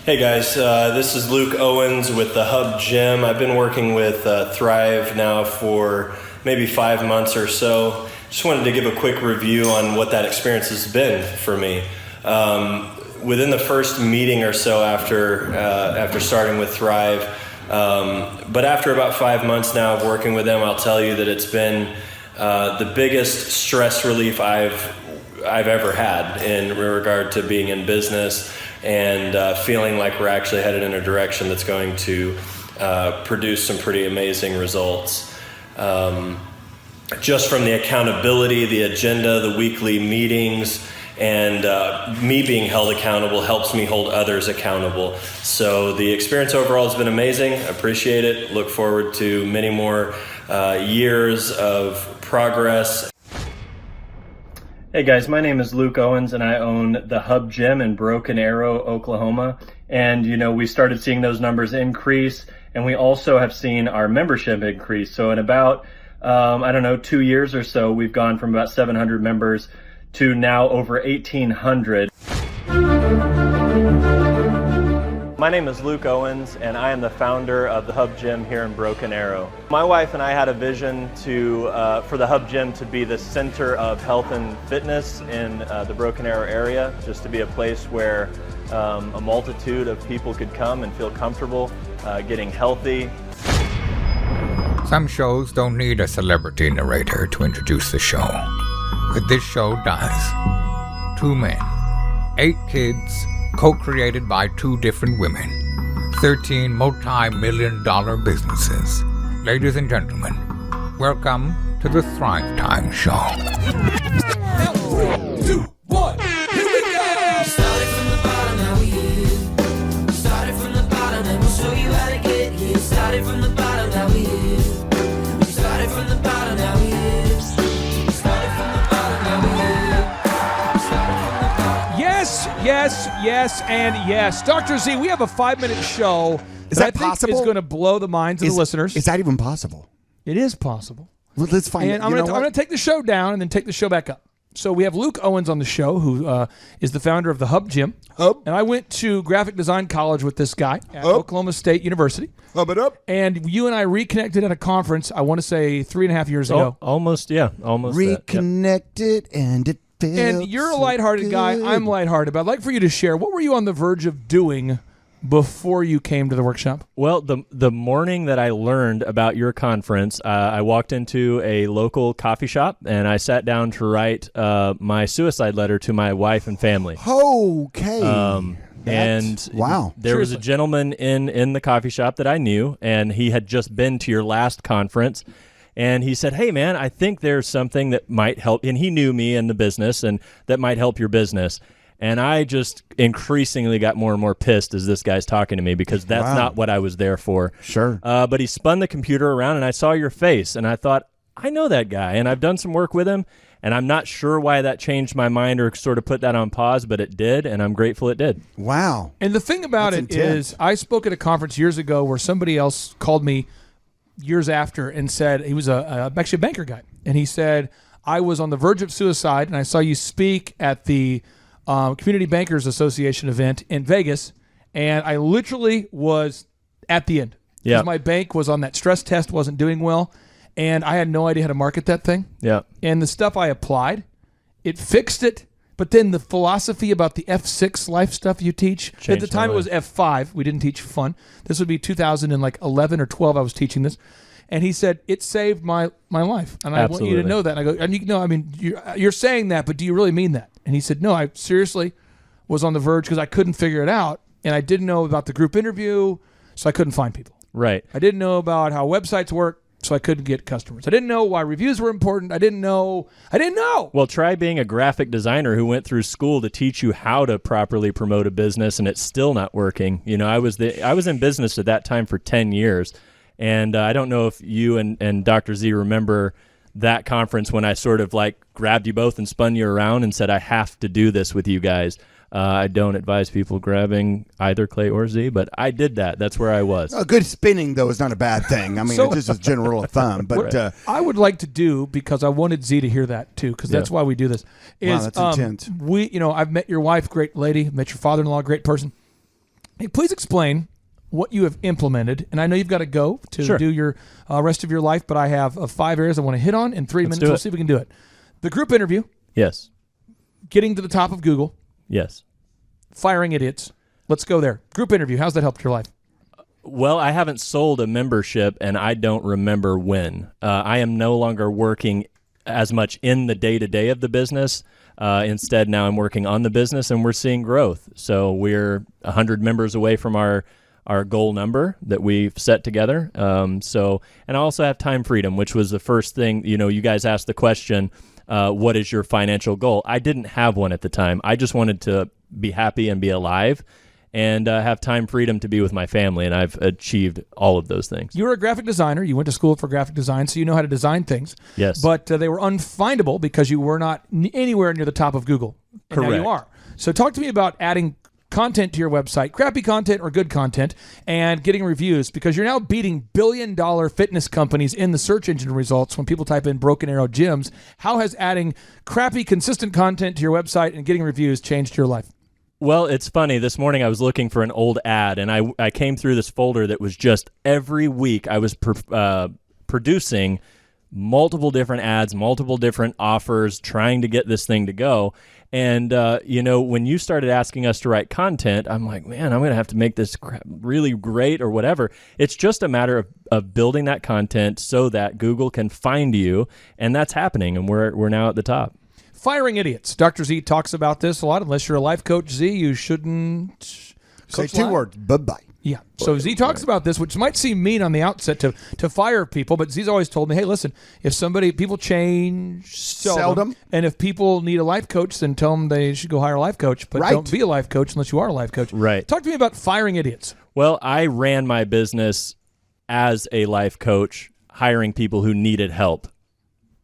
Hey guys, this is Luke Owens with the Hub Gym. I've been working with Thrive now for maybe 5 months or so. Just wanted to give a quick review on what that experience has been for me. Within the first meeting or so after starting with Thrive, but after about 5 months now of working with them, I'll tell you that it's been the biggest stress relief I've ever had in regard to being in business and feeling like we're actually headed in a direction that's going to produce some pretty amazing results. Just from the accountability, the agenda, the weekly meetings, and me being held accountable helps me hold others accountable. So the experience overall has been amazing. Appreciate it. Look forward to many more years of progress. Hey guys, my name is Luke Owens and I own the Hub Gym in Broken Arrow, Oklahoma. And we started seeing those numbers increase, and we also have seen our membership increase. So in about 2 years or so, we've gone from about 700 members to now over 1,800. My name is Luke Owens, and I am the founder of the Hub Gym here in Broken Arrow. My wife and I had a vision for the Hub Gym to be the center of health and fitness in the Broken Arrow area, just to be a place where a multitude of people could come and feel comfortable getting healthy. Some shows don't need a celebrity narrator to introduce the show, but this show does. 2 men, 8 kids, co-created by 2 different women, 13 multi-million-dollar businesses. Ladies and gentlemen, welcome to the Thrivetime Show. 3, 2, 1, here we go! Started from the bottom, now we here. Started from the bottom, and we'll show you how to get here. Started from the bottom, now we here. Started from the bottom, now we here. Started from the bottom, now we here. Started from the bottom. Yes, and yes. Dr. Z, we have a 5-minute show Is that I think possible? is going to blow the minds of the listeners. Is that even possible? It is possible. Well, let's find And it. I'm going to take the show down and then take the show back up. So we have Luke Owens on the show, who is the founder of the Hub Gym. And I went to graphic design college with this guy at Oklahoma State University. Hub it up. And you and I reconnected at a conference, I want to say 3.5 years ago. Almost. Reconnected and it feels And you're a lighthearted so guy. good. I'm lighthearted. But I'd like for you to share, what were you on the verge of doing before you came to the workshop? Well, the morning that I learned about your conference, I walked into a local coffee shop and I sat down to write my suicide letter to my wife and family. Okay. Wow. There was a gentleman in the coffee shop that I knew, and he had just been to your last conference. And he said, hey, man, I think there's something that might help. And he knew me in the business and that might help your business. And I just increasingly got more and more pissed as this guy's talking to me, because that's not what I was there for. Sure. But he spun the computer around and I saw your face and I thought, I know that guy and I've done some work with him. And I'm not sure why that changed my mind or sort of put that on pause, but it did. And I'm grateful it did. Wow. And the thing about That's it intense. is, I spoke at a conference years ago where somebody else called me years after and said, he was actually a banker guy, and he said, I was on the verge of suicide and I saw you speak at the Community Bankers Association event in Vegas, and I literally was at the end. Yeah. Because my bank was on that stress test, wasn't doing well, and I had no idea how to market that thing. Yeah. And the stuff I applied, it fixed it. But then the philosophy about the F6 life stuff you teach, at Changed the time my it was F5. We didn't teach fun. This would be 2011 or 12 I was teaching this. And he said, it saved my life. And I want you to know that. And I go, and I mean, you're saying that, but do you really mean that? And he said, no, I seriously was on the verge because I couldn't figure it out. And I didn't know about the group interview, so I couldn't find people. Right. I didn't know about how websites work, so I couldn't get customers. I didn't know why reviews were important. I didn't know. Well, try being a graphic designer who went through school to teach you how to properly promote a business, and it's still not working. I was in business at that time for 10 years, and I don't know if you and Dr. Z remember that conference when I sort of like grabbed you both and spun you around and said, I have to do this with you guys. I don't advise people grabbing either Clay or Z, but I did that. That's where I was. A good spinning, though, is not a bad thing. I mean, it's just a general rule of thumb. But what I would like to do, because I wanted Z to hear that too, because that's why we do this. Is, wow, that's intense. I've met your wife, great lady. Met your father-in-law, great person. Hey, please explain what you have implemented. And I know you've got to go to do your rest of your life, but I have 5 areas I want to hit on in 3 minutes. We'll see if we can do it. The group interview. Yes. Getting to the top of Google. Yes. Firing idiots. Let's go there. Group interview. How's that helped your life? Well, I haven't sold a membership, and I don't remember when. I am no longer working as much in the day-to-day of the business. Instead, now I'm working on the business, and we're seeing growth. So we're 100 members away from our goal number that we've set together. And I also have time freedom, which was the first thing. You guys asked the question, what is your financial goal? I didn't have one at the time. I just wanted to be happy and be alive and have time freedom to be with my family, and I've achieved all of those things. You were a graphic designer. You went to school for graphic design, so you know how to design things. Yes. But they were unfindable because you were not anywhere near the top of Google. And Correct. now you are. So talk to me about adding content to your website, crappy content or good content, and getting reviews, because you're now beating billion-dollar fitness companies in the search engine results when people type in Broken Arrow gyms. How has adding crappy, consistent content to your website and getting reviews changed your life? Well, it's funny. This morning I was looking for an old ad, and I came through this folder that was just every week I was producing multiple different ads, multiple different offers, trying to get this thing to go. And, when you started asking us to write content, I'm like, man, I'm going to have to make this really great or whatever. It's just a matter of building that content so that Google can find you, and that's happening, and we're now at the top. Firing idiots. Dr. Z talks about this a lot. Unless you're a life coach, Z, you shouldn't Say 2 words. Bye-bye. Yeah. So Z talks about this, which might seem mean on the outset to fire people, but Z's always told me, hey, listen, if people change seldom, and if people need a life coach, then tell them they should go hire a life coach, but don't be a life coach unless you are a life coach. Right. Talk to me about firing idiots. Well, I ran my business as a life coach, hiring people who needed help,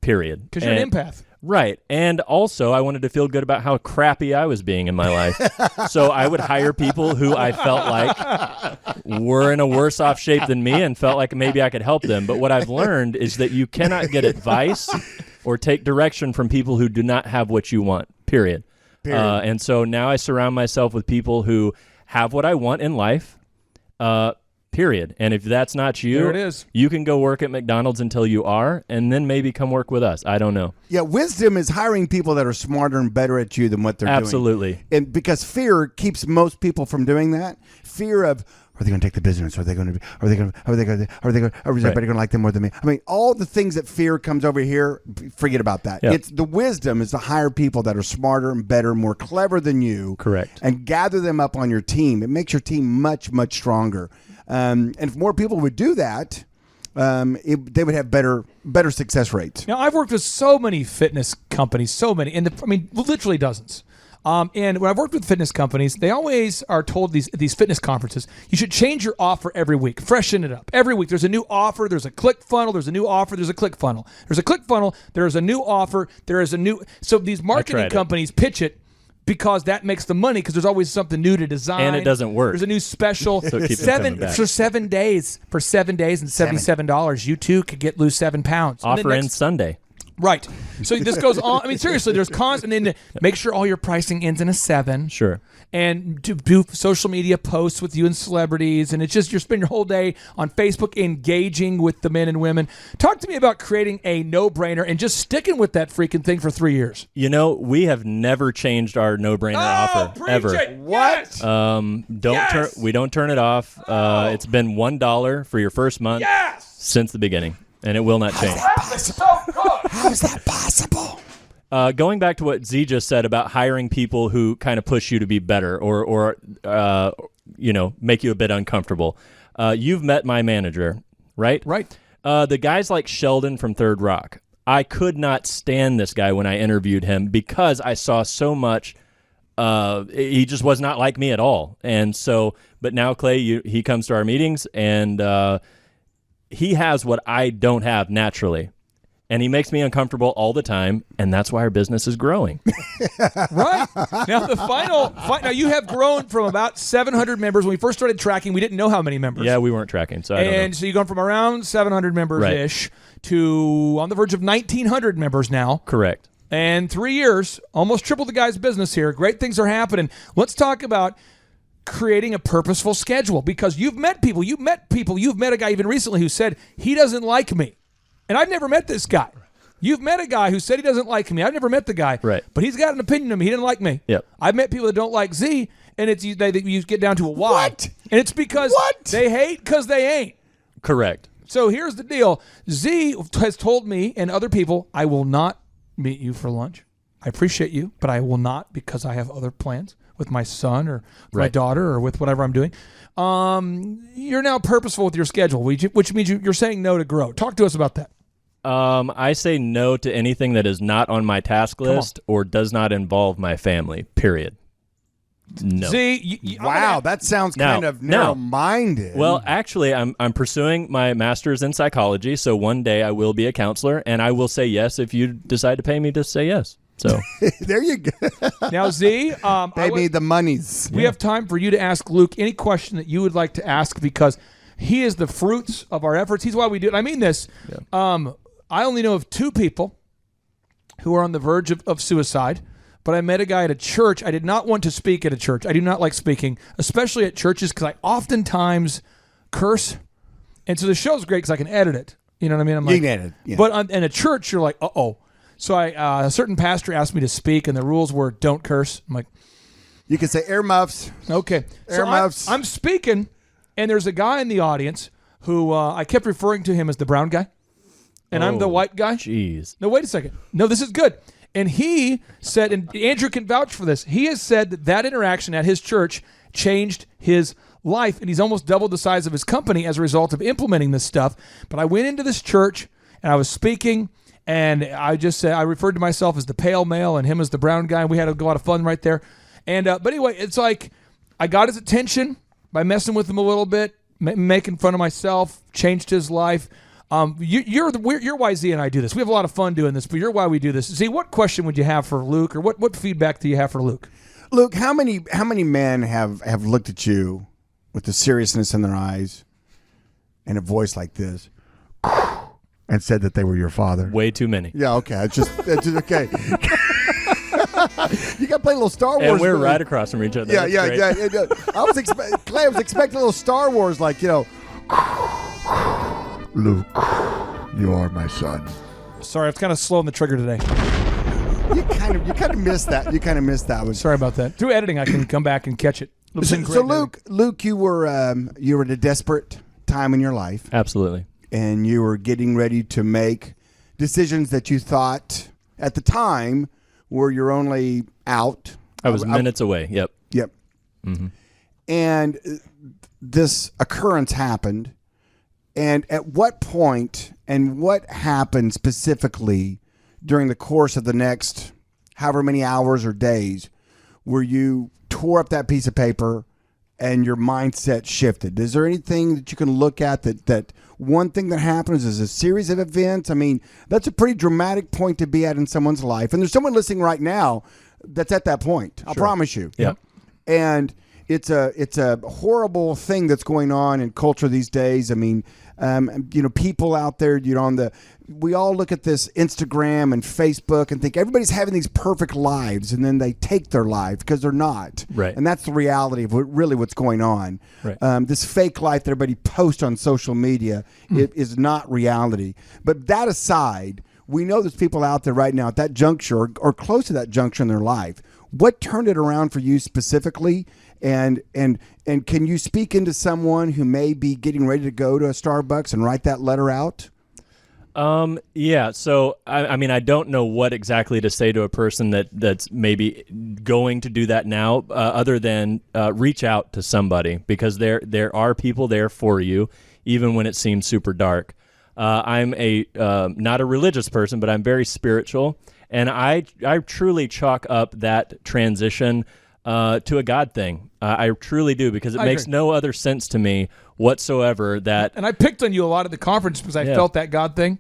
period. Because you're an empath. Right. And also, I wanted to feel good about how crappy I was being in my life. So I would hire people who I felt like were in a worse off shape than me and felt like maybe I could help them. But what I've learned is that you cannot get advice or take direction from people who do not have what you want, period. And so now I surround myself with people who have what I want in life, period. And if that's not you, there it is. You can go work at McDonald's until you are, and then maybe come work with us. I don't know. Yeah, wisdom is hiring people that are smarter and better at you than what they're doing. Absolutely. And because fear keeps most people from doing that. Fear of, are they going to take the business? Are they going to? Is everybody going to like them more than me? I mean, all the things that fear comes over here. Forget about that. Yep. It's the wisdom is to hire people that are smarter and better, more clever than you. Correct. And gather them up on your team. It makes your team much, much stronger. And if more people would do that, they would have better success rates. Now, I've worked with so many fitness companies, literally dozens. And when I've worked with fitness companies, they always are told these fitness conferences, you should change your offer every week, freshen it up. Every week there's a new offer, there's a click funnel, there's a new offer, there's a click funnel. There's a click funnel, there's a new offer, there is a new... So these marketing companies pitch it because that makes the money, because there's always something new to design. And it doesn't work. There's a new special. So it keeps them coming back. For 7 days. For 7 days and $77, you too could lose 7 pounds. Offer ends Sunday. Right. So this goes on. I mean, seriously, there's constant. And then make sure all your pricing ends in a 7. Sure. And do social media posts with you and celebrities. And it's just, you're spending your whole day on Facebook engaging with the men and women. Talk to me about creating a no-brainer and just sticking with that freaking thing for 3 years. We have never changed our no-brainer offer ever. What? We don't turn it off. It's been $1 for your first month since the beginning, and it will not change. How is that possible? Going back to what Z just said about hiring people who kind of push you to be better or make you a bit uncomfortable. You've met my manager, right? Right. The guys like Sheldon from Third Rock. I could not stand this guy when I interviewed him because I saw so much. He just was not like me at all. And so, but now Clay, he comes to our meetings and he has what I don't have naturally. And he makes me uncomfortable all the time, and that's why our business is growing. Right. Now, now you have grown from about 700 members. When we first started tracking, we didn't know how many members. Yeah, we weren't tracking, so I don't know. So you've gone from around 700 members-ish to on the verge of 1,900 members now. Correct. And 3 years, almost tripled the guy's business here. Great things are happening. Let's talk about creating a purposeful schedule, because you've met people. You've met a guy even recently who said he doesn't like me. And I've never met this guy. You've met a guy who said he doesn't like me. I've never met the guy. Right. But he's got an opinion of me. He didn't like me. Yep. I've met people that don't like Z, and you get down to a why. What? And it's because they hate because they ain't. Correct. So here's the deal. Z has told me and other people, I will not meet you for lunch. I appreciate you, but I will not, because I have other plans with my son or my daughter or with whatever I'm doing. You're now purposeful with your schedule, which means you're saying no to grow. Talk to us about that. I say no to anything that is not on my task list or does not involve my family, period. No. Z, Wow, that sounds kind of narrow-minded. Well, actually, I'm pursuing my master's in psychology, so one day I will be a counselor, and I will say yes if you decide to pay me to say yes. So there you go. Now, Z, Pay me the monies. We have time for you to ask Luke any question that you would like to ask, because he is the fruits of our efforts. He's why we do it. I mean this. Yeah. I only know of 2 people who are on the verge of suicide, but I met a guy at a church. I did not want to speak at a church. I do not like speaking, especially at churches, because I oftentimes curse. And so the show's great because I can edit it. You know what I mean? I'm You can edit it, yeah. But in a church, you're like, uh-oh. So a certain pastor asked me to speak, and the rules were don't curse. I'm like, You can say earmuffs. okay. Earmuffs. I'm speaking, and there's a guy in the audience who I kept referring to him as the brown guy, and I'm the white guy. Jeez. No, wait a second. No, this is good. And he said, and Andrew can vouch for this, he has said that interaction at his church changed his life, and he's almost doubled the size of his company as a result of implementing this stuff. But I went into this church, and I was speaking, and I just said, I referred to myself as the pale male and him as the brown guy, and we had a lot of fun right there. And but anyway, it's like I got his attention by messing with him a little bit, making fun of myself, changed his life. You're why Z and I do this. We have a lot of fun doing this, but you're why we do this. Z, what question would you have for Luke, or what feedback do you have for Luke? Luke, how many men have looked at you with the seriousness in their eyes and a voice like this and said that they were your father? Way too many. Yeah, okay. It's just okay. You got to play a little Star Wars. And we're right across from each other. Yeah, That's yeah, great. yeah. Clay was expecting a little Star Wars, like, Luke, you are my son. Sorry, I was kind of slow on the trigger today. You kind of missed that. You kind of missed that one. Sorry about that. Through editing, I can come back and catch it. So Luke, you were at a desperate time in your life, Absolutely. and you were getting ready to make decisions that you thought at the time were your only out. I was minutes away. Yep. Yep. Mm-hmm. And this occurrence happened. And at what point and what happened specifically during the course of the next however many hours or days where you tore up that piece of paper and your mindset shifted? Is there anything that you can look at that one thing that happens is a series of events? I mean, that's a pretty dramatic point to be at in someone's life. And there's someone listening right now that's at that point. I promise you. Yep. And it's a horrible thing that's going on in culture these days. I mean, people out there, we all look at this Instagram and Facebook and think everybody's having these perfect lives, and then they take their life because they're not. Right. And that's the reality of what's going on. Right. This fake life that everybody posts on social media, it is not reality. But that aside, we know there's people out there right now at that juncture or close to that juncture in their life. What turned it around for you specifically? And can you speak into someone who may be getting ready to go to a Starbucks and write that letter out? Yeah. So, I mean, I don't know what exactly to say to a person that's maybe going to do that now, other than reach out to somebody, because there are people there for you, even when it seems super dark. I'm not a religious person, but I'm very spiritual, and I truly chalk up that transition to a God thing. I truly do, because it makes no other sense to me whatsoever that... And I picked on you a lot at the conference because I felt that God thing.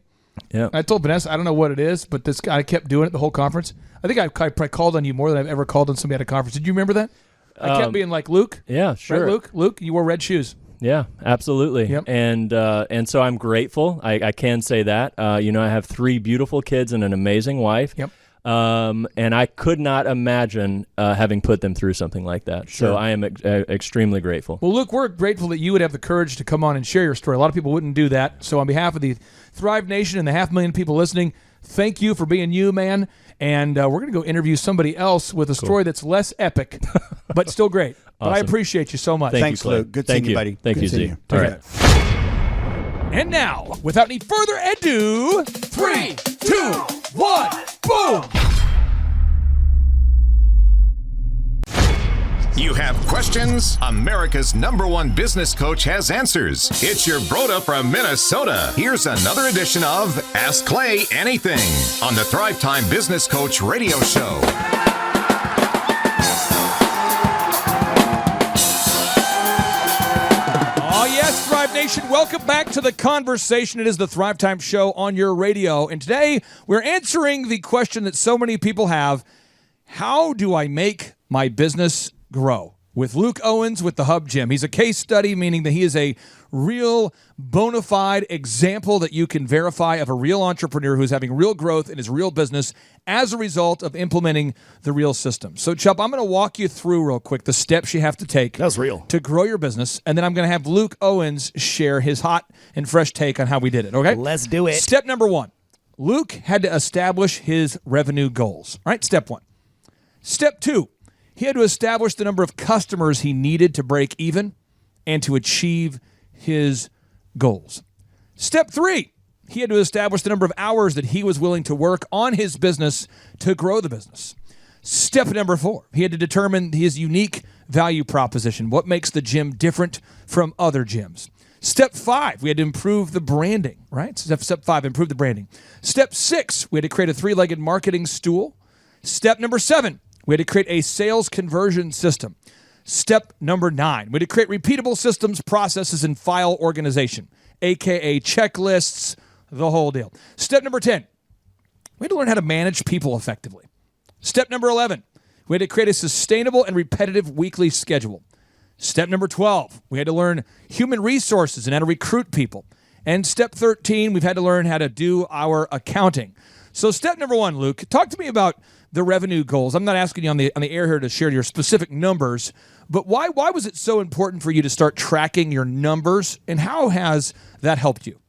Yeah. I told Vanessa, I don't know what it is, but this guy kept doing it the whole conference. I think I probably called on you more than I've ever called on somebody at a conference. Did you remember that? I kept being like, Luke? Yeah, sure. Right, Luke, you wore red shoes. Yeah, absolutely. Yep. And so I'm grateful. I can say that. I have 3 beautiful kids and an amazing wife. Yep. And I could not imagine having put them through something like that. Sure. So I am extremely grateful. Well, Luke, we're grateful that you would have the courage to come on and share your story. A lot of people wouldn't do that. So on behalf of the Thrive Nation and the 500,000 people listening, thank you for being you, man. And we're going to go interview somebody else with a story that's less epic, but still great. But I Awesome. appreciate you so much. Thanks, you, Clay. Luke. Good Thank seeing you, buddy. Thank Good you, seeing Z. you. All Take right. care. And now, without any further ado, 3, 2, 1, boom! You have questions? America's #1 business coach has answers. It's your Broda from Minnesota. Here's another edition of Ask Clay Anything on the Thrivetime Business Coach Radio Show. Oh, yes, Thrive Nation, welcome back to the conversation. It is the Thrive Time Show on your radio. And today, we're answering the question that so many people have: how do I make my business grow? With Luke Owens with the Hub Gym. He's a case study, meaning that he is a real bona fide example that you can verify of a real entrepreneur who's having real growth in his real business as a result of implementing the real system. So, Chubb, I'm going to walk you through real quick the steps you have to take to grow your business, and then I'm going to have Luke Owens share his hot and fresh take on how we did it, okay? Let's do it. Step number 1. Luke had to establish his revenue goals. All right, step 1. Step 2. He had to establish the number of customers he needed to break even and to achieve his goals. Step 3, he had to establish the number of hours that he was willing to work on his business to grow the business. Step number 4, he had to determine his unique value proposition, what makes the gym different from other gyms. Step 5, we had to improve the branding, right? Step 5, improve the branding. Step 6, we had to create a 3-legged marketing stool. Step number 7, we had to create a sales conversion system. Step number 9, we had to create repeatable systems, processes, and file organization, a.k.a. checklists, the whole deal. Step number 10, we had to learn how to manage people effectively. Step number 11, we had to create a sustainable and repetitive weekly schedule. Step number 12, we had to learn human resources and how to recruit people. And step 13, we've had to learn how to do our accounting. So step number 1, Luke, talk to me about the revenue goals. I'm not asking you on the air here to share your specific numbers, but why was it so important for you to start tracking your numbers, and how has that helped you?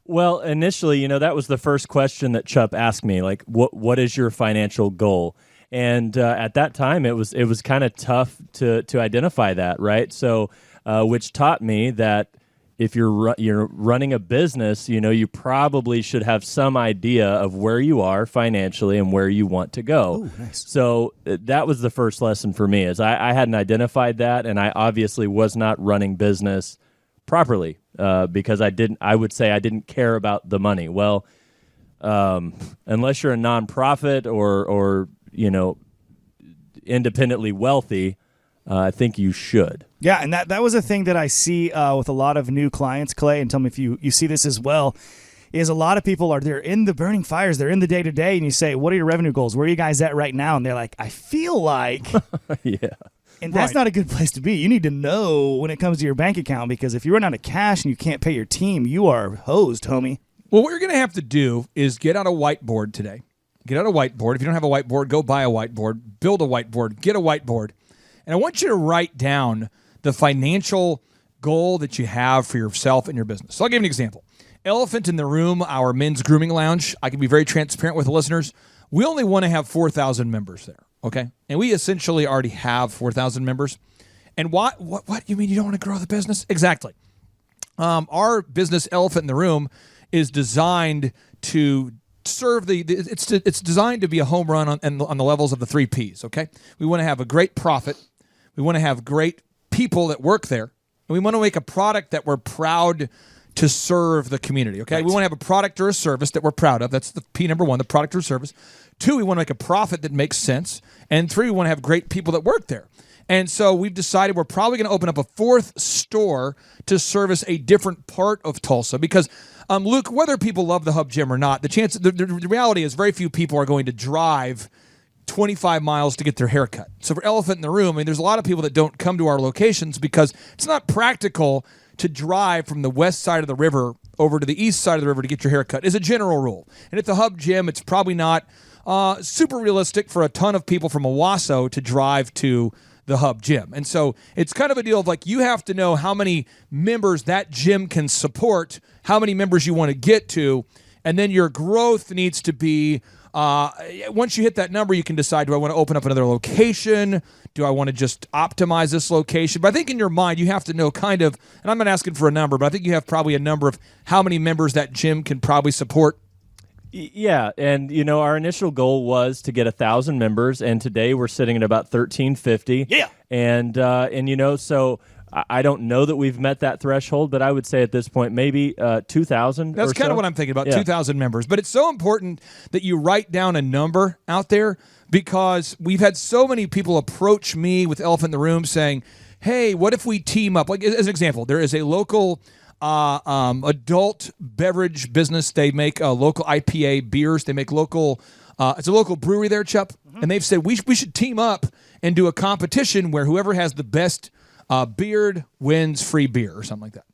Well, initially, that was the first question that Chubb asked me, like, what is your financial goal? And at that time, it was kind of tough to identify that, right? So, which taught me that if you're running a business, you probably should have some idea of where you are financially and where you want to go. Ooh, nice. So that was the first lesson for me, is I hadn't identified that, and I obviously was not running business properly because I would say I didn't care about the money. Well, unless you're a nonprofit or independently wealthy, I think you should. Yeah, and that was a thing that I see with a lot of new clients, Clay, and tell me if you see this as well, is a lot of people they're in the burning fires, they're in the day-to-day, and you say, what are your revenue goals? Where are you guys at right now? And they're like, I feel like... Yeah. And that's not a good place to be. You need to know when it comes to your bank account, because if you run out of cash and you can't pay your team, you are hosed, homie. Well, what you're going to have to do is get out a whiteboard today. Get out a whiteboard. If you don't have a whiteboard, go buy a whiteboard. Build a whiteboard. Get a whiteboard. And I want you to write down the financial goal that you have for yourself and your business. So I'll give you an example. Elephant in the Room, our men's grooming lounge. I can be very transparent with the listeners. We only want to have 4,000 members there, okay? And we essentially already have 4,000 members. And what you mean you don't want to grow the business? Exactly. Our business, Elephant in the Room, is designed to serve it's designed to be a home run on the levels of the 3 Ps, okay? We want to have a great profit. We want to have great people that work there. And we want to make a product that we're proud to serve the community, okay? Right. We want to have a product or a service that we're proud of. That's the P number 1, the product or service. 2, we want to make a profit that makes sense. And 3, we want to have great people that work there. And so we've decided we're probably going to open up a 4th store to service a different part of Tulsa because, Luke, whether people love the Hub Gym or not, the reality is very few people are going to drive 25 miles to get their hair cut. So for Elephant in the Room, I mean, there's a lot of people that don't come to our locations because it's not practical to drive from the west side of the river over to the east side of the river to get your hair cut, is a general rule. And at the Hub Gym, it's probably not super realistic for a ton of people from Owasso to drive to the Hub Gym. And so it's kind of a deal of like you have to know how many members that gym can support, how many members you want to get to, and then your growth needs to be once you hit that number, you can decide, do I want to open up another location? Do I want to just optimize this location? But I think in your mind, you have to know kind of, and I'm not asking for a number, but I think you have probably a number of how many members that gym can probably support. Yeah, and our initial goal was to get 1,000 members, and today we're sitting at about 1,350. Yeah, and so I don't know that we've met that threshold, but I would say at this point maybe 2,000. That's kind of what I'm thinking about, 2,000 members. But it's so important that you write down a number out there because we've had so many people approach me with Elephant in the Room saying, "Hey, what if we team up?" Like as an example, there is a local adult beverage business. They make local IPA beers. They make local. It's a local brewery there, Chup, and they've said we should team up and do a competition where whoever has the best beard wins free beer or something like that.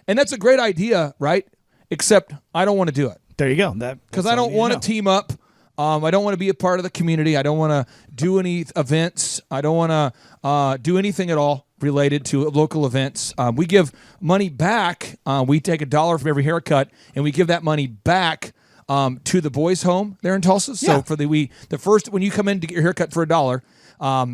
And that's a great idea, right? Except I don't want to do it. There you go. Because I don't want to team up. I don't want to be a part of the community. I don't want to do any events. I don't want to do anything at all related to local events. We give money back. We take $1 from every haircut, and we give that money back to the boys' home there in Tulsa. So for the first when you come in to get your haircut for $1,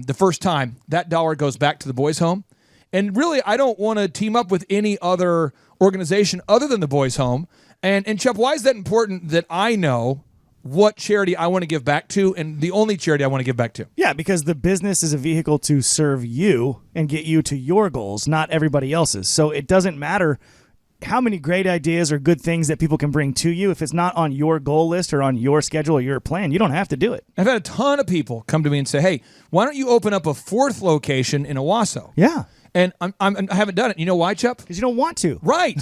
the first time that $1 goes back to the boys' home. And really, I don't want to team up with any other organization other than the boys' home. And Chup, why is that important that I know what charity I want to give back to and the only charity I want to give back to? Yeah, because the business is a vehicle to serve you and get you to your goals, not everybody else's. So it doesn't matter how many great ideas or good things that people can bring to you. If it's not on your goal list or on your schedule or your plan, you don't have to do it. I've had a ton of people come to me and say, "Hey, why don't you open up a 4th location in Owasso?" Yeah. And I haven't done it. You know why, Chup? Because you don't want to. Right.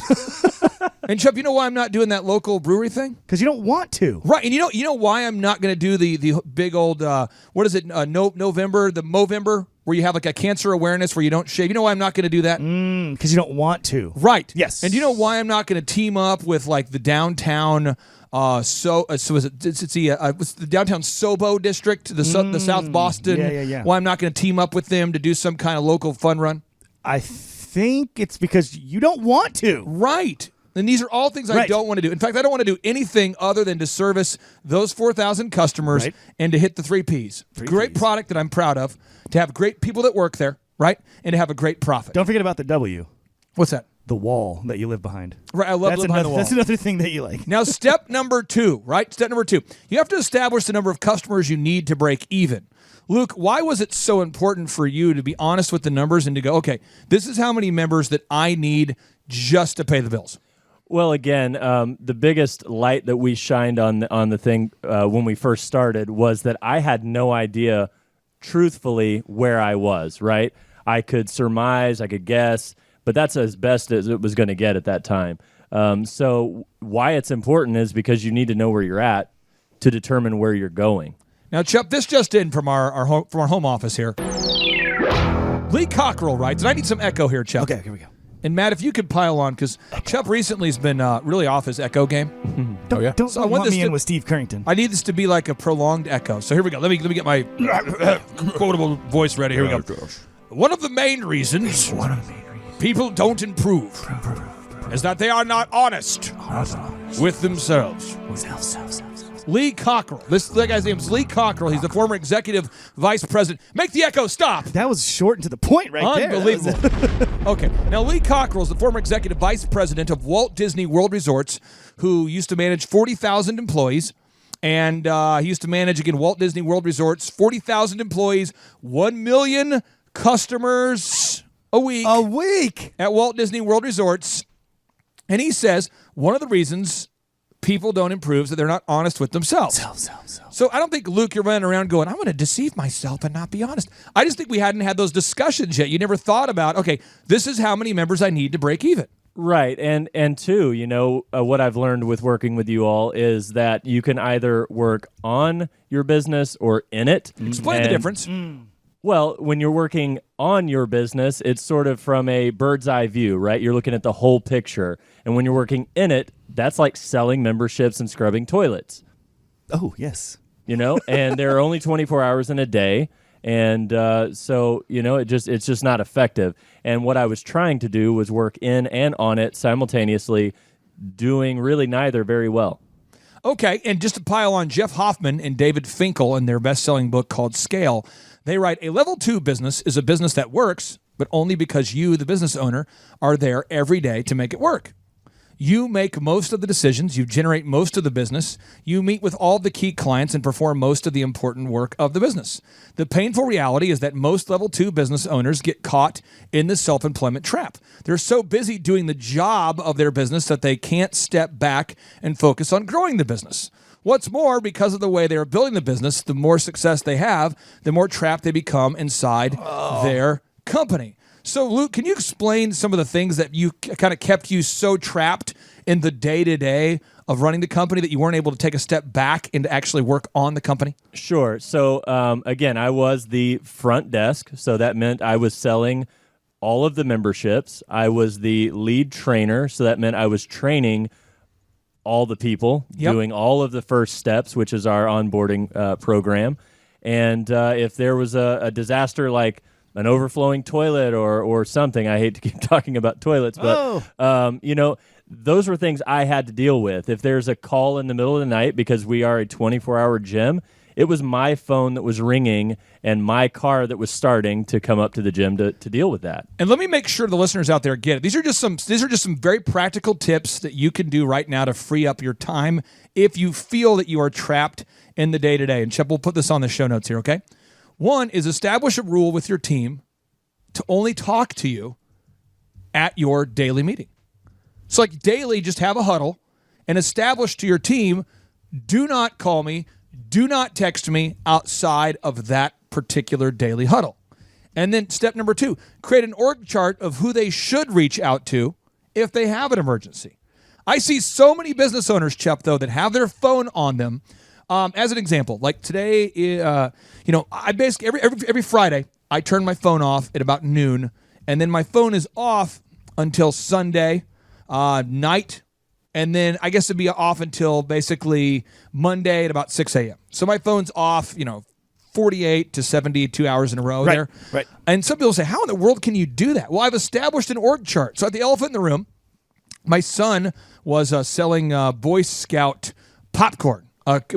And Chup, you know why I'm not doing that local brewery thing? Because you don't want to. Right. And you know why I'm not going to do the big old what is it? November, the Movember, where you have like a cancer awareness where you don't shave. You know why I'm not going to do that? Because you don't want to. Right. Yes. And you know why I'm not going to team up with like the downtown. What's the downtown Sobo district, the South Boston? Yeah. Why I'm not going to team up with them to do some kind of local fun run? I think it's because you don't want to. Right. And these are all things I don't want to do. In fact, I don't want to do anything other than to service those 4,000 customers and to hit the 3 Ps. Great product that I'm proud of, to have great people that work there, right? And to have a great profit. Don't forget about the W. What's that? The wall that you live behind. Right, I love living behind the wall. That's another thing that you like. Now, step number 2, right? Step number 2. You have to establish the number of customers you need to break even. Luke, why was it so important for you to be honest with the numbers and to go, okay, this is how many members that I need just to pay the bills? Well, again, the biggest light that we shined on the thing when we first started was that I had no idea, truthfully, where I was, right? I could surmise, I could guess, but that's as best as it was going to get at that time. So why it's important is because you need to know where you're at to determine where you're going. Now, Chup, this just in from our home office here. Lee Cockrell writes, and I need some echo here, Chup. Okay, here we go. And Matt, if you could pile on, because Chup recently has been really off his echo game. Don't So I want lump me this in with Steve Currington. I need this to be like a prolonged echo. So here we go. Let me get my quotable voice ready. Here we go. One of the main reasons people don't improve is that they are not honest with themselves. Lee Cockrell. That guy's name is Lee Cockrell. He's the former executive vice president. Make the echo stop. That was short and to the point right there. Unbelievable. Okay. Now, Lee Cockrell is the former executive vice president of Walt Disney World Resorts, who used to manage 40,000 employees. And he used to manage, again, Walt Disney World Resorts, 40,000 employees, 1 million customers a week. A week. At Walt Disney World Resorts. And he says one of the reasons people don't improve is that they're not honest with themselves. So I don't think, Luke, you're running around going, I'm going to deceive myself and not be honest. I just think we hadn't had those discussions yet. You never thought about, okay, this is how many members I need to break even. Right. And two, what I've learned with working with you all is that you can either work on your business or in it. Explain the difference. Well, when you're working on your business, it's sort of from a bird's eye view, right? You're looking at the whole picture. And when you're working in it, that's like selling memberships and scrubbing toilets. Oh, yes. and there are only 24 hours in a day. And so, it's just not effective. And what I was trying to do was work in and on it simultaneously, doing really neither very well. Okay, and just to pile on, Jeff Hoffman and David Finkel in their best-selling book called Scale, they write, a level 2 business is a business that works, but only because you, the business owner, are there every day to make it work. You make most of the decisions, you generate most of the business, you meet with all the key clients and perform most of the important work of the business. The painful reality is that most level 2 business owners get caught in the self-employment trap. They're so busy doing the job of their business that they can't step back and focus on growing the business. What's more, because of the way they are building the business, the more success they have, the more trapped they become inside their company. So, Luke, can you explain some of the things that you kind of kept you so trapped in the day-to-day of running the company that you weren't able to take a step back and to actually work on the company? Sure. So, again, I was the front desk, so that meant I was selling all of the memberships. I was the lead trainer, so that meant I was training all the people, doing all of the first steps, which is our onboarding program. And if there was a disaster like an overflowing toilet or something. I hate to keep talking about toilets, but those were things I had to deal with. If there's a call in the middle of the night, because we are a 24-hour gym, it was my phone that was ringing and my car that was starting to come up to the gym to deal with that. And let me make sure the listeners out there get it. These are just some very practical tips that you can do right now to free up your time if you feel that you are trapped in the day-to-day. And Chip, we'll put this on the show notes here, okay? One is establish a rule with your team to only talk to you at your daily meeting. So like daily, just have a huddle and establish to your team, do not call me, do not text me outside of that particular daily huddle. And then step number 2, create an org chart of who they should reach out to if they have an emergency. I see so many business owners, Chuck, though, that have their phone on them. As an example, like today, I basically every Friday I turn my phone off at about noon, and then my phone is off until Sunday night, and then I guess it'd be off until basically Monday at about 6 a.m. So my phone's off, 48 to 72 hours in a row there. Right. And some people say, how in the world can you do that? Well, I've established an org chart. So at the elephant in the room, my son was selling Boy Scout popcorn.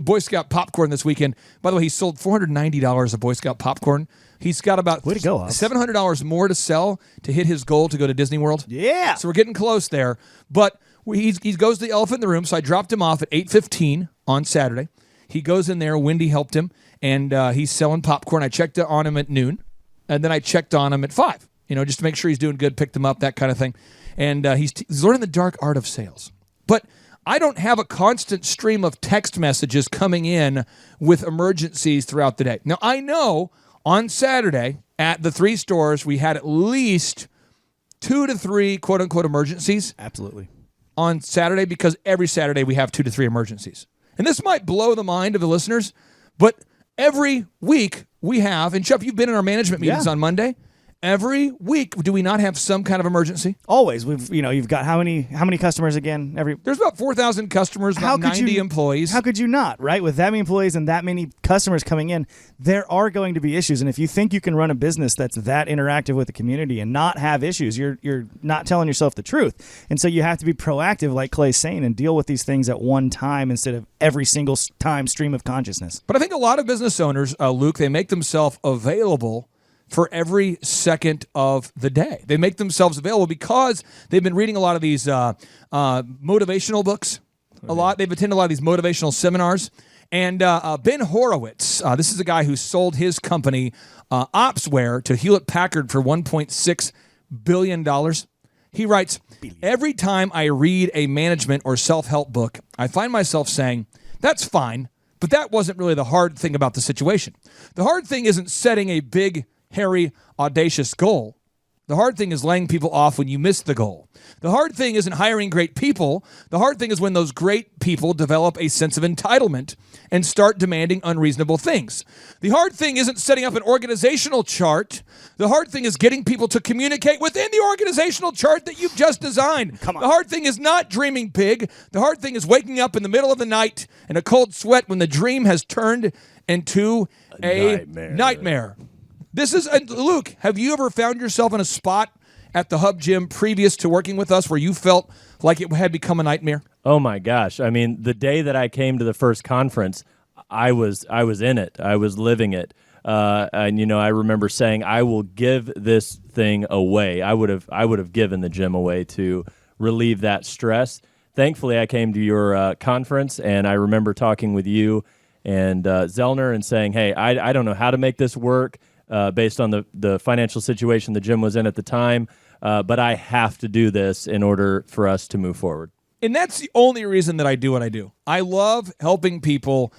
Boy Scout popcorn this weekend. By the way, he sold $490 of Boy Scout popcorn. He's got about Way to go, $700 more to sell to hit his goal to go to Disney World. Yeah. So we're getting close there. But he goes to the elephant in the room, so I dropped him off at 8:15 on Saturday. He goes in there. Wendy helped him, and he's selling popcorn. I checked on him at noon, and then I checked on him at 5, just to make sure he's doing good, picked him up, that kind of thing. And he's learning the dark art of sales. But I don't have a constant stream of text messages coming in with emergencies throughout the day. Now, I know on Saturday at the 3 stores, we had at least 2 to 3 quote-unquote emergencies. Absolutely. On Saturday, because every Saturday we have 2 to 3 emergencies. And this might blow the mind of the listeners, but every week we have, and Chuck, you've been in our management meetings on Monday. Every week, do we not have some kind of emergency? Always. You've got how many customers again? There's about 4,000 customers, about 90 employees. How could you not, right? With that many employees and that many customers coming in, there are going to be issues. And if you think you can run a business that's that interactive with the community and not have issues, you're not telling yourself the truth. And so you have to be proactive, like Clay's saying, and deal with these things at one time instead of every single time stream of consciousness. But I think a lot of business owners, Luke, they make themselves available for every second of the day. They make themselves available because they've been reading a lot of these motivational books. They've attended a lot of these motivational seminars. And Ben Horowitz, this is a guy who sold his company, Opsware, to Hewlett-Packard for $1.6 billion. He writes, every time I read a management or self-help book, I find myself saying, that's fine, but that wasn't really the hard thing about the situation. The hard thing isn't setting a big, hairy, audacious goal. The hard thing is laying people off when you miss the goal. The hard thing isn't hiring great people. The hard thing is when those great people develop a sense of entitlement and start demanding unreasonable things. The hard thing isn't setting up an organizational chart. The hard thing is getting people to communicate within the organizational chart that you've just designed. Come on. The hard thing is not dreaming big. The hard thing is waking up in the middle of the night in a cold sweat when the dream has turned into a nightmare. This is, Luke, have you ever found yourself in a spot at the Hub Gym previous to working with us where you felt like it had become a nightmare? Oh my gosh. I mean, the day that I came to the first conference, I was in it. I was living it. And I remember saying, I will give this thing away. I would have given the gym away to relieve that stress. Thankfully, I came to your conference, and I remember talking with you and Zellner and saying, hey, I don't know how to make this work based on the financial situation the gym was in at the time, but I have to do this in order for us to move forward. And that's the only reason that I do what I do. I love helping people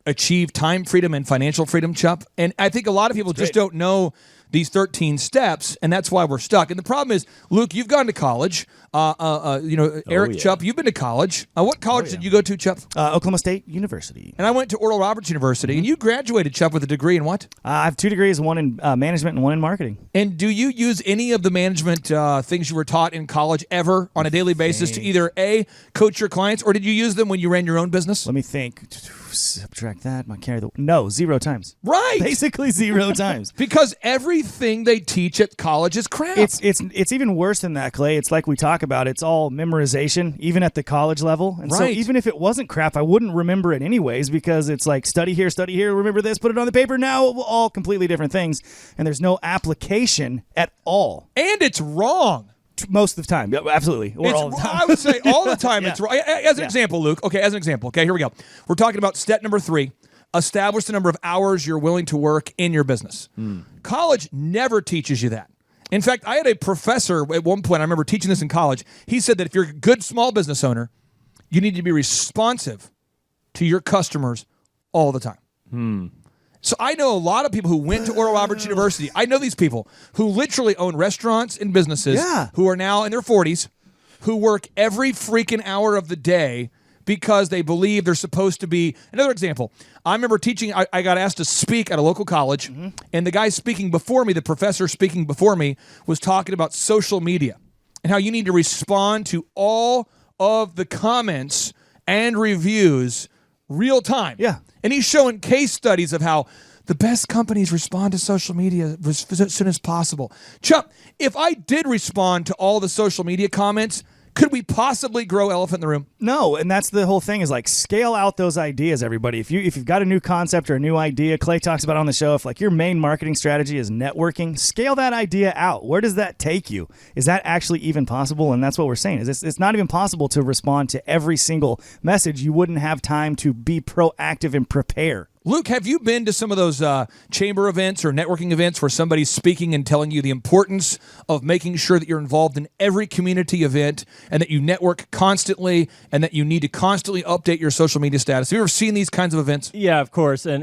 achieve time freedom and financial freedom, Chup. And I think a lot of people just don't know these 13 steps, and that's why we're stuck. And the problem is, Luke, you've gone to college. Eric, Chup, you've been to college. What college did you go to, Chup? Oklahoma State University. And I went to Oral Roberts University. And you graduated, Chup, with a degree in what? I have 2 degrees, one in management and one in marketing. And do you use any of the management things you were taught in college ever on a daily basis to either A, coach your clients, or did you use them when you ran your own business? Let me think. Subtract that. No, 0 times. Right. Basically 0 times. Because everything they teach at college is crap. It's even worse than that, Clay. It's like we talk about. It's all memorization, even at the college level. And so even if it wasn't crap, I wouldn't remember it anyways, because it's like study here, remember this, put it on the paper. Now, all completely different things. And there's no application at all. And it's wrong. Most of the time. Yeah, absolutely. Or all the time. I would say all the time it's wrong. As an example, Luke. Okay, as an example. Okay, here we go. We're talking about step number 3. Establish the number of hours you're willing to work in your business. College never teaches you that. In fact, I had a professor at one point, I remember teaching this in college. He said that if you're a good small business owner, you need to be responsive to your customers all the time. So I know a lot of people who went to Oral Roberts University. I know these people who literally own restaurants and businesses who are now in their 40s, who work every freaking hour of the day because they believe they're supposed to be. Another example, I remember teaching, I got asked to speak at a local college, and the guy speaking before me, the professor speaking before me, was talking about social media and how you need to respond to all of the comments and reviews real time. Yeah. And he's showing case studies of how the best companies respond to social media as soon as possible. Chuck, if I did respond to all the social media comments, could we possibly grow elephant in the room? No, and that's the whole thing is like scale out those ideas, everybody. If you've got a new concept or a new idea, Clay talks about on the show, if like your main marketing strategy is networking, scale that idea out. Where does that take you? Is that actually even possible? And that's what we're saying is it's not even possible to respond to every single message. You wouldn't have time to be proactive and prepare. Luke, have you been to some of those chamber events or networking events where somebody's speaking and telling you the importance of making sure that you're involved in every community event and that you network constantly and that you need to constantly update your social media status? Have you ever seen these kinds of events? Yeah, of course. And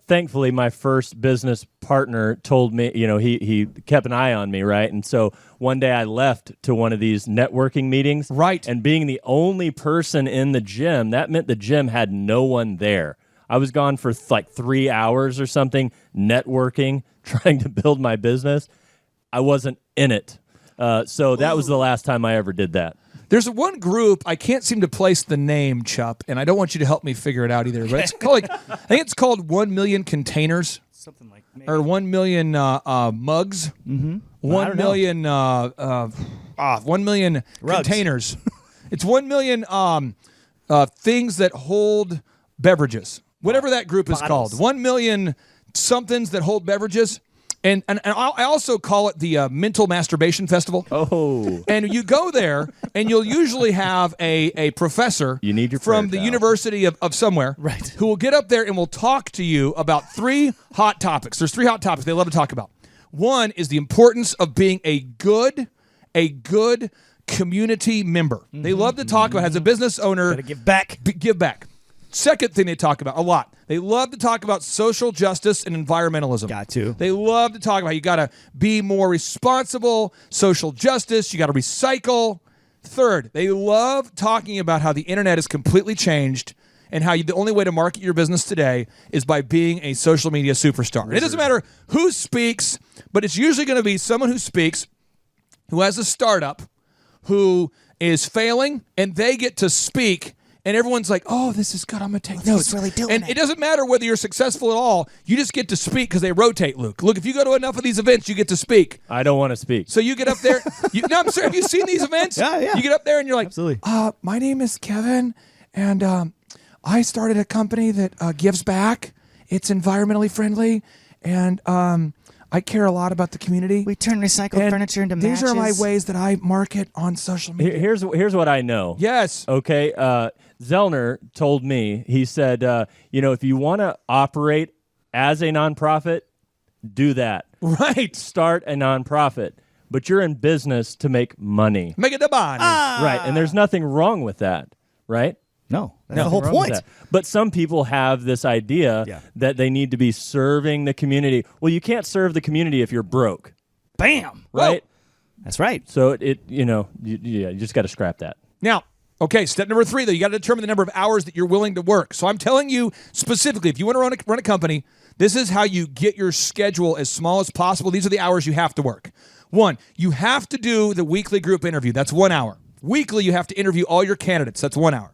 thankfully, my first business partner told me, he kept an eye on me, right? And so one day I left to one of these networking meetings. Right. And being the only person in the gym, that meant the gym had no one there. I was gone for like 3 hours or something, networking, trying to build my business. I wasn't in it. So that was the last time I ever did that. There's one group, I can't seem to place the name, Chup, and I don't want you to help me figure it out either, but it's called, I think it's called 1 million containers. Something like maybe. Or 1 million mugs. Mm-hmm. 1 million 1 million containers. It's 1 million things that hold beverages. Whatever that group is called. 1 million somethings that hold beverages. And I also call it the Mental Masturbation Festival. Oh. And you go there, and you'll usually have a professor you need your from the university of somewhere who will get up there and will talk to you about 3 hot topics. There's 3 hot topics they love to talk about. One is the importance of being a good community member. They love to talk about, as a business owner, gotta give back. Give back. Second thing they talk about a lot. They love to talk about social justice and environmentalism. Got to. They love to talk about you got to be more responsible, social justice, you got to recycle. Third, they love talking about how the internet has completely changed and how the only way to market your business today is by being a social media superstar. And it doesn't matter who speaks, but it's usually going to be someone who speaks, who has a startup, who is failing, and they get to speak. And everyone's like, oh, this is good. I'm going to take notes. really doing and it doesn't matter whether you're successful at all. You just get to speak because they rotate, Luke. Look, if you go to enough of these events, you get to speak. I don't want to speak. So you get up there. No, I'm sorry. Have you seen these events? Yeah. You get up there and you're like, Absolutely. my name is Kevin, and I started a company that gives back. It's environmentally friendly, and I care a lot about the community. We turn recycled And furniture into these matches. are my ways that I market on social media. Here's what I know. Yes. Okay. Zellner told me, he said, if you want to operate as a nonprofit, do that. Right. Start a nonprofit. But you're in business to make money. Make it the bond. Right. And there's nothing wrong with that. Right? No, that's the Nothing whole wrong with point. that. But some people have this idea that they need to be serving the community. Well, you can't serve the community if you're broke. Bam. Right? That's right. So you just got to scrap that. Now, okay, step number 3, though, you got to determine the number of hours that you're willing to work. So I'm telling you specifically, if you want to run a company, this is how you get your schedule as small as possible. These are the hours you have to work. 1, you have to do the weekly group interview. That's 1 hour. Weekly, you have to interview all your candidates. That's 1 hour.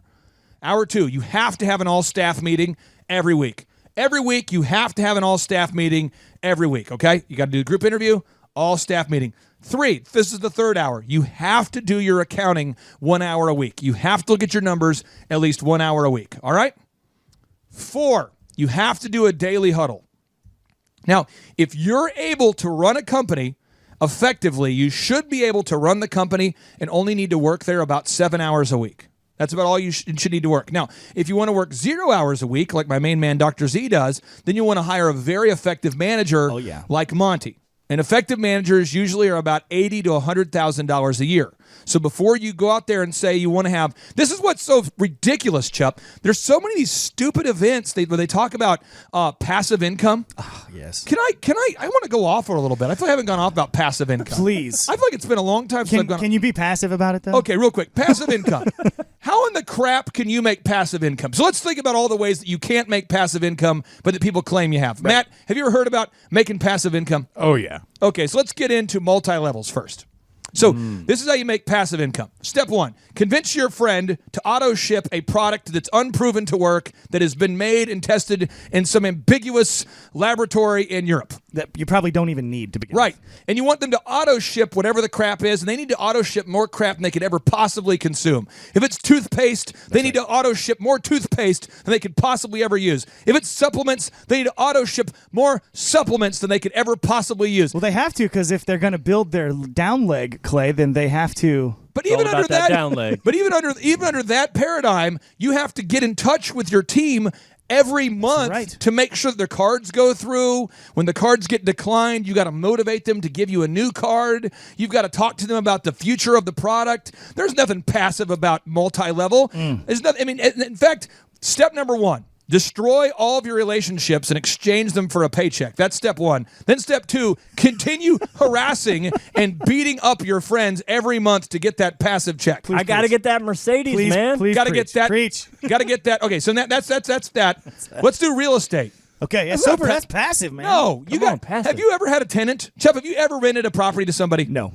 Hour 2, you have to have an all-staff meeting every week. Every week, you have to have an all-staff meeting every week, okay? You got to do a group interview, all-staff meeting. 3, this is the 3rd hour. You have to do your accounting 1 hour a week. You have to look at your numbers at least 1 hour a week, all right? 4, you have to do a daily huddle. Now, if you're able to run a company effectively, you should be able to run the company and only need to work there about 7 hours a week. That's about all you should need to work. Now, if you want to work 0 hours a week, like my main man, Dr. Z, does, then you want to hire a very effective manager like Monty. And effective managers usually are about $80,000 to $100,000 a year. So before you go out there and say you want to have, this is what's so ridiculous, Chup. There's so many of these stupid events where they talk about passive income. Yes. I want to go off for a little bit. I feel like I haven't gone off about passive income. Please. I feel like it's been a long time since I've gone. Can you be passive about it, though? Okay, real quick. Passive income. How in the crap can you make passive income? So let's think about all the ways that you can't make passive income, but that people claim you have. Matt, have you ever heard about making passive income? Oh, yeah. Okay, so let's get into multi-levels first. So this is how you make passive income. Step 1, convince your friend to auto-ship a product that's unproven to work, that has been made and tested in some ambiguous laboratory in Europe. That you probably don't even need to begin Right. with. And you want them to auto-ship whatever the crap is, and they need to auto-ship more crap than they could ever possibly consume. If it's toothpaste, they need to auto-ship more toothpaste than they could possibly ever use. If it's supplements, they need to auto-ship more supplements than they could ever possibly use. Well, they have to, because if they're going to build their down leg, Clay, then they have to. But It's all even about under that that, down leg. but even under that paradigm, you have to get in touch with your team every month right. to make sure that their cards go through. When the cards get declined, you got to motivate them to give you a new card. You've got to talk to them about the future of the product. There's nothing passive about multi-level. There's nothing. I mean, in fact, step number 1. Destroy all of your relationships and exchange them for a paycheck. That's step 1. Then step 2, continue harassing and beating up your friends every month to get that passive check. I got to get that Mercedes, Please, man. please Got to get that. Preach. Got to get that. Okay, so that's that. Let's do real estate. Okay, yeah, That's not super. pa- That's passive, man. No, you Come on, got. passive. Have you ever had a tenant, Chubb? Have you ever rented a property to somebody? No.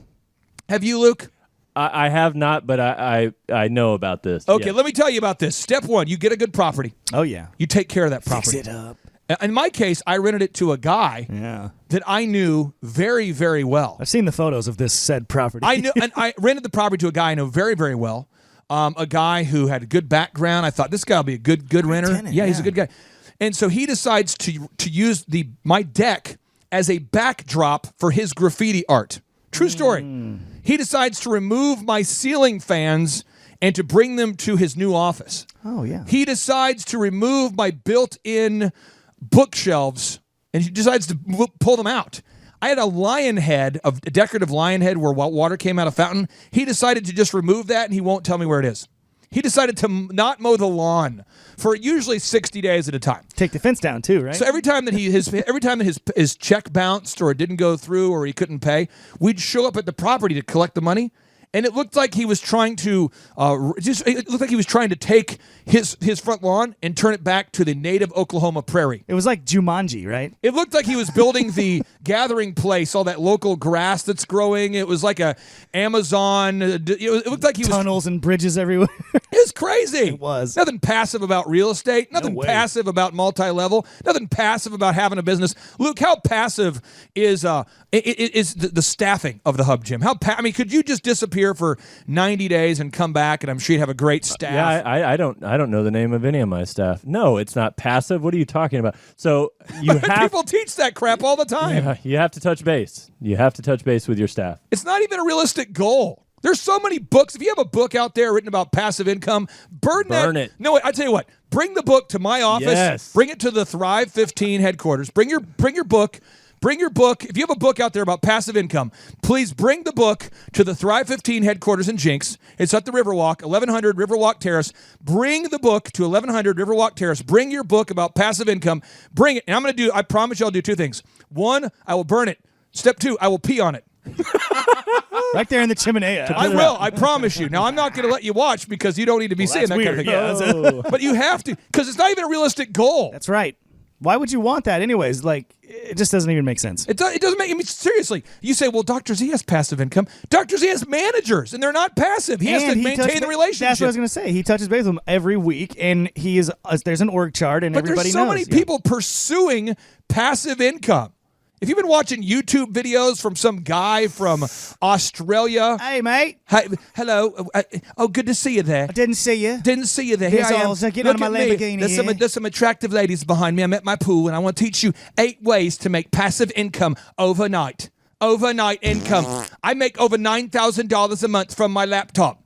Have you, Luke? I have not, but I know about this. Okay, yes. let me tell you about this. Step 1, you get a good property. Oh, yeah. You take care of that Fix property. it up. In my case, I rented it to a guy Yeah. that I knew very, very well. I've seen the photos of this said property. I knew, and I rented the property to a guy I know very, very well. A guy who had a good background. I thought this guy will be a good renter. tenant, He's yeah. a good guy. And so he decides to use my deck as a backdrop for his graffiti art. True story. He decides to remove my ceiling fans and to bring them to his new office. Oh, yeah. He decides to remove my built-in bookshelves, and he decides to pull them out. I had a decorative lion head where water came out of fountain. He decided to just remove that, and he won't tell me where it is. he decided to not mow the lawn for usually 60 days at a time. Take the fence down too, right? So every time that his check bounced or it didn't go through or he couldn't pay, we'd show up at the property to collect the money. And it looked like he was trying to take his front lawn and turn it back to the native Oklahoma prairie. It was like Jumanji, right? It looked like he was building the gathering place, all that local grass that's growing. It was like a Amazon. It looked like he was tunnels and bridges everywhere. It was crazy. It was. Nothing passive about real estate. Nothing way. passive about multi-level. Nothing passive about having a business. Luke, how passive is the staffing of the Hub Gym? I mean, could you just disappear for 90 days and come back, and I'm sure you'd have a great staff? Yeah, I don't know the name of any of my staff. No, it's not passive. What are you talking about? So you have people teach that crap all the time. Yeah, you have to touch base. You have to touch base with your staff. It's not even a realistic goal. There's so many books. If you have a book out there written about passive income, burn it. No, I tell you what. Bring the book to my office. Yes. Bring it to the Thrive 15 headquarters. Bring your book. Bring your book. If you have a book out there about passive income, please bring the book to the Thrive 15 headquarters in Jinx. It's at the Riverwalk, 1100 Riverwalk Terrace. Bring the book to 1100 Riverwalk Terrace. Bring your book about passive income. Bring it. And I promise you I'll do two things. One, I will burn it. Step two, I will pee on it. Right there in the chimney. I will. I promise you. Now, I'm not going to let you watch because you don't need to be seeing that kind of thing. Yeah, but you have to, because it's not even a realistic goal. That's right. Why would you want that anyways? Like, it just doesn't even make sense. It doesn't make, seriously. You say, well, Dr. Z has passive income. Dr. Z has managers, and they're not passive. He has to maintain the relationship. That's what I was going to say. He touches base with them every week, and there's an org chart, and everybody knows. But there's so many people pursuing passive income. If you've been watching YouTube videos from some guy from Australia. Hey, mate. Hi, hello. Good to see you there. I didn't see you. Didn't see you there. Here I am. Get out of my Lamborghini. There's some attractive ladies behind me. I'm at my pool, and I want to teach you 8 ways to make passive income overnight. Overnight income. I make over $9,000 a month from my laptop.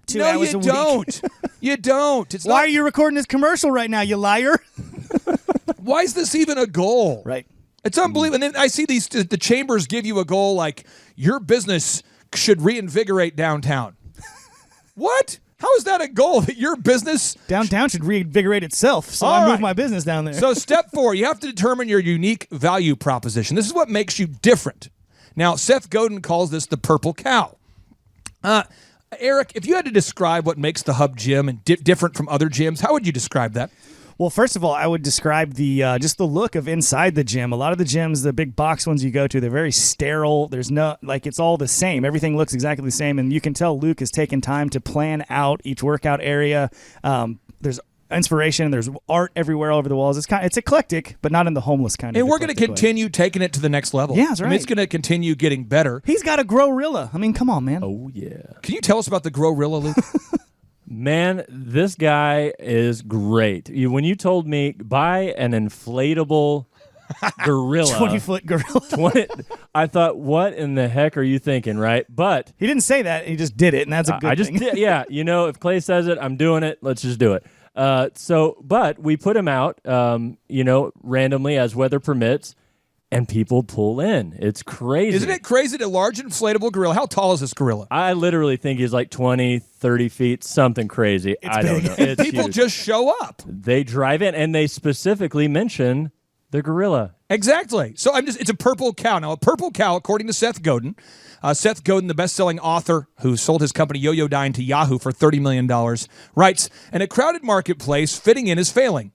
2 hours a week. Don't. You don't. Why are you recording this commercial right now, you liar? Why is this even a goal? Right. It's unbelievable. And then I see the chambers give you a goal like your business should reinvigorate downtown. What? How is that a goal that your business downtown should reinvigorate itself? So I move my business down there. So step 4, you have to determine your unique value proposition. This is what makes you different. Now, Seth Godin calls this the purple cow. Eric, if you had to describe what makes the Hub Gym and different from other gyms, how would you describe that? Well, first of all, I would describe the just the look of inside the gym. A lot of the gyms, the big box ones you go to, they're very sterile. There's no, like, it's all the same. Everything looks exactly the same, and you can tell Luke has taken time to plan out each workout area. There's inspiration. There's art everywhere all over the walls. It's eclectic, but not in the homeless kind of. And we're going to continue taking it to the next level. Yeah, that's right. I mean, it's going to continue getting better. He's got a Grow-rilla. I mean, come on, man. Oh, yeah. Can you tell us about the Grow-rilla, Luke? Man, this guy is great. When you told me buy an inflatable gorilla, 20-foot gorilla, I thought, what in the heck are you thinking, right? But he didn't say that. He just did it, and that's a good thing. I just did, yeah. If Clay says it, I'm doing it. Let's just do it. But we put him out, randomly as weather permits. And people pull in. It's crazy. Isn't it crazy? A large inflatable gorilla. How tall is this gorilla? I literally think he's like 20, 30 feet, something crazy. I don't know. It's people huge. just show up. They drive in, and they specifically mention the gorilla. Exactly. So it's a purple cow. Now, a purple cow, according to Seth Godin, the best-selling author who sold his company Yo-Yo-Dine to Yahoo for $30 million, writes, in a crowded marketplace, fitting in is failing.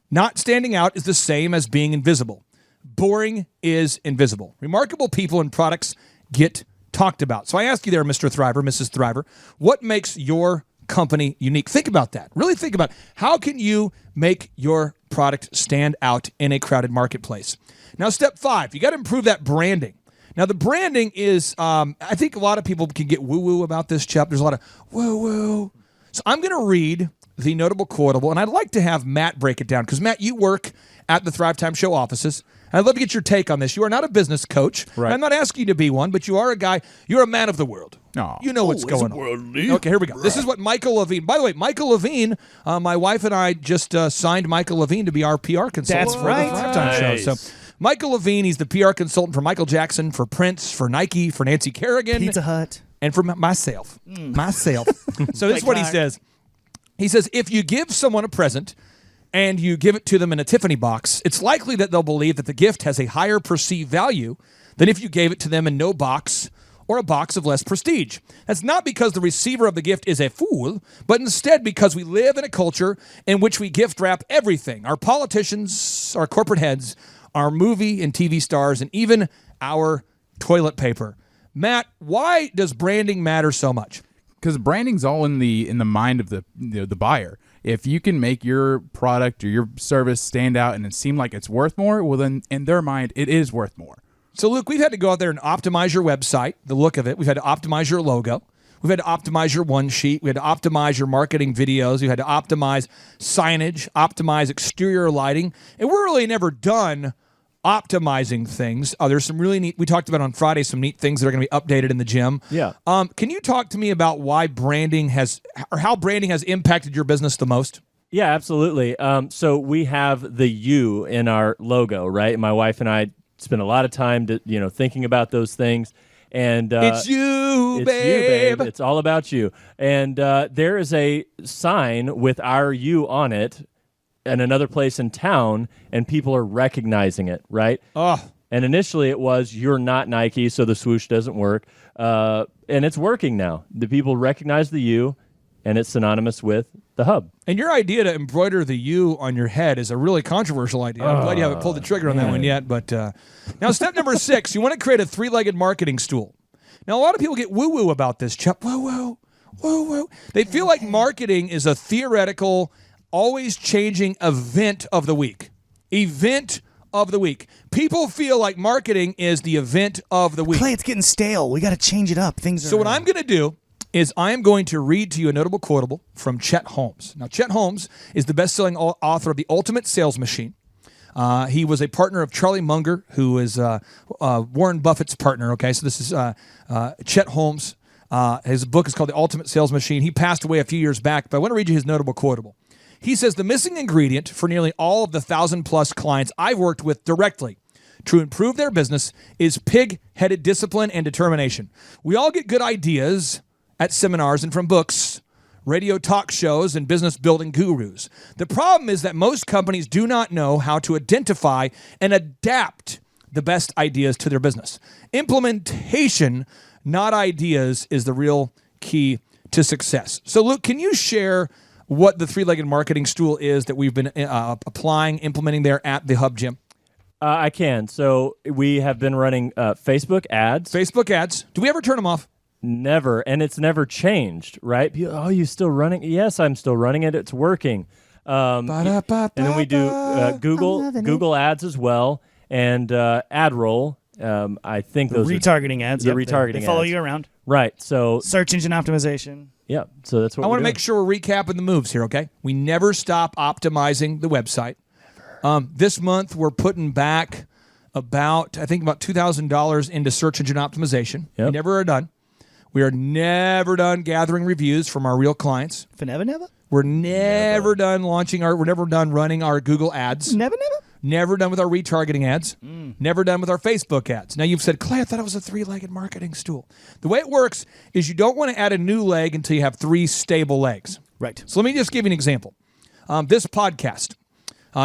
Not standing out is the same as being invisible. Boring is invisible. Remarkable people and products get talked about. So I ask you there, Mr. Thriver, Mrs. Thriver, what makes your company unique? Think about that. Really think about how can you make your product stand out in a crowded marketplace? Now, step 5, you got to improve that branding. Now, the branding is, I think a lot of people can get woo-woo about this, Chuck. There's a lot of woo-woo. So I'm going to read the notable quotable, and I'd like to have Matt break it down, because, Matt, you work at the Thrivetime Show offices. I'd love to get your take on this. You are not a business coach. Right. I'm not asking you to be one, but you are a guy. You're a man of the world. Oh. You know what's going on. Okay, here we go. This is what Michael Levine. By the way, Michael Levine, my wife and I just signed Michael Levine to be our PR consultant That's for right. the Thrivetime Show. So Michael Levine, he's the PR consultant for Michael Jackson, for Prince, for Nike, for Nancy Kerrigan. Pizza Hut. And for myself. So this is what he says. He says, if you give someone a present and you give it to them in a Tiffany box, it's likely that they'll believe that the gift has a higher perceived value than if you gave it to them in no box or a box of less prestige. That's not because the receiver of the gift is a fool, but instead because we live in a culture in which we gift wrap everything. Our politicians, our corporate heads, our movie and TV stars, and even our toilet paper. Matt, why does branding matter so much? Because branding's all in the mind of the buyer. If you can make your product or your service stand out and it seem like it's worth more, well then in their mind it is worth more. So, Luke, we've had to go out there and optimize your website, the look of it. We've had to optimize your logo. We've had to optimize your one sheet. We had to optimize your marketing videos. We had to optimize signage, optimize exterior lighting. And we're really never done optimizing things. There's some really neat, we talked about on Friday, some neat things that are going to be updated in the gym. Yeah. Can you talk to me about why branding has, or how branding has impacted your business the most? Yeah, absolutely. So we have the U in our logo, right? My wife and I spend a lot of time thinking about those things. And it's you, babe. It's all about you. And there is a sign with our U on it in another place in town, and people are recognizing it, right? Oh. And initially it was, you're not Nike, so the swoosh doesn't work. And it's working now. The people recognize the U, and it's synonymous with the hub. And your idea to embroider the U on your head is a really controversial idea. I'm glad you haven't pulled the trigger on that one yet. But now, step number 6, you want to create a 3-legged marketing stool. Now, a lot of people get woo-woo about this, Chuck. Woo-woo, woo-woo. They feel like marketing is a theoretical, always changing event of the week. Event of the week. People feel like marketing is the event of the week. Clay, it's getting stale. We got to change it up. So what I'm going to do is I am going to read to you a notable quotable from Chet Holmes. Now, Chet Holmes is the best-selling author of The Ultimate Sales Machine. He was a partner of Charlie Munger, who is Warren Buffett's partner. Okay, so this is Chet Holmes. His book is called The Ultimate Sales Machine. He passed away a few years back, but I want to read you his notable quotable. He says, the missing ingredient for nearly all of the 1,000-plus clients I've worked with directly to improve their business is pig-headed discipline and determination. We all get good ideas at seminars and from books, radio talk shows, and business building gurus. The problem is that most companies do not know how to identify and adapt the best ideas to their business. Implementation, not ideas, is the real key to success. So, Luke, can you share what the 3-legged marketing stool is that we've been implementing there at the Hub Gym? I can. So we have been running Facebook ads. Facebook ads. Do we ever turn them off? Never, and it's never changed, right? Oh, you still running? Yes, I'm still running it. It's working. And then we do Google ads as well, and AdRoll. I think those retargeting ads. The retargeting they follow ads. you around. Right. So search engine optimization. Yeah. So that's what I want to doing. make sure we're recapping the moves here. Okay, we never stop optimizing the website. This month we're putting back about $2,000 into search engine optimization. Yep. We never are done. We are never done gathering reviews from our real clients. Never? We're never done we're never done running our Google ads. Never? Never done with our retargeting ads. Never done with our Facebook ads. Now, you've said, Clay, I thought it was a 3-legged marketing stool. The way it works is you don't want to add a new leg until you have 3 stable legs. Right. So let me just give you an example. This podcast,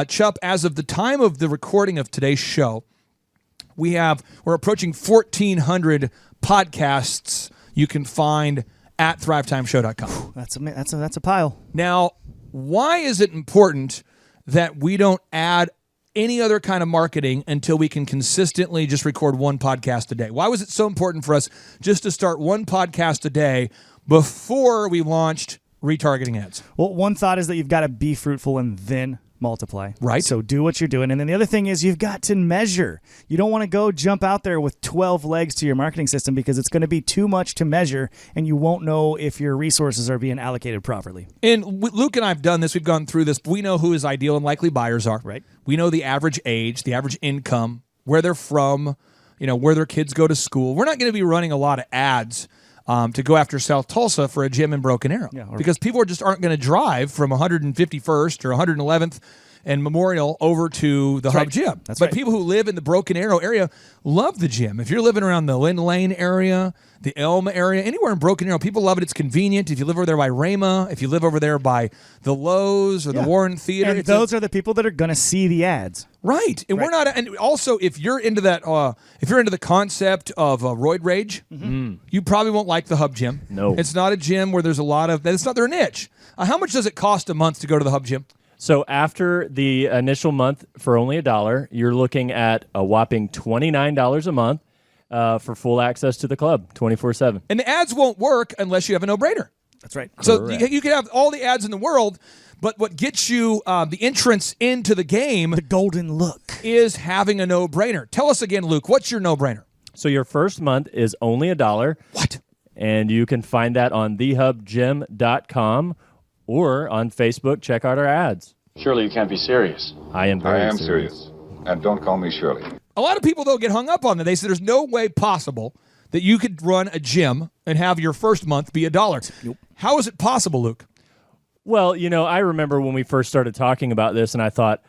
Chup, as of the time of the recording of today's show, we're approaching 1,400 podcasts you can find at thrivetimeshow.com. That's a pile. Now, why is it important that we don't add any other kind of marketing until we can consistently just record one podcast a day? Why was it so important for us just to start one podcast a day before we launched retargeting ads? Well, one thought is that you've got to be fruitful and then multiply. Right. So do what you're doing. And then the other thing is you've got to measure. You don't want to go jump out there with 12 legs to your marketing system because it's going to be too much to measure and you won't know if your resources are being allocated properly. And Luke and I have done this. We've gone through this. We know who his ideal and likely buyers are. Right. We know the average age, the average income, where they're from, where their kids go to school. We're not going to be running a lot of ads to go after South Tulsa for a gym in Broken Arrow because people just aren't going to drive from 151st or 111th and Memorial over to the Hub Gym. That's but right. people who live in the Broken Arrow area love the gym. If you're living around the Lynn Lane area, the Elm area, anywhere in Broken Arrow, people love it. It's convenient. If you live over there by Rama, if you live over there by the Lowe's or the Warren Theater. And those are the people that are going to see the ads. Right. And we're not, and also if you're into that, if you're into the concept of roid rage, you probably won't like the Hub Gym. No. It's not a gym where there's a lot of, it's not their niche. How much does it cost a month to go to the Hub Gym? So after the initial month for only $1, you're looking at a whopping $29 a month for full access to the club 24/7. And the ads won't work unless you have a no-brainer. That's right. So you can have all the ads in the world, but what gets you the entrance into the game, The golden look. is having a no-brainer. Tell us again, Luke, what's your no-brainer? So your first month is only $1. What? And you can find that on thehubgym.com or on Facebook. Check out our ads. Surely you can't be serious. I am very serious. And don't call me Shirley. A lot of people, though, get hung up on that. They say there's no way possible that you could run a gym and have your first month be $1. Nope. How is it possible, Luke? Well, I remember when we first started talking about this, and I thought,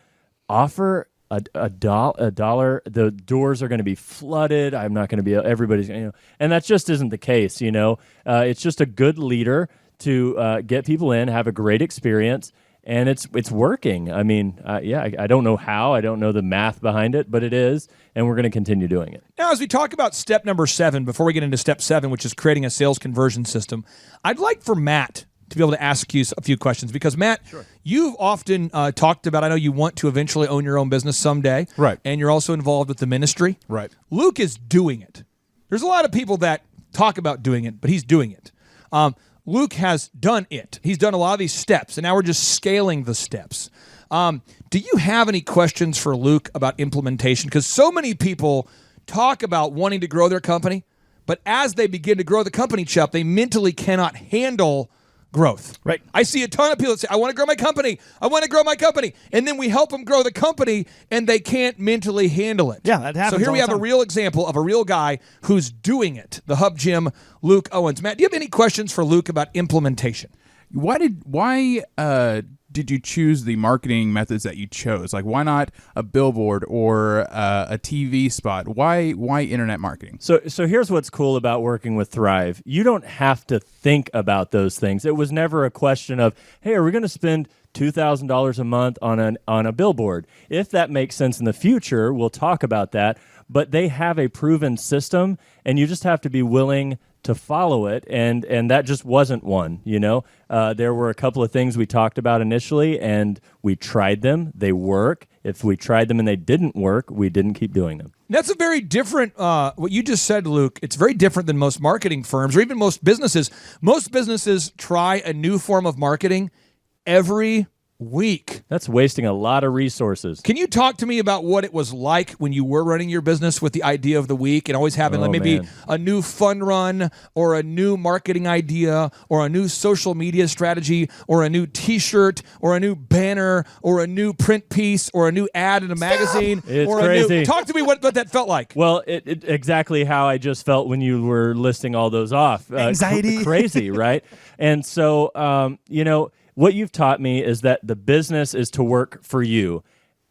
offer a dollar, the doors are going to be flooded. I'm not going to be, everybody's, and that just isn't the case. It's just a good leader to get people in, have a great experience, and it's working. I mean, I don't know how, I don't know the math behind it, but it is, and we're going to continue doing it. Now, as we talk about step number 7, before we get into step 7, which is creating a sales conversion system, I'd like for Matt to be able to ask you a few questions, because Matt, you've often talked about, I know you want to eventually own your own business someday. Right. And you're also involved with the ministry. Right. Luke is doing it. There's a lot of people that talk about doing it, but he's doing it. Luke has done it. He's done a lot of these steps, and now we're just scaling the steps. Do you have any questions for Luke about implementation? Because so many people talk about wanting to grow their company, but as they begin to grow the company, Chuck, they mentally cannot handle growth. Right. I see a ton of people that say, I want to grow my company. I want to grow my company. And then we help them grow the company, and they can't mentally handle it. Yeah, that happens So here all we the have a time. real example of a real guy who's doing it. The Hub Gym, Luke Owens. Matt, do you have any questions for Luke about implementation? Why did you choose the marketing methods that you chose? Like, why not a billboard or a TV spot? Why internet marketing? So here's what's cool about working with Thrive. You don't have to think about those things. It was never a question of, hey, are we going to spend $2,000 a month on a billboard? If that makes sense in the future, we'll talk about that. But they have a proven system, and you just have to be willing to follow it, and that just wasn't one. There were a couple of things we talked about initially, and we tried them. They work. If we tried them and they didn't work, we didn't keep doing them. That's a very different, what you just said, Luke. It's very different than most marketing firms or even most businesses. Most businesses try a new form of marketing every week. That's wasting a lot of resources. Can you talk to me about what it was like when you were running your business with the idea of the week and always having maybe a new fun run or a new marketing idea or a new social media strategy or a new T-shirt or a new banner or a new print piece or a new ad in a magazine? It's or crazy. Talk to me what that felt like. Well, it exactly how I just felt when you were listing all those off. Anxiety. Crazy, right? And so, what you've taught me is that the business is to work for you.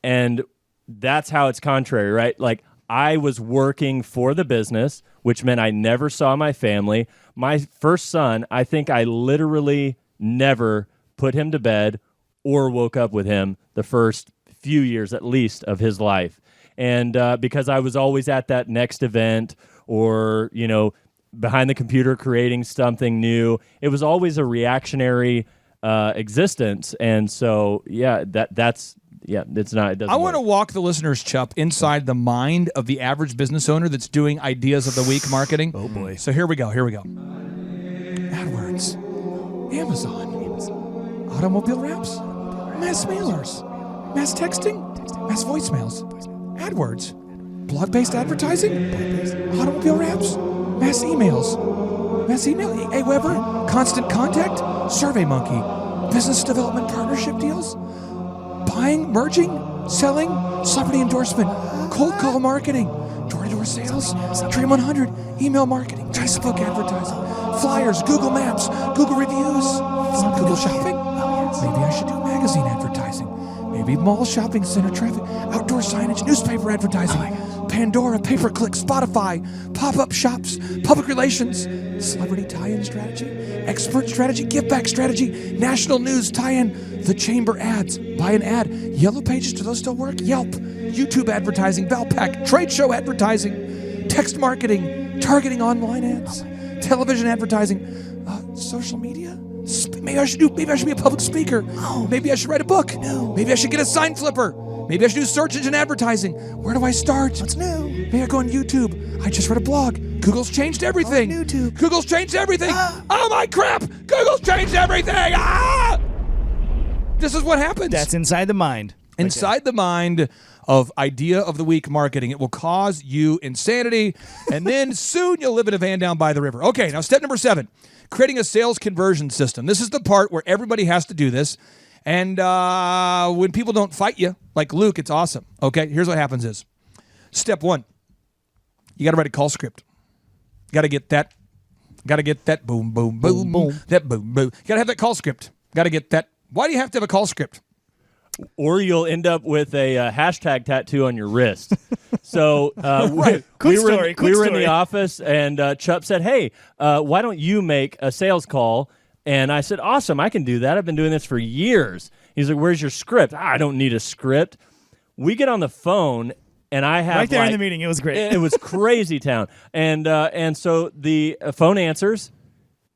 And that's how it's contrary, right? Like, I was working for the business, which meant I never saw my family. My first son, I think I literally never put him to bed or woke up with him the first few years at least of his life. And because I was always at that next event or, behind the computer creating something new, it was always a reactionary existence. And so, it's not, it doesn't I want to work. walk the listeners, Chup, inside the mind of the average business owner that's doing ideas of the week marketing. Oh boy. So here we go. AdWords, Amazon, automobile wraps, mass mailers, mass texting, mass voicemails, AdWords, blog-based advertising, automobile wraps, mass emails, AWeber, Constant Contact, SurveyMonkey, business development partnership deals, buying, merging, selling, celebrity endorsement, cold call marketing, door-to-door sales, Dream 100, email marketing, Facebook advertising, flyers, Google Maps, Google reviews, Google shopping. Maybe I should do magazine advertising, maybe mall, shopping center, traffic, outdoor signage, newspaper advertising, Pandora, pay-per-click, Spotify, pop-up shops, public relations, celebrity tie-in strategy, expert strategy, give-back strategy, national news tie-in, the chamber ads, buy an ad, Yellow Pages, do those still work? Yelp, YouTube advertising, Valpak, trade show advertising, text marketing, targeting online ads, television advertising, social media. Maybe I should be a public speaker. Maybe I should write a book. Maybe I should get a sign flipper. Maybe I should do search engine advertising. Where do I start? What's new? Maybe I go on YouTube. I just read a blog. Google's changed everything. YouTube. Google's changed everything. Oh my crap! Google's changed everything. This is what happens. That's inside the mind. Inside the mind of idea of the week marketing. It will cause you insanity, and then soon you'll live in a van down by the river. Okay, now step number 7, creating a sales conversion system. This is the part where everybody has to do this, and when people don't fight you, like Luke, it's awesome. Okay, here's what happens is, step 1, you got to write a call script. Got to get that boom, boom, boom, boom, that boom, boom. You got to have that call script. Got to get that. Why do you have to have a call script? Or you'll end up with a hashtag tattoo on your wrist. So we were in the office, and Chup said, hey, why don't you make a sales call? And I said, awesome, I can do that. I've been doing this for years. He's like, where's your script? I don't need a script. We get on the phone, and I have right there in the meeting. It was great. It was crazy town. And so the phone answers,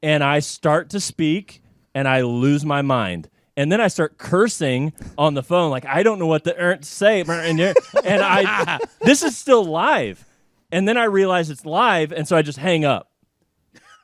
and I start to speak, and I lose my mind. And then I start cursing on the phone, like I don't know what to say, and this is still live. And then I realize it's live, and so I just hang up,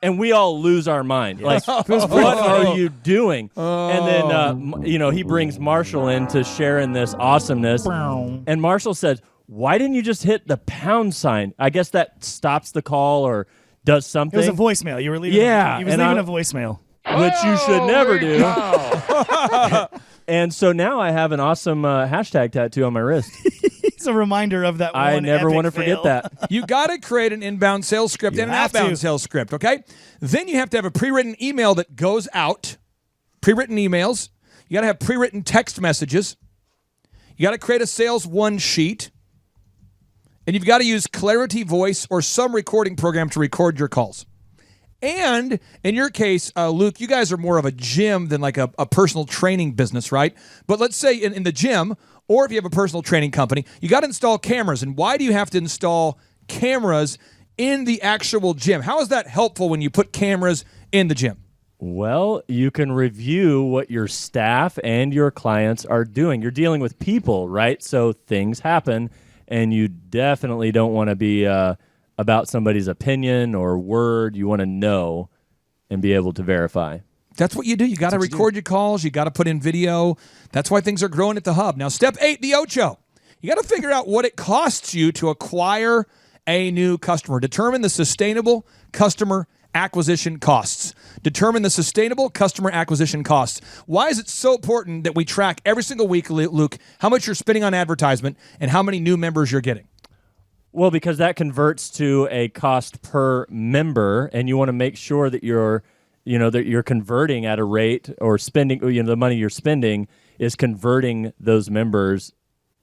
and we all lose our mind. Like, what are you doing? And then he brings Marshall in to share in this awesomeness, and Marshall says, "Why didn't you just hit the pound sign? I guess that stops the call or does something." It was a voicemail. You were leaving. Yeah, he was leaving a voicemail. Which you should never do. And so now I have an awesome hashtag tattoo on my wrist. It's a reminder of that one I never want to fail. forget that. You got to create an inbound sales script and an outbound sales script, okay? Then you have to have a pre-written email that goes out. Pre-written emails. You got to have pre-written text messages. You got to create a sales one sheet. And you've got to use Clarity Voice or some recording program to record your calls. And in your case, Luke, you guys are more of a gym than like a personal training business, right? But let's say in the gym, or if you have a personal training company, you got to install cameras. And why do you have to install cameras in the actual gym? How is that helpful when you put cameras in the gym? Well, you can review what your staff and your clients are doing. You're dealing with people, right? So things happen, and you definitely don't want to be about somebody's opinion or word. You want to know and be able to verify. That's what you do. You got to record your calls. You got to put in video. That's why things are growing at the hub. Now, step 8, the Ocho. You got to figure out what it costs you to acquire a new customer. Determine the sustainable customer acquisition costs. Determine the sustainable customer acquisition costs. Why is it so important that we track every single week, Luke, how much you're spending on advertisement and how many new members you're getting? Well, because that converts to a cost per member, and you want to make sure that you're converting at a rate or spending, the money you're spending is converting those members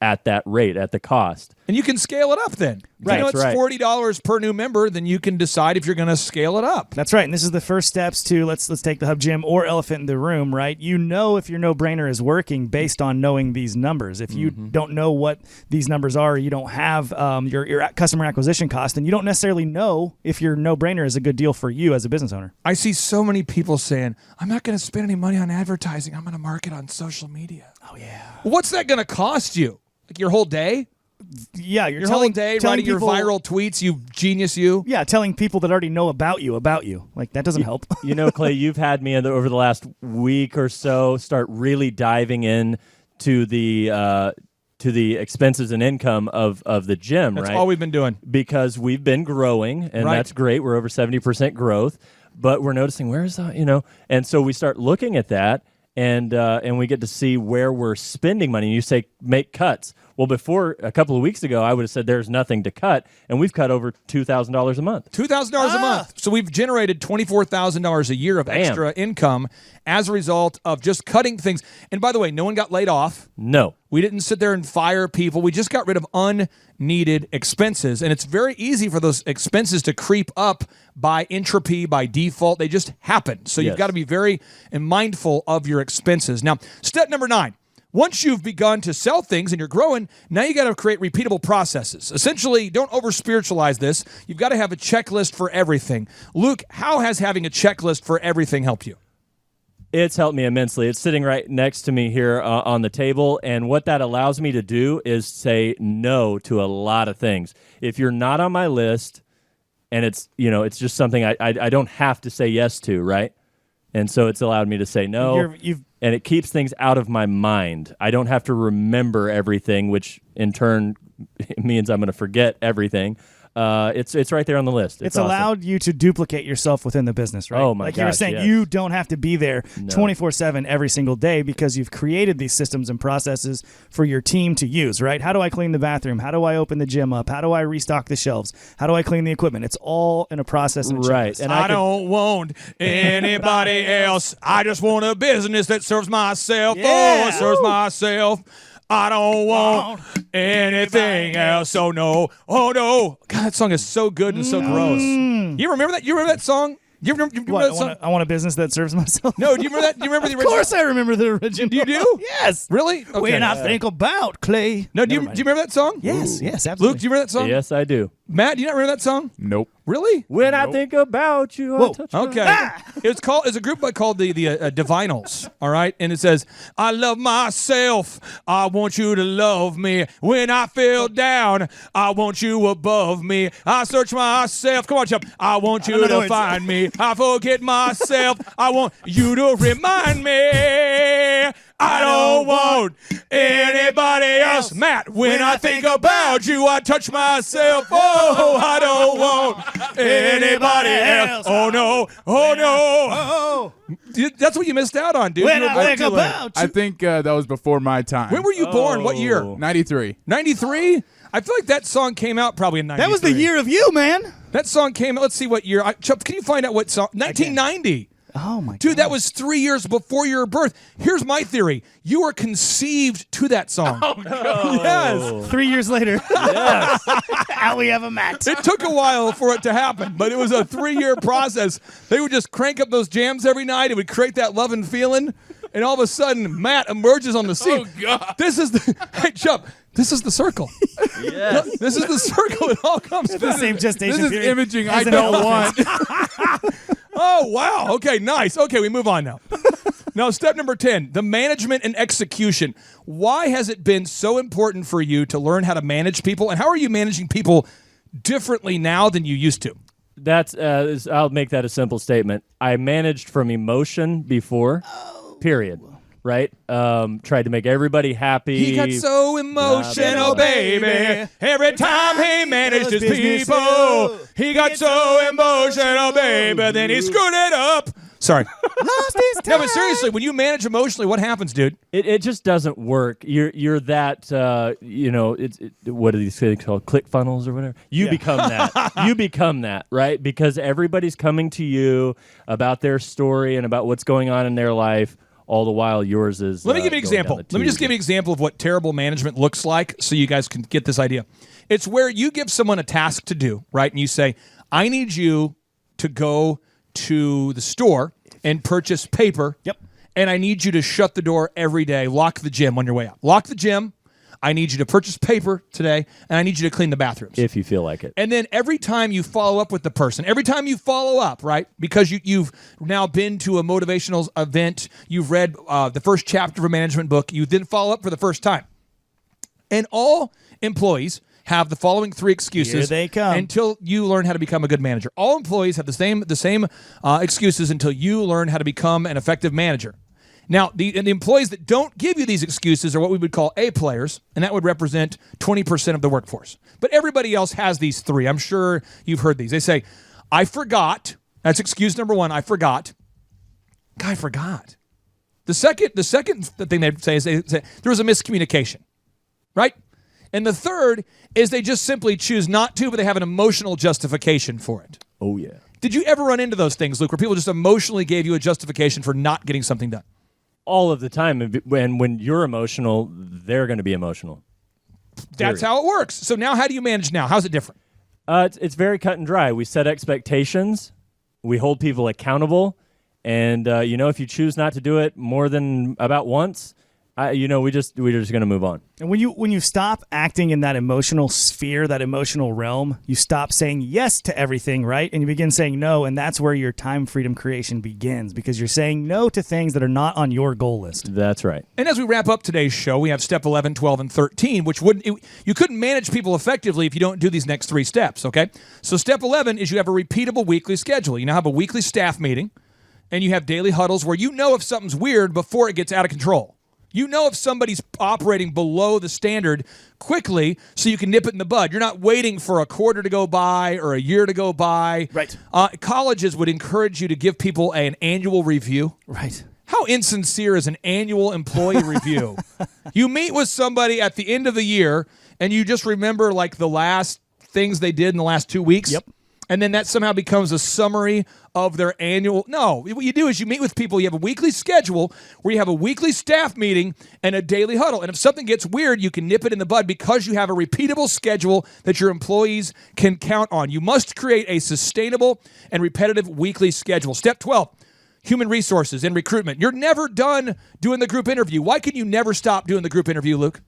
at that rate, at the cost. And you can scale it up then. Right, it's $40 per new member, then you can decide if you're going to scale it up. That's right. And this is the first steps to, let's take the Hub Gym or Elephant in the Room, right? You know if your no-brainer is working based on knowing these numbers. If you don't know what these numbers are, you don't have your customer acquisition cost, and you don't necessarily know if your no-brainer is a good deal for you as a business owner. I see so many people saying, I'm not going to spend any money on advertising. I'm going to market on social media. Oh, yeah. What's that going to cost you? Like your whole day? Yeah, your whole day writing your viral tweets, you genius you. Yeah, telling people that already know about you. Like, that doesn't help. Clay, you've had me over the last week or so start really diving in to the expenses and income of the gym, That's right? That's all we've been doing. Because we've been growing, and that's great. We're over 70% growth, but we're noticing where's and so we start looking at that. And we get to see where we're spending money. You say make cuts. Well, before a couple of weeks ago, I would have said there's nothing to cut, and we've cut over $2,000 a month. $2,000 a month. So we've generated $24,000 a year of extra income as a result of just cutting things. And by the way, no one got laid off. No. We didn't sit there and fire people. We just got rid of unneeded expenses. And it's very easy for those expenses to creep up by entropy, by default. They just happen. So you've got to be very mindful of your expenses. Now, step number 9. Once you've begun to sell things and you're growing, now you got to create repeatable processes. Essentially, don't over-spiritualize this. You've got to have a checklist for everything. Luke, how has having a checklist for everything helped you? It's helped me immensely. It's sitting right next to me here on the table, and what that allows me to do is say no to a lot of things. If you're not on my list, and it's just something I don't have to say yes to, right? And so it's allowed me to say no, and it keeps things out of my mind. I don't have to remember everything, which in turn means I'm going to forget everything. It's right there on the list. It's awesome. allowed you to duplicate yourself within the business, right? Oh my Like you were gosh, saying, yes. you don't have to be there 24/7 every single day because you've created these systems and processes for your team to use, right? How do I clean the bathroom? How do I open the gym up? How do I restock the shelves? How do I clean the equipment? It's all in a process and a Right. checklist. And I don't want anybody else. I just want a business that serves myself. Yeah. Oh, it serves myself. I don't want anything else. Oh no. Oh no. God, that song is so good and so gross. You remember that? You remember that song? You remember What, that song? I want a business that serves myself. No, do you remember that? Do you remember the Of original? course I remember the original. You do? Yes. Really? Okay. When I think about Clay. No, do you remember that song? Yes, yes, absolutely. Luke, do you remember that song? Yes, I do. Matt, do you not remember that song? Nope. Really? When I think about you, I touch Okay. Ah! It's a group called the Divinals, all right? And it says, I love myself. I want you to love me. When I feel down, I want you above me. I search myself. Come on, Chubb. I want you to find me. I forget myself. I want you to remind me. I don't want anybody else. Matt, when I think about you, I touch myself. Oh, I don't want anybody else. Oh, no. Oh, no. That's what you missed out on, dude. When You were I way think too late. about you. I think that was before my time. When were you born? What year? 93. 93? I feel like that song came out probably in 93. That was the year of you, man. That song came out. Let's see what year. Chubb, can you find out what song? 1990. Oh, my God. Dude, that was 3 years before your birth. Here's my theory. You were conceived to that song. Oh, God. Yes. 3 years later. Yes. How we have a match. It took a while for it to happen, but it was a 3-year process. They would just crank up those jams every night. It would create that love and feeling. And all of a sudden, Matt emerges on the scene. Oh, God. This is the, hey, Chubb, this is the circle. Yes. This is the circle. It all comes The back. same gestation This is period imaging as I an don't elephant. want. Oh, wow. Okay, nice. Okay, we move on now. Now, step number 10, the management and execution. Why has it been so important for you to learn how to manage people? And how are you managing people differently now than you used to? That's I'll make that a simple statement. I managed from emotion before, period. Right? Tried to make everybody happy. He got so emotional, baby. Every time he managed his people. He got so emotional, baby. Then he screwed it up. Sorry. Lost his time. No, but seriously, when you manage emotionally, what happens, dude? It just doesn't work. You're that what are these things called? Click funnels or whatever. You become that. You become that, right? Because everybody's coming to you about their story and about what's going on in their life. All the while, yours is. Let me give you an going down example. the Let me just tube. give you an example of what terrible management looks like so you guys can get this idea. It's where you give someone a task to do, right? And you say, I need you to go to the store and purchase paper. Yep. And I need you to shut the door every day. Lock the gym on your way out. Lock the gym. I need you to purchase paper today, and I need you to clean the bathrooms. If you feel like it. And then every time you follow up with the person, every time you follow up, right, because you've now been to a motivational event, you've read the first chapter of a management book, you then follow up for the first time. And all employees have the following 3 excuses. Here they come. Until you learn how to become a good manager. All employees have the same excuses until you learn how to become an effective manager. Now, the employees that don't give you these excuses are what we would call A players, and that would represent 20% of the workforce. But everybody else has these 3. I'm sure you've heard these. They say, I forgot. That's excuse number 1. I forgot. I forgot. The second thing they say is they say there was a miscommunication, right? And the third is they just simply choose not to, but they have an emotional justification for it. Oh, yeah. Did you ever run into those things, Luke, where people just emotionally gave you a justification for not getting something done? All of the time. And when you're emotional, they're going to be emotional. That's how it works. So now how do you manage now? How's it different? It's very cut and dry. We set expectations. We hold people accountable. And, if you choose not to do it more than about once, we're just going to move on. And when you stop acting in that emotional sphere, that emotional realm, you stop saying yes to everything, right? And you begin saying no, and that's where your time freedom creation begins, because you're saying no to things that are not on your goal list. That's right. And as we wrap up today's show, we have step 11, 12, and 13, which you couldn't manage people effectively if you don't do these next 3 steps, okay? So step 11 is you have a repeatable weekly schedule. You now have a weekly staff meeting, and you have daily huddles where you know if something's weird before it gets out of control. You know if somebody's operating below the standard quickly so you can nip it in the bud. You're not waiting for a quarter to go by or a year to go by. Right. Colleges would encourage you to give people an annual review. Right. How insincere is an annual employee review? You meet with somebody at the end of the year and you just remember like the last things they did in the last 2 weeks. Yep. And then that somehow becomes a summary of their annual. No, what you do is you meet with people. You have a weekly schedule where you have a weekly staff meeting and a daily huddle. And if something gets weird, you can nip it in the bud because you have a repeatable schedule that your employees can count on. You must create a sustainable and repetitive weekly schedule. Step 12, human resources and recruitment. You're never done doing the group interview. Why can you never stop doing the group interview, Luke?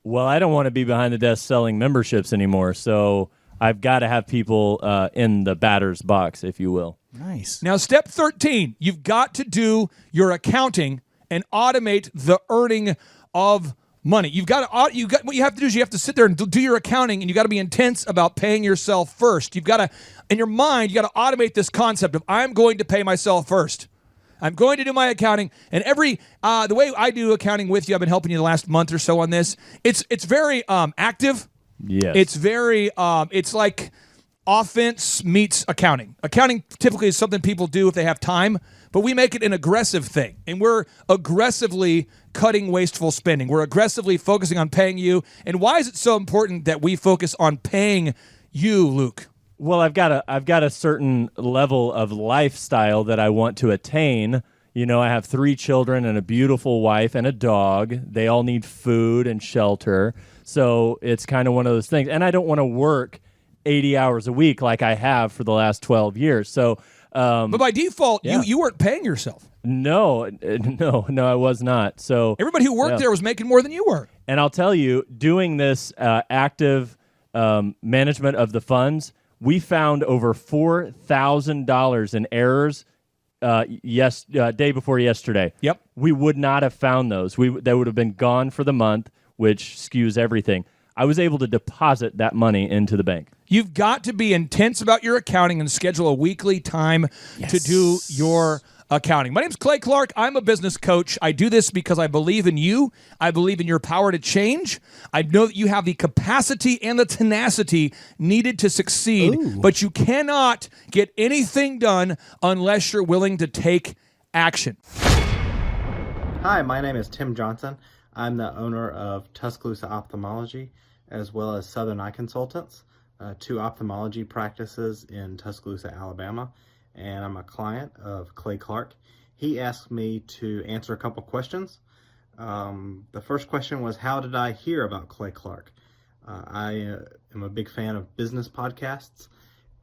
Well, I don't want to be behind the desk selling memberships anymore, so I've got to have people in the batter's box, if you will. Nice. Now, step 13, you've got to do your accounting and automate the earning of money. What you have to do is you have to sit there and do your accounting, and you got to be intense about paying yourself first. You've got to, in your mind, you got to automate this concept of I'm going to pay myself first. I'm going to do my accounting, and the way I do accounting with you, I've been helping you the last month or so on this. It's very active. Yes. It's very, it's like offense meets accounting. Accounting typically is something people do if they have time, but we make it an aggressive thing. And we're aggressively cutting wasteful spending. We're aggressively focusing on paying you. And why is it so important that we focus on paying you, Luke? Well, I've got a certain level of lifestyle that I want to attain. I have 3 children and a beautiful wife and a dog. They all need food and shelter. So it's kind of one of those things. And I don't want to work 80 hours a week like I have for the last 12 years. So, but by default, yeah. you weren't paying yourself. No, I was not. So everybody who worked there was making more than you were. And I'll tell you, doing this active management of the funds, we found over $4,000 in errors day before yesterday. Yep. We would not have found those. They would have been gone for the month, which skews everything. I was able to deposit that money into the bank. You've got to be intense about your accounting and schedule a weekly time to do your accounting. My name's Clay Clark. I'm a business coach. I do this because I believe in you. I believe in your power to change. I know that you have the capacity and the tenacity needed to succeed, but you cannot get anything done unless you're willing to take action. Hi, my name is Tim Johnson. I'm the owner of Tuscaloosa Ophthalmology as well as Southern Eye Consultants, 2 ophthalmology practices in Tuscaloosa, Alabama, and I'm a client of Clay Clark. He asked me to answer a couple questions. The first question was, how did I hear about Clay Clark? I am a big fan of business podcasts,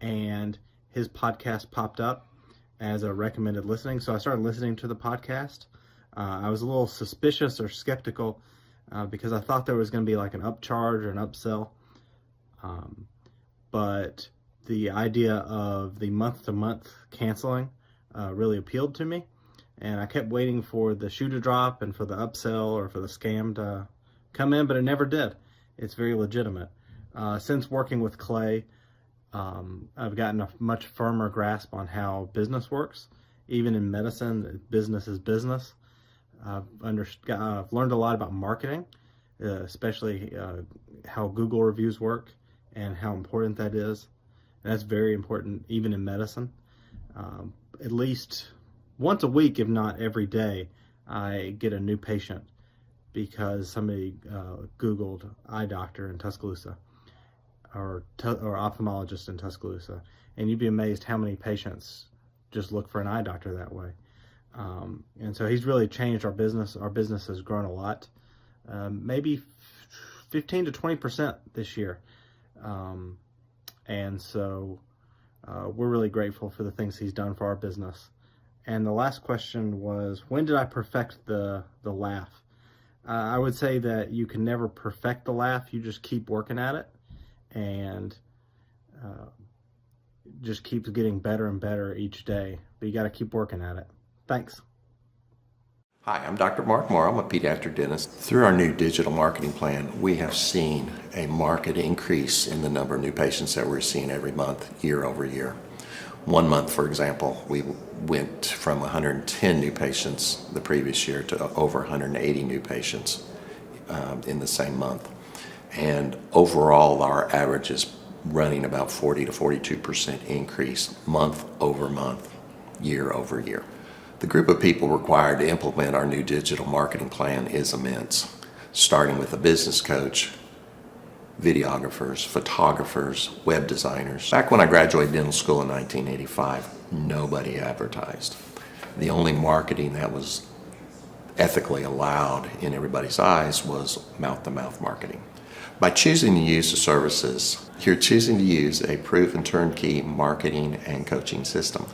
and his podcast popped up as a recommended listening, so I started listening to the podcast. I was a little suspicious or skeptical because I thought there was going to be like an upcharge or an upsell. But the idea of the month-to-month canceling really appealed to me. And I kept waiting for the shoe to drop and for the upsell or for the scam to come in, but it never did. It's very legitimate. Since working with Clay, I've gotten a much firmer grasp on how business works. Even in medicine, business is business. I've learned a lot about marketing, especially how Google reviews work and how important that is. And that's very important even in medicine. At least once a week, if not every day, I get a new patient because somebody Googled eye doctor in Tuscaloosa or ophthalmologist in Tuscaloosa, and you'd be amazed how many patients just look for an eye doctor that way. And so he's really changed our business. Our business has grown a lot, maybe 15 to 20% this year. And so we're really grateful for the things he's done for our business. And the last question was, when did I perfect the laugh? I would say that you can never perfect the laugh. You just keep working at it, and just keeps getting better and better each day. But you got to keep working at it. Thanks. Hi, I'm Dr. Mark Moore. I'm a pediatric dentist. Through our new digital marketing plan, we have seen a marked increase in the number of new patients that we're seeing every month, year over year. One month, for example, we went from 110 new patients the previous year to over 180 new patients in the same month. And overall, our average is running about 40 to 42% increase month over month, year over year. The group of people required to implement our new digital marketing plan is immense, starting with a business coach, videographers, photographers, web designers. Back when I graduated dental school in 1985, nobody advertised. The only marketing that was ethically allowed in everybody's eyes was mouth-to-mouth marketing. By choosing to use the services, you're choosing to use a proven turnkey marketing and coaching system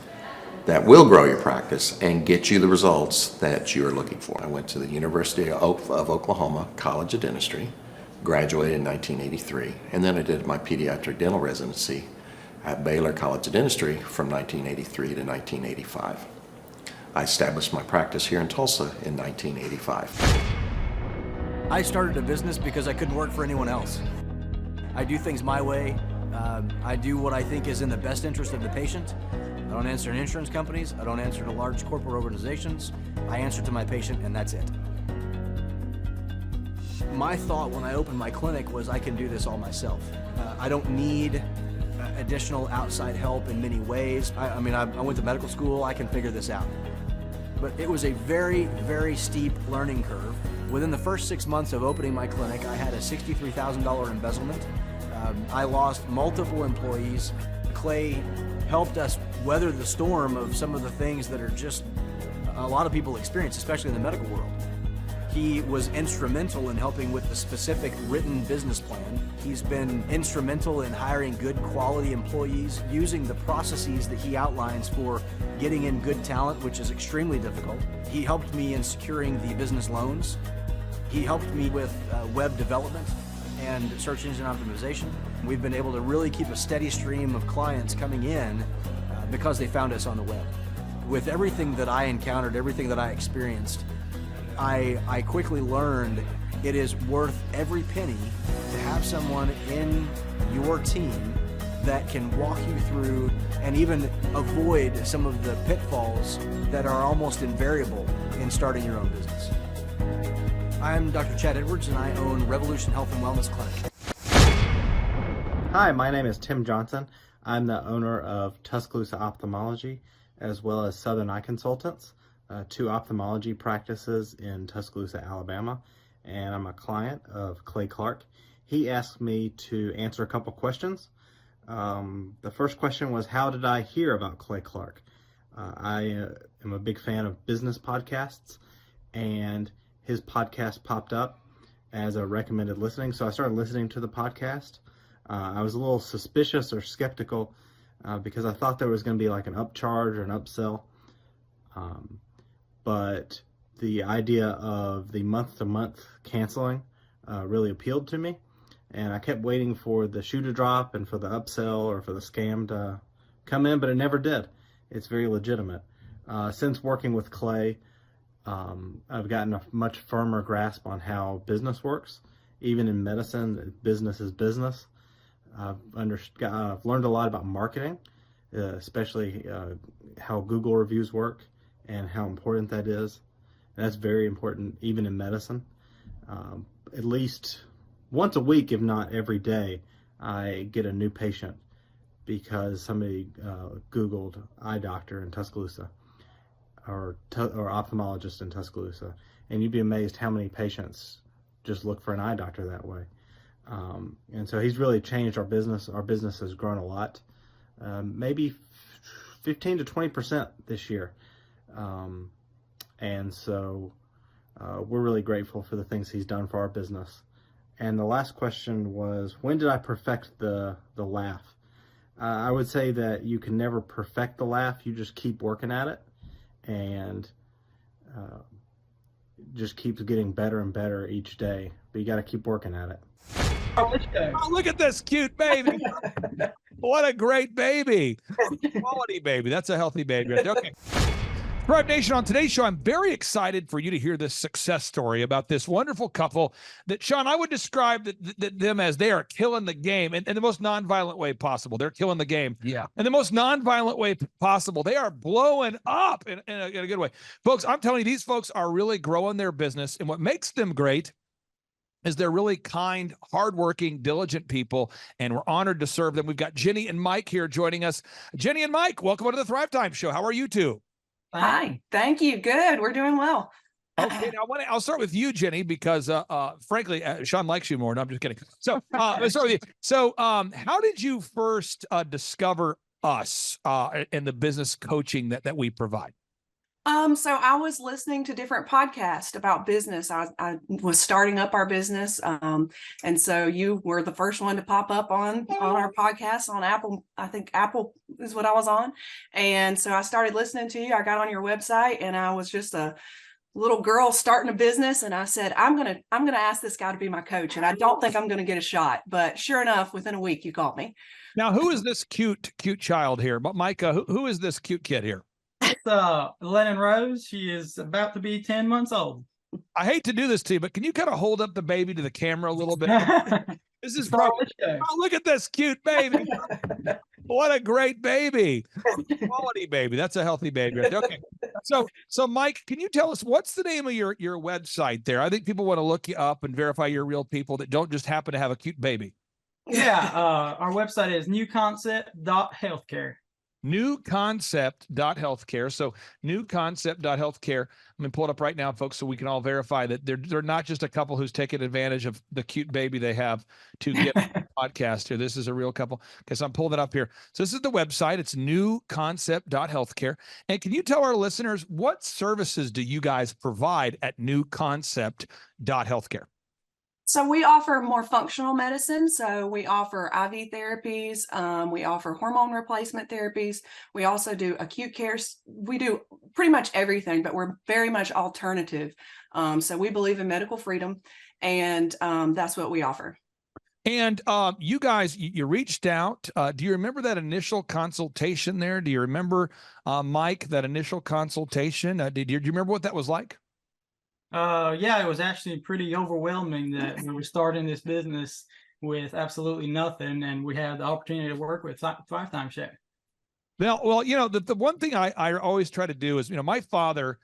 that will grow your practice and get you the results that you're looking for. I went to the University of Oklahoma College of Dentistry, graduated in 1983, and then I did my pediatric dental residency at Baylor College of Dentistry from 1983 to 1985. I established my practice here in Tulsa in 1985. I started a business because I couldn't work for anyone else. I do things my way. I do what I think is in the best interest of the patient. I don't answer to insurance companies. I don't answer to large corporate organizations. I answer to my patient, and that's it. My thought when I opened my clinic was I can do this all myself. I don't need additional outside help in many ways. I went to medical school. I can figure this out. But it was a very, very steep learning curve. Within the first 6 months of opening my clinic, I had a $63,000 embezzlement. I lost multiple employees. Clay helped us weather the storm of some of the things that are just a lot of people experience, especially in the medical world. He was instrumental in helping with the specific written business plan. He's been instrumental in hiring good quality employees, using the processes that he outlines for getting in good talent, which is extremely difficult. He helped me in securing the business loans. He helped me with web development and search engine optimization. We've been able to really keep a steady stream of clients coming in because they found us on the web. With everything that I encountered, everything that I experienced, I quickly learned it is worth every penny to have someone in your team that can walk you through and even avoid some of the pitfalls that are almost invariable in starting your own business. I'm Dr. Chad Edwards, and I own Revolution Health and Wellness Clinic. Hi, my name is Tim Johnson. I'm the owner of Tuscaloosa Ophthalmology as well as Southern Eye Consultants, two ophthalmology practices in Tuscaloosa, Alabama, and I'm a client of Clay Clark. He asked me to answer a couple questions. The first question was, how did I hear about Clay Clark? I am a big fan of business podcasts, and his podcast popped up as a recommended listening, so I started listening to the podcast. I was a little suspicious or skeptical because I thought there was going to be like an upcharge or an upsell. But the idea of the month-to-month canceling really appealed to me. And I kept waiting for the shoe to drop and for the upsell or for the scam to come in, but it never did. It's very legitimate. Since working with Clay, I've gotten a much firmer grasp on how business works. Even in medicine, business is business. I've learned a lot about marketing, especially how Google reviews work and how important that is. And that's very important even in medicine. At least once a week, if not every day, I get a new patient because somebody Googled eye doctor in Tuscaloosa. or ophthalmologist in Tuscaloosa, and you'd be amazed how many patients just look for an eye doctor that way. And so he's really changed our business. Our business has grown a lot, maybe 15 to 20% this year. And so we're really grateful for the things he's done for our business. And the last question was, when did I perfect the laugh? I would say that you can never perfect the laugh. You just keep working at it, and just keeps getting better and better each day. But you got to keep working at it. Oh, look at this cute baby. What a great baby. Quality baby. That's a healthy baby. Okay. Thrive Nation, on today's show, I'm very excited for you to hear this success story about this wonderful couple that, Sean, I would describe them as they are killing the game in the most nonviolent way possible. They're killing the game. Yeah. In the most nonviolent way possible. They are blowing up in a good way. Folks, I'm telling you, these folks are really growing their business, and what makes them great is they're really kind, hardworking, diligent people, and we're honored to serve them. We've got Jenny and Mike here joining us. Jenny and Mike, welcome to the Thrivetime Show. How are you two? Hi, thank you. Good. We're doing well. Okay, now I'll start with you, Jenny, because frankly, Sean likes you more. No, I'm just kidding. So, let's start with you. So, how did you first discover us and the business coaching that we provide? So I was listening to different podcasts about business. I was starting up our business. And so you were the first one to pop up on our podcast on Apple. I think Apple is what I was on. And so I started listening to you. I got on your website, and I was just a little girl starting a business. And I said, I'm going to ask this guy to be my coach. And I don't think I'm going to get a shot, but sure enough, within a week, you called me. Now, who is this cute child here? But Micah, who is this cute kid here? It's Lennon Rose. She is about to be 10 months old. I hate to do this to you, but can you kind of hold up the baby to the camera a little bit? This is probably, oh, look at this cute baby. What a great baby. Quality baby. That's a healthy baby. Okay. So Mike, can you tell us what's the name of your website there? I think people want to look you up and verify you're real people that don't just happen to have a cute baby. Yeah. Our website is newconcept.healthcare. Newconcept.healthcare. So newconcept.healthcare. I'm going to pull it up right now, folks, so we can all verify that they're not just a couple who's taking advantage of the cute baby they have to get a podcast here. This is a real couple. Okay, so I'm pulling it up here. So this is the website. It's newconcept.healthcare. And can you tell our listeners what services do you guys provide at newconcept.healthcare? So we offer more functional medicine. So we offer IV therapies. We offer hormone replacement therapies. We also do acute care. We do pretty much everything, but we're very much alternative. So we believe in medical freedom, and that's what we offer. And you guys, you reached out. Do you remember that initial consultation there? Do you remember, Mike, that initial consultation? Do you remember what that was like? Yeah, it was actually pretty overwhelming that we were starting this business with absolutely nothing, and we had the opportunity to work with Thrivetime Show. Well, you know, the one thing I always try to do is, you know, my father,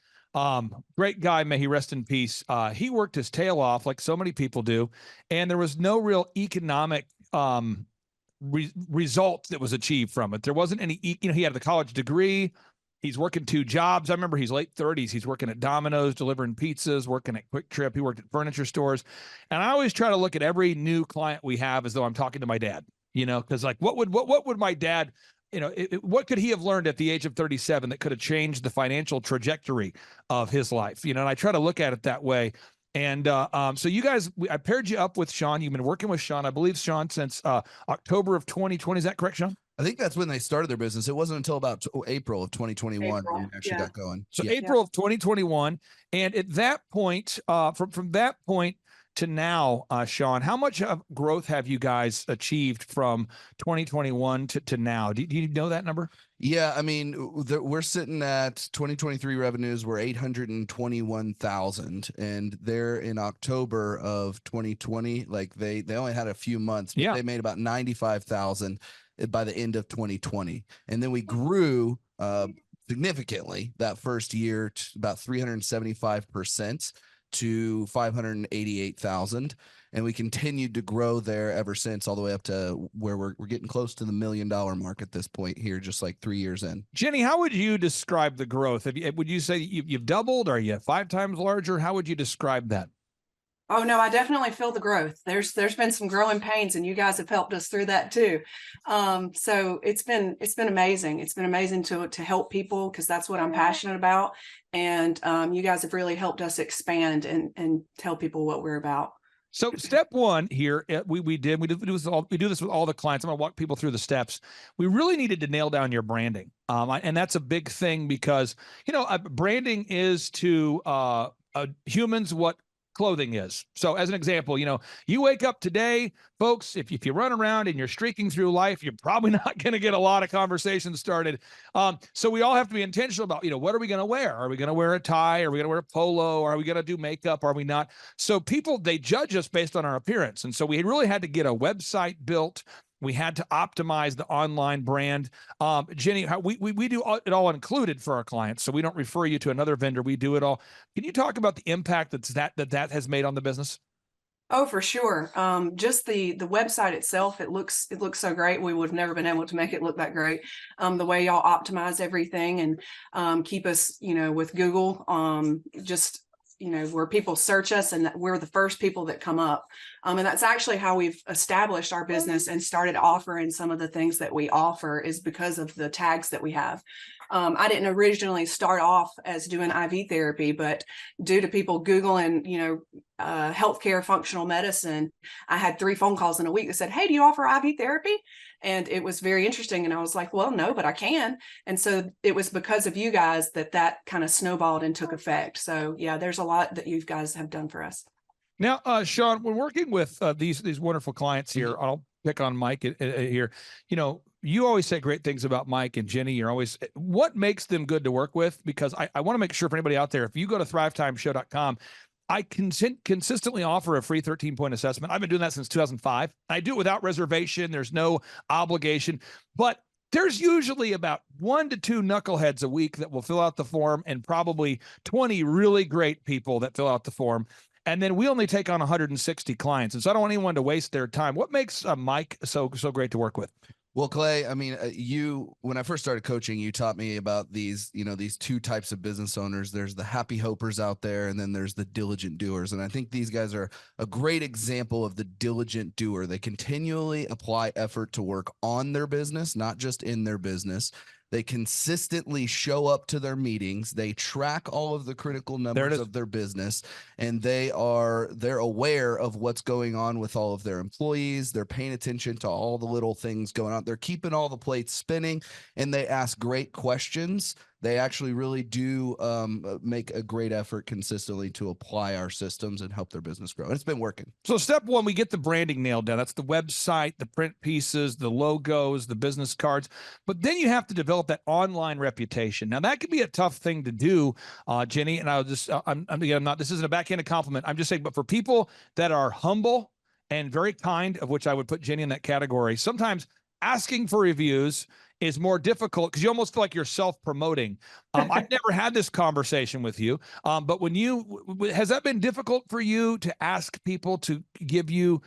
great guy, may he rest in peace. He worked his tail off like so many people do, and there was no real economic result that was achieved from it. There wasn't any, you know, he had the college degree. He's working 2 jobs. I remember he's late 30s. He's working at Domino's, delivering pizzas, working at Quick Trip. He worked at furniture stores. And I always try to look at every new client we have as though I'm talking to my dad, you know, because like, what would my dad, you know, what could he have learned at the age of 37 that could have changed the financial trajectory of his life? You know, and I try to look at it that way. And so you guys, I paired you up with Sean. You've been working with Sean, I believe, Sean, since October of 2020. Is that correct, Sean? I think that's when they started their business. It wasn't until about April of 2021 when we actually got going. So April of 2021. And at that point, from that point to now, Sean, how much of growth have you guys achieved from 2021 to now? Do you know that number? Yeah, I mean, we're sitting at 2023 revenues were 821,000, and they're in October of 2020. Like they only had a few months, but they made about 95,000 by the end of 2020, and then we grew significantly that first year to about 375%. to 588,000. And we continued to grow there ever since, all the way up to where we're getting close to the $1 million mark at this point here, just like 3 years in. Jenny, how would you describe the growth? Would you say you've doubled? Are you 5 times larger? How would you describe that? Oh no, I definitely feel the growth. There's been some growing pains, and you guys have helped us through that too. So it's been amazing. It's been amazing to help people, because that's what I'm passionate about. And you guys have really helped us expand and tell people what we're about. So step one here, we do this with all the clients. I'm going to walk people through the steps. We really needed to nail down your branding, and that's a big thing, because branding is to humans what clothing is. So as an example, you wake up today, folks, if you run around and you're streaking through life, you're probably not going to get a lot of conversations started. So we all have to be intentional about, what are we going to wear? Are we going to wear a tie? Are we going to wear a polo? Are we going to do makeup? Are we not? So people, they judge us based on our appearance. And so we really had to get a website built. We had to optimize the online brand. Jenny, we do it all included for our clients, so we don't refer you to another vendor. We do it all. Can you talk about the impact that has made on the business? Oh, for sure. Just the website itself, it looks so great. We would have never been able to make it look that great. The way y'all optimize everything and keep us, with Google, where people search us and that we're the first people that come up. And that's actually how we've established our business and started offering some of the things that we offer, is because of the tags that we have. I didn't originally start off as doing IV therapy, but due to people Googling, healthcare functional medicine, I had 3 phone calls in a week that said, "Hey, do you offer IV therapy?" And it was very interesting. And I was like, well, no, but I can. And so it was because of you guys that kind of snowballed and took effect. So yeah, there's a lot that you guys have done for us. Now, Sean, when working with these wonderful clients here, I'll pick on Mike here. You always say great things about Mike and Jenny. What makes them good to work with? Because I want to make sure for anybody out there, if you go to thrivetimeshow.com, I consistently offer a free 13-point assessment. I've been doing that since 2005. I do it without reservation. There's no obligation, but there's usually about 1 to 2 knuckleheads a week that will fill out the form, and probably 20 really great people that fill out the form. And then we only take on 160 clients. And so I don't want anyone to waste their time. What makes Mike so great to work with? Well, Clay, I mean, when I first started coaching, you taught me about these 2 types of business owners. There's the happy hopers out there, and then there's the diligent doers. And I think these guys are a great example of the diligent doer. They continually apply effort to work on their business, not just in their business. They consistently show up to their meetings. They track all of the critical numbers of their business, and they're aware of what's going on with all of their employees. They're paying attention to all the little things going on. They're keeping all the plates spinning, and they ask great questions. They actually really do make a great effort consistently to apply our systems and help their business grow. And it's been working. So step one, we get the branding nailed down. That's the website, the print pieces, the logos, the business cards. But then you have to develop that online reputation. Now that could be a tough thing to do, Jenny. And I'll just, this isn't a backhanded compliment. I'm just saying, but for people that are humble and very kind, of which I would put Jenny in that category, sometimes asking for reviews is more difficult because you almost feel like you're self-promoting. I've never had this conversation with you, but has that been difficult for you to ask people to give you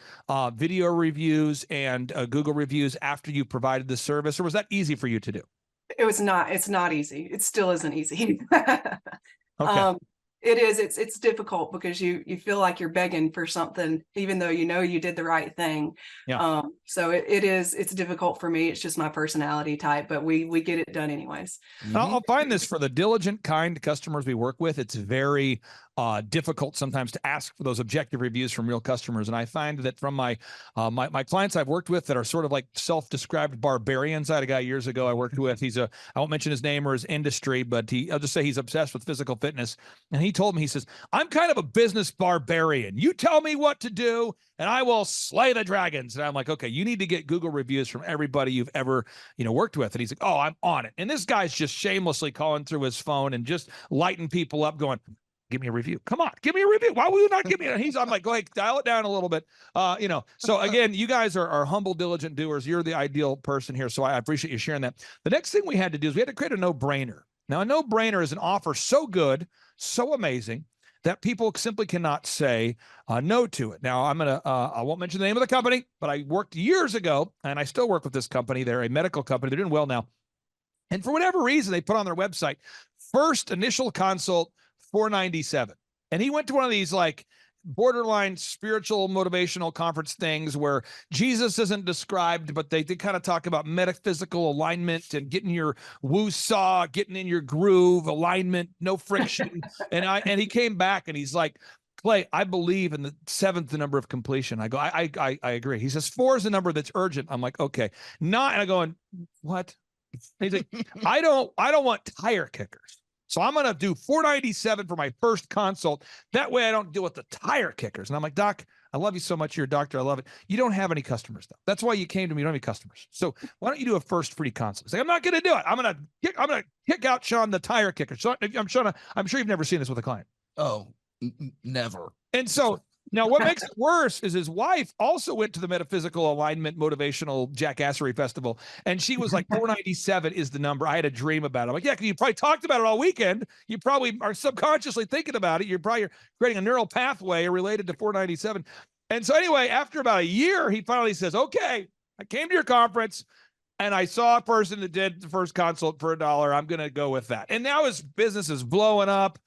video reviews and Google reviews after you provided the service, or was that easy for you to do? It's not easy. It still isn't easy. Okay. It is. It's difficult because you feel like you're begging for something, even though you did the right thing. Yeah. So it's difficult for me. It's just my personality type, but we get it done anyways. I'll find this for the diligent, kind customers we work with. It's very difficult sometimes to ask for those objective reviews from real customers. And I find that from my clients I've worked with that are sort of like self-described barbarians. I had a guy years ago I worked with. I won't mention his name or his industry, but I'll just say he's obsessed with physical fitness. And he told me, he says, "I'm kind of a business barbarian. You tell me what to do and I will slay the dragons." And I'm like, okay, you need to get Google reviews from everybody you've ever, worked with. And he's like, "Oh, I'm on it." And this guy's just shamelessly calling through his phone and just lighting people up going, "Give me a review. Come on, give me a review. Why will you not give me it?" I'm like, go ahead, dial it down a little bit. So again, you guys are humble, diligent doers. You're the ideal person here. So I appreciate you sharing that. The next thing we had to do is we had to create a no-brainer. Now, a no-brainer is an offer so good, so amazing, that people simply cannot say no to it. Now, I won't mention the name of the company, but I worked years ago, and I still work with this company. They're a medical company. They're doing well now. And for whatever reason, they put on their website, first initial consult, $497. And he went to one of these like borderline spiritual motivational conference things where Jesus isn't described, but they kind of talk about metaphysical alignment and getting your woo-saw, getting in your groove, alignment, no friction. And he came back and he's like, Clay, I believe in the 7th number of completion. I go, I agree. He says 4 is the number that's urgent. I'm like, okay. Not, and I go, what? He's like, I don't want tire kickers. So I'm going to do $497 for my first consult. That way I don't deal with the tire kickers. And I'm like, Doc, I love you so much. You're a doctor. I love it. You don't have any customers though. That's why you came to me. You don't have any customers. So why don't you do a first free consult? He's like, I'm not going to do it. I'm going to kick out Sean, the tire kicker. So I'm sure you've never seen this with a client. Oh, never. And so now what makes it worse is his wife also went to the Metaphysical Alignment Motivational Jackassery Festival. And she was like, 497 is the number. I had a dream about it. I'm like, yeah, because you probably talked about it all weekend. You probably are subconsciously thinking about it. You're creating a neural pathway related to 497. And so anyway, after about a year, he finally says, okay, I came to your conference and I saw a person that did the first consult for $1. I'm going to go with that. And now his business is blowing up.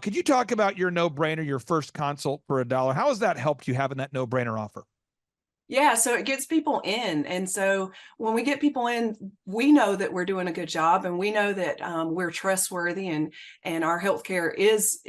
Could you talk about your no-brainer, your first consult for $1? How has that helped you having that no-brainer offer? Yeah, so it gets people in. And so when we get people in, we know that we're doing a good job, and we know that we're trustworthy, and our healthcare is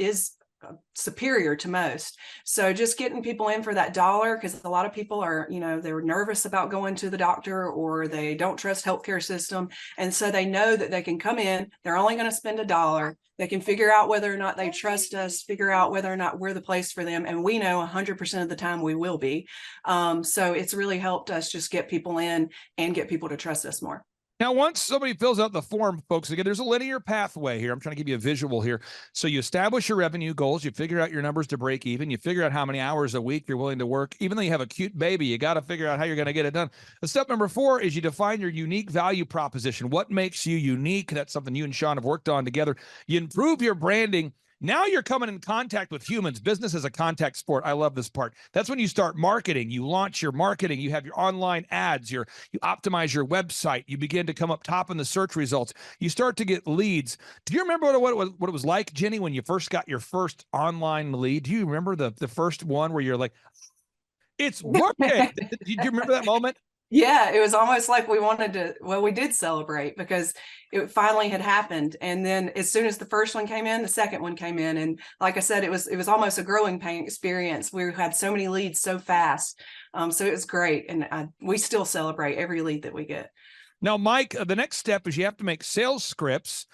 superior to most. So just getting people in for that $1, because a lot of people are, they're nervous about going to the doctor, or they don't trust healthcare system. And so they know that they can come in, they're only going to spend $1. They can figure out whether or not they trust us, figure out whether or not we're the place for them. And we know 100% of the time we will be. So it's really helped us just get people in and get people to trust us more. Now, once somebody fills out the form, folks, again, there's a linear pathway here. I'm trying to give you a visual here. So you establish your revenue goals. You figure out your numbers to break even. You figure out how many hours a week you're willing to work. Even though you have a cute baby, you got to figure out how you're going to get it done. And step number 4 is you define your unique value proposition. What makes you unique? That's something you and Sean have worked on together. You improve your branding. Now you're coming in contact with humans. Business is a contact sport. I love this part. That's when you start marketing. You launch your marketing. You have your online ads. You optimize your website. You begin to come up top in the search results. You start to get leads. Do you remember what it was like, Jenny, when you first got your first online lead? Do you remember the first one where you're like, it's working? Do you remember that moment? Yeah, it was almost like we did celebrate because it finally had happened. And then as soon as the first one came in, the second one came in. And like I said, it was almost a growing pain experience. We had so many leads so fast. So it was great. And we still celebrate every lead that we get. Now, Mike, the next step is you have to make sales scripts.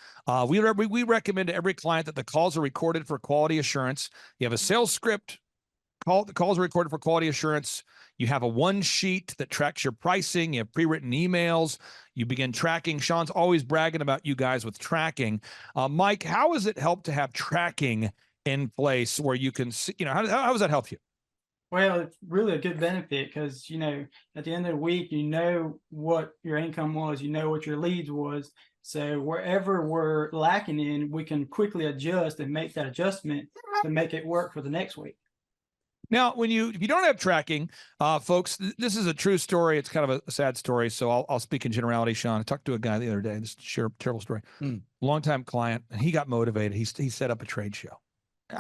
We recommend to every client that the calls are recorded for quality assurance. You have a sales script. The calls are recorded for quality assurance. You have a one sheet that tracks your pricing. You have pre-written emails. You begin tracking. Sean's always bragging about you guys with tracking. Mike, how has it helped to have tracking in place where you can see, how does that help you? Well, it's really a good benefit because, at the end of the week, you know what your income was, you know what your leads was. So wherever we're lacking in, we can quickly adjust and make that adjustment to make it work for the next week. Now, if you don't have tracking, folks, this is a true story. It's kind of a sad story, so I'll speak in generality, Sean. I talked to a guy the other day. This is a terrible story. Longtime client, and he got motivated. He set up a trade show.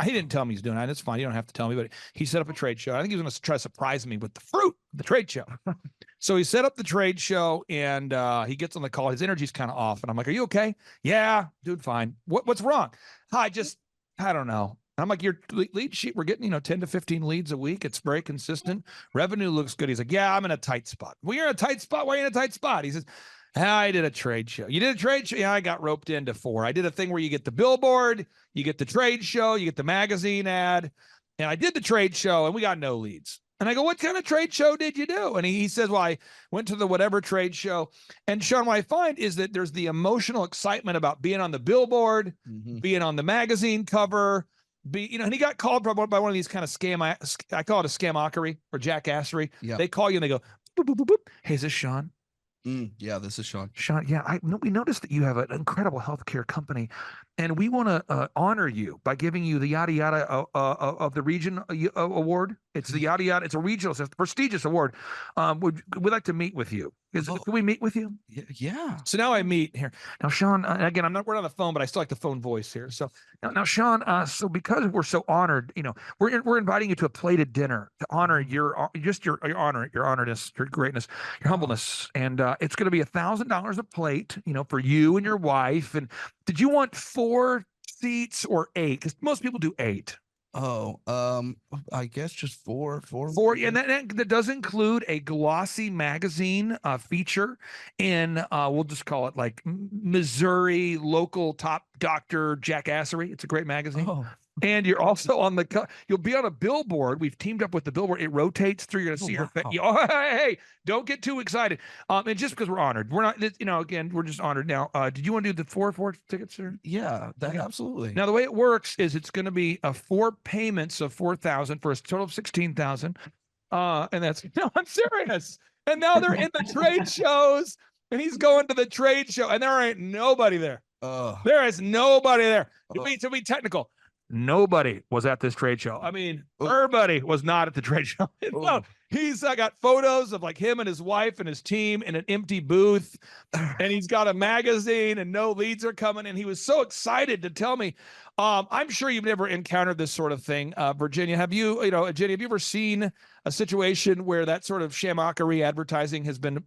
He didn't tell me he's doing that. It's fine. You don't have to tell me, but he set up a trade show. I think he was going to try to surprise me with the fruit of the trade show. So he set up the trade show, and he gets on the call. His energy's kind of off, and I'm like, "Are you okay?" "Yeah, dude, fine." What's wrong?" I don't know. I'm like, your lead sheet, we're getting, 10 to 15 leads a week. It's very consistent. Revenue looks good. He's like, yeah, I'm in a tight spot. Well, you're in a tight spot. Why are you in a tight spot? He says, I did a trade show. You did a trade show? Yeah, I got roped into 4. I did a thing where you get the billboard, you get the trade show, you get the magazine ad. And I did the trade show and we got no leads. And I go, what kind of trade show did you do? And he says, well, I went to the whatever trade show. And Sean, what I find is that there's the emotional excitement about being on the billboard, being on the magazine cover, and he got called by one of these kind of scam. I call it a scamockery or jackassery. Yeah. They call you and they go, boop, boop, boop, boop. Hey, is this Sean? Yeah, this is Sean. Sean, yeah, we noticed that you have an incredible healthcare company, and we want to honor you by giving you the yada yada of the region award. It's the yada yada. It's a regional, it's a prestigious award. We'd like to meet with you. Can we meet with you? Yeah. So now I meet here. Now, Sean, again, we're on the phone, but I still like the phone voice here. So now Sean, so because we're so honored, we're inviting you to a plated dinner to honor your honor, your honoredness, your greatness, your humbleness, and it's going to be $1,000 a plate, for you and your wife. And did you want 4 seats or 8? Because most people do 8. Oh, I guess just 4. 4, and that does include a glossy magazine feature in we'll just call it like Missouri local top doctor jackassery. It's a great magazine. Oh. And you're also on you'll be on a billboard. We've teamed up with the billboard. It rotates through. You're going to see your face. Oh, hey, don't get too excited. And just because we're honored, we're not, again, we're just honored. Now, did you want to do the 4 tickets, sir? Yeah, absolutely. Now, the way it works is it's going to be 4 payments of $4,000 for a total of $16,000. And that's, no, I'm serious. And now they're in the trade shows, and he's going to the trade show, and there ain't nobody there. There is nobody there. To be technical, nobody was at this trade show. I mean, everybody was not at the trade show. No, he's got photos of like him and his wife and his team in an empty booth, and he's got a magazine and no leads are coming. And he was so excited to tell me. I'm sure you've never encountered this sort of thing, Virginia. Have you, Jenny, have you ever seen a situation where that sort of shamockery advertising has been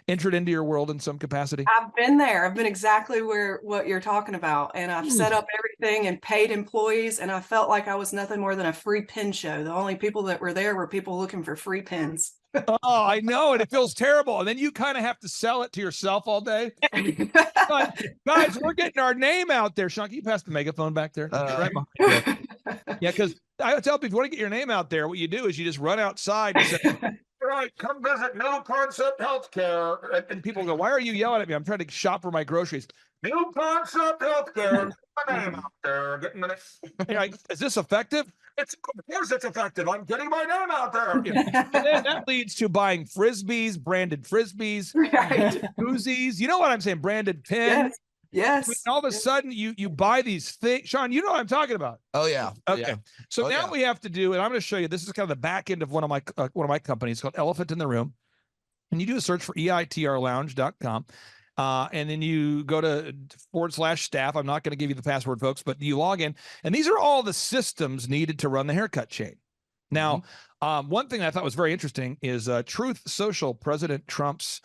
entered into your world in some capacity? I've been there. I've been exactly what you're talking about. And I've set up everything and paid employees. And I felt like I was nothing more than a free pin show. The only people that were there were people looking for free pins. Oh, I know. And it feels terrible. And then you kind of have to sell it to yourself all day. But, guys, we're getting our name out there. Sean, can you pass the megaphone back there? Right behind you. Yeah, because I tell people, if you want to get your name out there, what you do is you just run outside and say, right, come visit New Concept Healthcare. And people go, why are you yelling at me? I'm trying to shop for my groceries. New Concept Healthcare. Get my name out there. Getting my name. Is this effective? Of course it's effective. I'm getting my name out there. And then that leads to buying frisbees, branded frisbees, koozies. You know what I'm saying? Branded pins. Yes. And all of a sudden, you buy these things. Sean, you know what I'm talking about. Oh yeah. Okay. Yeah. So now we have to do, and I'm going to show you. This is kind of the back end of one of my companies called Elephant in the Room, and you do a search for eitrlounge.com. And then you go to /staff. I'm not going to give you the password, folks, but you log in. And these are all the systems needed to run the haircut chain. Now, one thing I thought was very interesting is Truth Social, President Trump's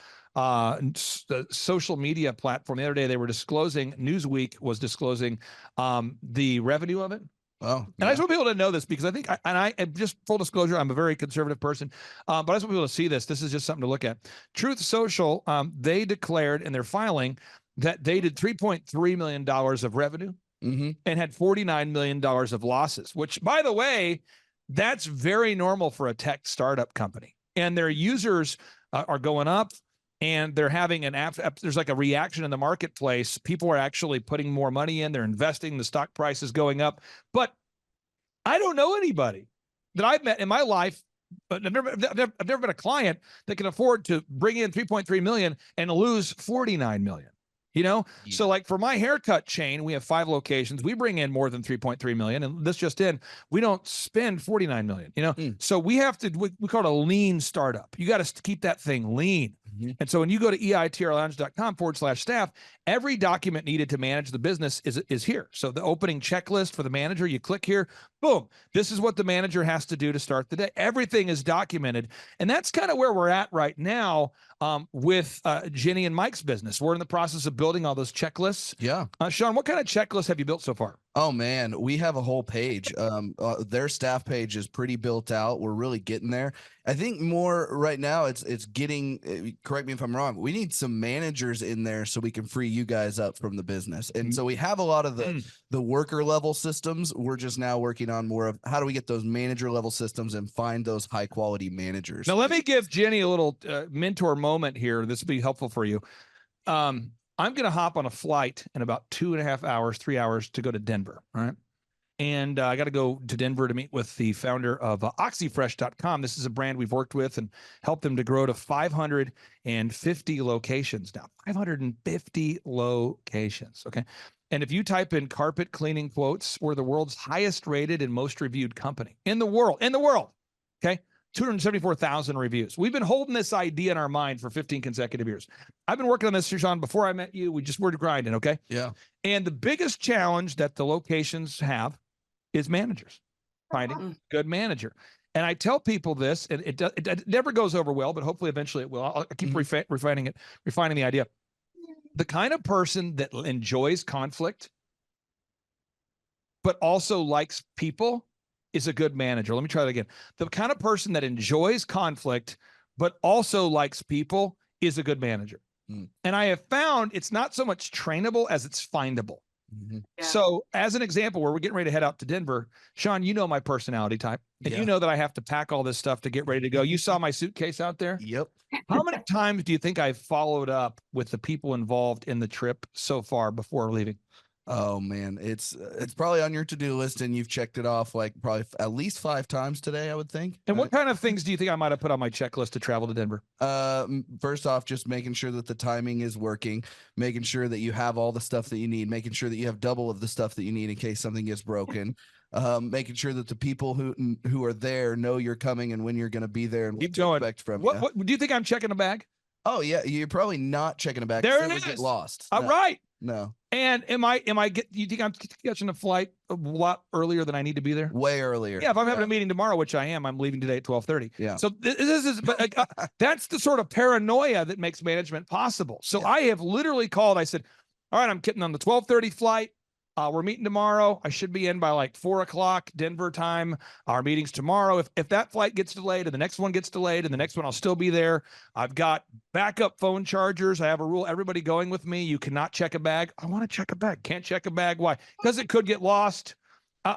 social media platform. The other day they were disclosing, Newsweek was disclosing the revenue of it. Oh, and I just want people to know this because I think, I just full disclosure, I'm a very conservative person, but I just want people to see this. This is just something to look at. Truth Social, they declared in their filing that they did $3.3 million of revenue and had $49 million of losses, which, by the way, that's very normal for a tech startup company. And their users are going up. And they're having there's like a reaction in the marketplace. People are actually putting more money in. They're investing. The stock price is going up. But I don't know anybody that I've met in my life, but I've never been a client that can afford to bring in 3.3 million and lose 49 million. So like for my haircut chain, we have 5 locations. We bring in more than 3.3 million, and this just in, we don't spend 49 million. So we have to, we call it a lean startup. You got to keep that thing lean. And so when you go to eitrlounge.com/staff, every document needed to manage the business is here. So the opening checklist for the manager, you click here, boom, this is what the manager has to do to start the day. Everything is documented. And that's kind of where we're at right now with Jenny and Mike's business. We're in the process of building all those checklists. Yeah. Sean, what kind of checklists have you built so far? Oh man, we have a whole page. Their staff page is pretty built out. We're really getting there. I think more right now it's getting, correct me if I'm wrong, we need some managers in there so we can free you guys up from the business. And so we have a lot of the worker level systems. We're just now working on more of how do we get those manager level systems and find those high quality managers. Now let me give Jenny a little mentor moment here. This will be helpful for you. I'm going to hop on a flight in about 2.5 hours, 3 hours to go to Denver. All right. And I got to go to Denver to meet with the founder of oxyfresh.com. This is a brand we've worked with and helped them to grow to 550 locations now. 550 locations. Okay. And if you type in carpet cleaning quotes, we're the world's highest rated and most reviewed company in the world. Okay. 274,000 reviews. We've been holding this idea in our mind for 15 consecutive years. I've been working on this, Sean, before I met you. We're grinding. Okay. Yeah. And the biggest challenge that the locations have is managers, finding a good manager. And I tell people this, and it never goes over well, but hopefully eventually it will. I'll keep refining the idea. The kind of person that enjoys conflict, but also likes people is a good manager. Let me try that again. The kind of person that enjoys conflict, but also likes people is a good manager. And I have found it's not so much trainable as it's findable. So as an example, where we're getting ready to head out to Denver, Sean, you know my personality type, and you know that I have to pack all this stuff to get ready to go. You saw my suitcase out there. Yep. How many times do you think I've followed up with the people involved in the trip so far before leaving? Oh man, it's probably on your to-do list, and you've checked it off like probably at least 5 times today, I would think. And what kind of things do you think I might have put on my checklist to travel to Denver? First off, just making sure that the timing is working, making sure that you have all the stuff that you need, making sure that you have double of the stuff that you need in case something gets broken, making sure that the people who are there know you're coming and when you're going to be there and what to expect from you. What do you think I'm checking a bag? Oh yeah, you're probably not checking a bag. There it it would get is. lost. All No. right. No. And you think I'm catching a flight a lot earlier than I need to be there? Way earlier. Yeah, if I'm having a meeting tomorrow, which I am, I'm leaving today at 12:30. Yeah. So this is, but that's the sort of paranoia that makes management possible. So I have literally called. I said, all right, I'm getting on the 12:30 flight. We're meeting tomorrow. I should be in by like 4 o'clock Denver time. Our meeting's tomorrow. If that flight gets delayed and the next one gets delayed and the next one, I'll still be there. I've got backup phone chargers. I have a rule. Everybody going with me. You cannot check a bag. I want to check a bag. Can't check a bag. Why? Because it could get lost.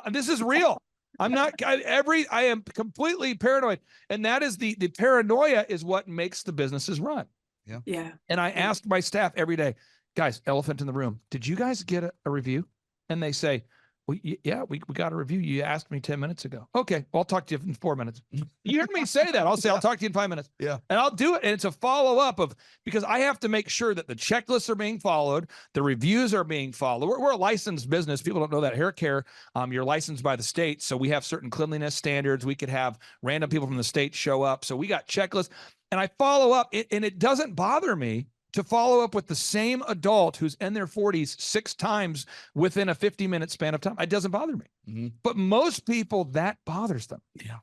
This is real. I'm not I am completely paranoid. And that is the paranoia is what makes the businesses run. Yeah. Yeah. And I ask my staff every day, guys, elephant in the room, did you guys get a review? And they say, well, yeah, we got a review. You asked me 10 minutes ago. Okay, well, I'll talk to you in 4 minutes. You heard me say that. I'll say, I'll talk to you in 5 minutes. Yeah. And I'll do it. And it's a follow-up because I have to make sure that the checklists are being followed, the reviews are being followed. We're a licensed business. People don't know that. Hair care, you're licensed by the state. So we have certain cleanliness standards. We could have random people from the state show up. So we got checklists. And I follow up, and it doesn't bother me to follow up with the same adult who's in their 40s 6 times within a 50-minute span of time. It doesn't bother me. But most people, that bothers them. Yeah.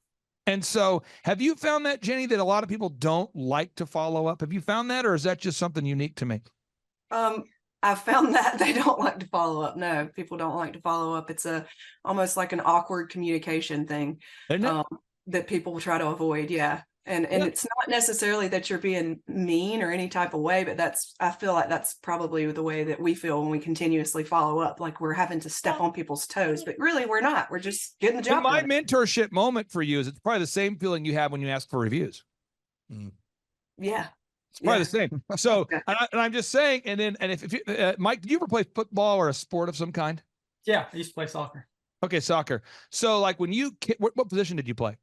And so have you found that, Jenny, that a lot of people don't like to follow up? Have you found that, or is that just something unique to me? I've found that they don't like to follow up. No, people don't like to follow up. It's almost like an awkward communication thing that people try to avoid. Yeah. And it's not necessarily that you're being mean or any type of way, but I feel like that's probably the way that we feel when we continuously follow up, like we're having to step on people's toes, but really we're not. We're just getting the job My done. mentorship moment for you is it's probably the same feeling you have when you ask for reviews. Yeah. It's probably the same. So, and I'm just saying, and if you, Mike, did you ever play football or a sport of some kind? Yeah, I used to play soccer. Okay, soccer. So like when what position did you play?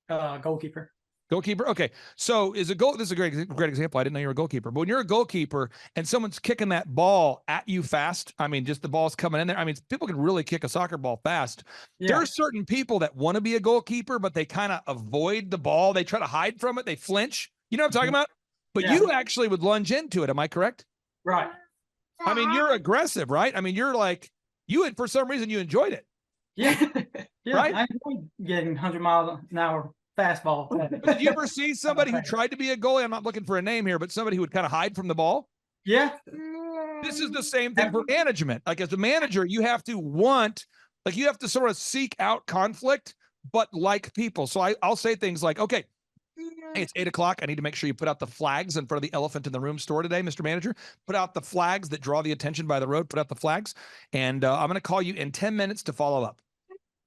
Goalkeeper. Goalkeeper. Okay. So this is a great example. I didn't know you were a goalkeeper, but when you're a goalkeeper and someone's kicking that ball at you fast, I mean, just the ball's coming in there. I mean, people can really kick a soccer ball fast. Yeah. There are certain people that want to be a goalkeeper, but they kind of avoid the ball. They try to hide from it. They flinch. You know what I'm talking about? But you actually would lunge into it. Am I correct? Right. I mean, you're aggressive, right? I mean, you're like, for some reason you enjoyed it. Yeah. Right? I enjoyed getting 100 miles an hour fastball. But did you ever see somebody who tried to be a goalie? I'm not looking for a name here, but somebody who would kind of hide from the ball? Yeah. This is the same thing for management. Like as a manager, you have to sort of seek out conflict, but like people. So I'll say things like, okay, hey, it's 8 o'clock. I need to make sure you put out the flags in front of the elephant in the room store today, Mr. Manager. Put out the flags that draw the attention by the road. Put out the flags. And I'm going to call you in 10 minutes to follow up.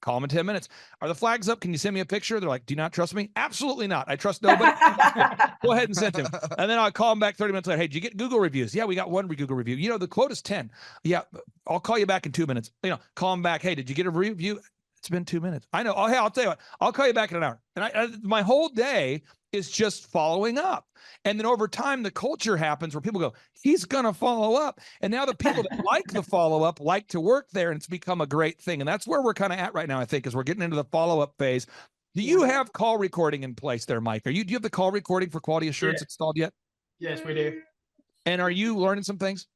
Call them in 10 minutes. Are the flags up? Can you send me a picture? They're like, do you not trust me? Absolutely not. I trust nobody. Go ahead and send them. And then I'll call them back 30 minutes later. Hey, did you get Google reviews? Yeah, we got one Google review. You know, the quote is 10. Yeah, I'll call you back in 2 minutes. You know, call them back. Hey, did you get a review? It's been 2 minutes. I know. Oh, hey, I'll tell you what. I'll call you back in an hour. And my whole day is just following up. And then over time, the culture happens where people go, he's going to follow up. And now the people that like the follow-up like to work there, and it's become a great thing. And that's where we're kind of at right now, I think, is we're getting into the follow-up phase. Do you have call recording in place there, Mike? Do you have the call recording for quality assurance installed yet? Yes, we do. And are you learning some things?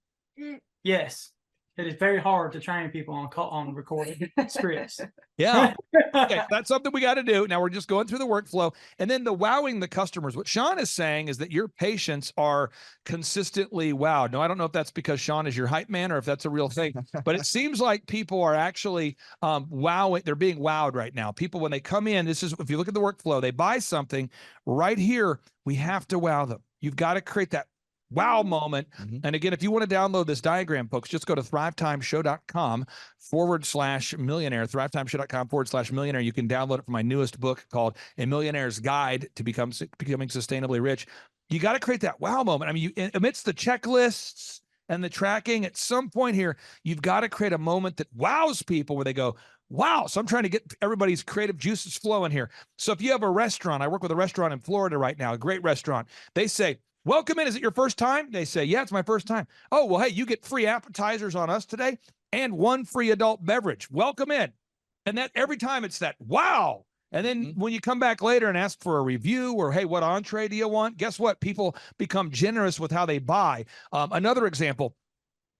Yes. It is very hard to train people on recording scripts. Yeah. Okay, that's something we got to do. Now we're just going through the workflow. And then the wowing the customers. What Sean is saying is that your patients are consistently wowed. Now, I don't know if that's because Sean is your hype man or if that's a real thing, but it seems like people are actually wowing. They're being wowed right now. People, when they come in, this is, if you look at the workflow, they buy something right here. We have to wow them. You've got to create that wow moment. And again, if you want to download this diagram, folks, just go to thrivetimeshow.com/millionaire, thrivetimeshow.com/millionaire. You can download it from my newest book called A Millionaire's Guide to Becoming Sustainably Rich. You got to create that wow moment. I mean, amidst the checklists and the tracking, at some point here, you've got to create a moment that wows people where they go, wow. So I'm trying to get everybody's creative juices flowing here. So if you have a restaurant, I work with a restaurant in Florida right now, a great restaurant. They say, welcome in. Is it your first time? They say, yeah, it's my first time. Oh, well, hey, you get free appetizers on us today and one free adult beverage. Welcome in. And that every time it's that, wow. And then when you come back later and ask for a review or, hey, what entree do you want? Guess what? People become generous with how they buy. Another example,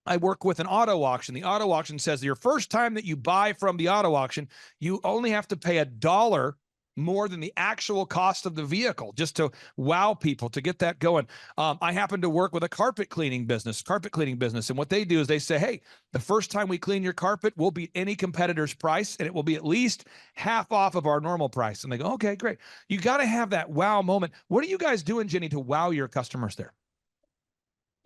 I work with an auto auction. The auto auction says your first time that you buy from the auto auction, you only have to pay $1 more than the actual cost of the vehicle, just to wow people, to get that going. I happen to work with a carpet cleaning business. And what they do is they say, hey, the first time we clean your carpet, we'll beat any competitor's price, and it will be at least half off of our normal price. And they go, okay, great. You got to have that wow moment. What are you guys doing, Jenny, to wow your customers there?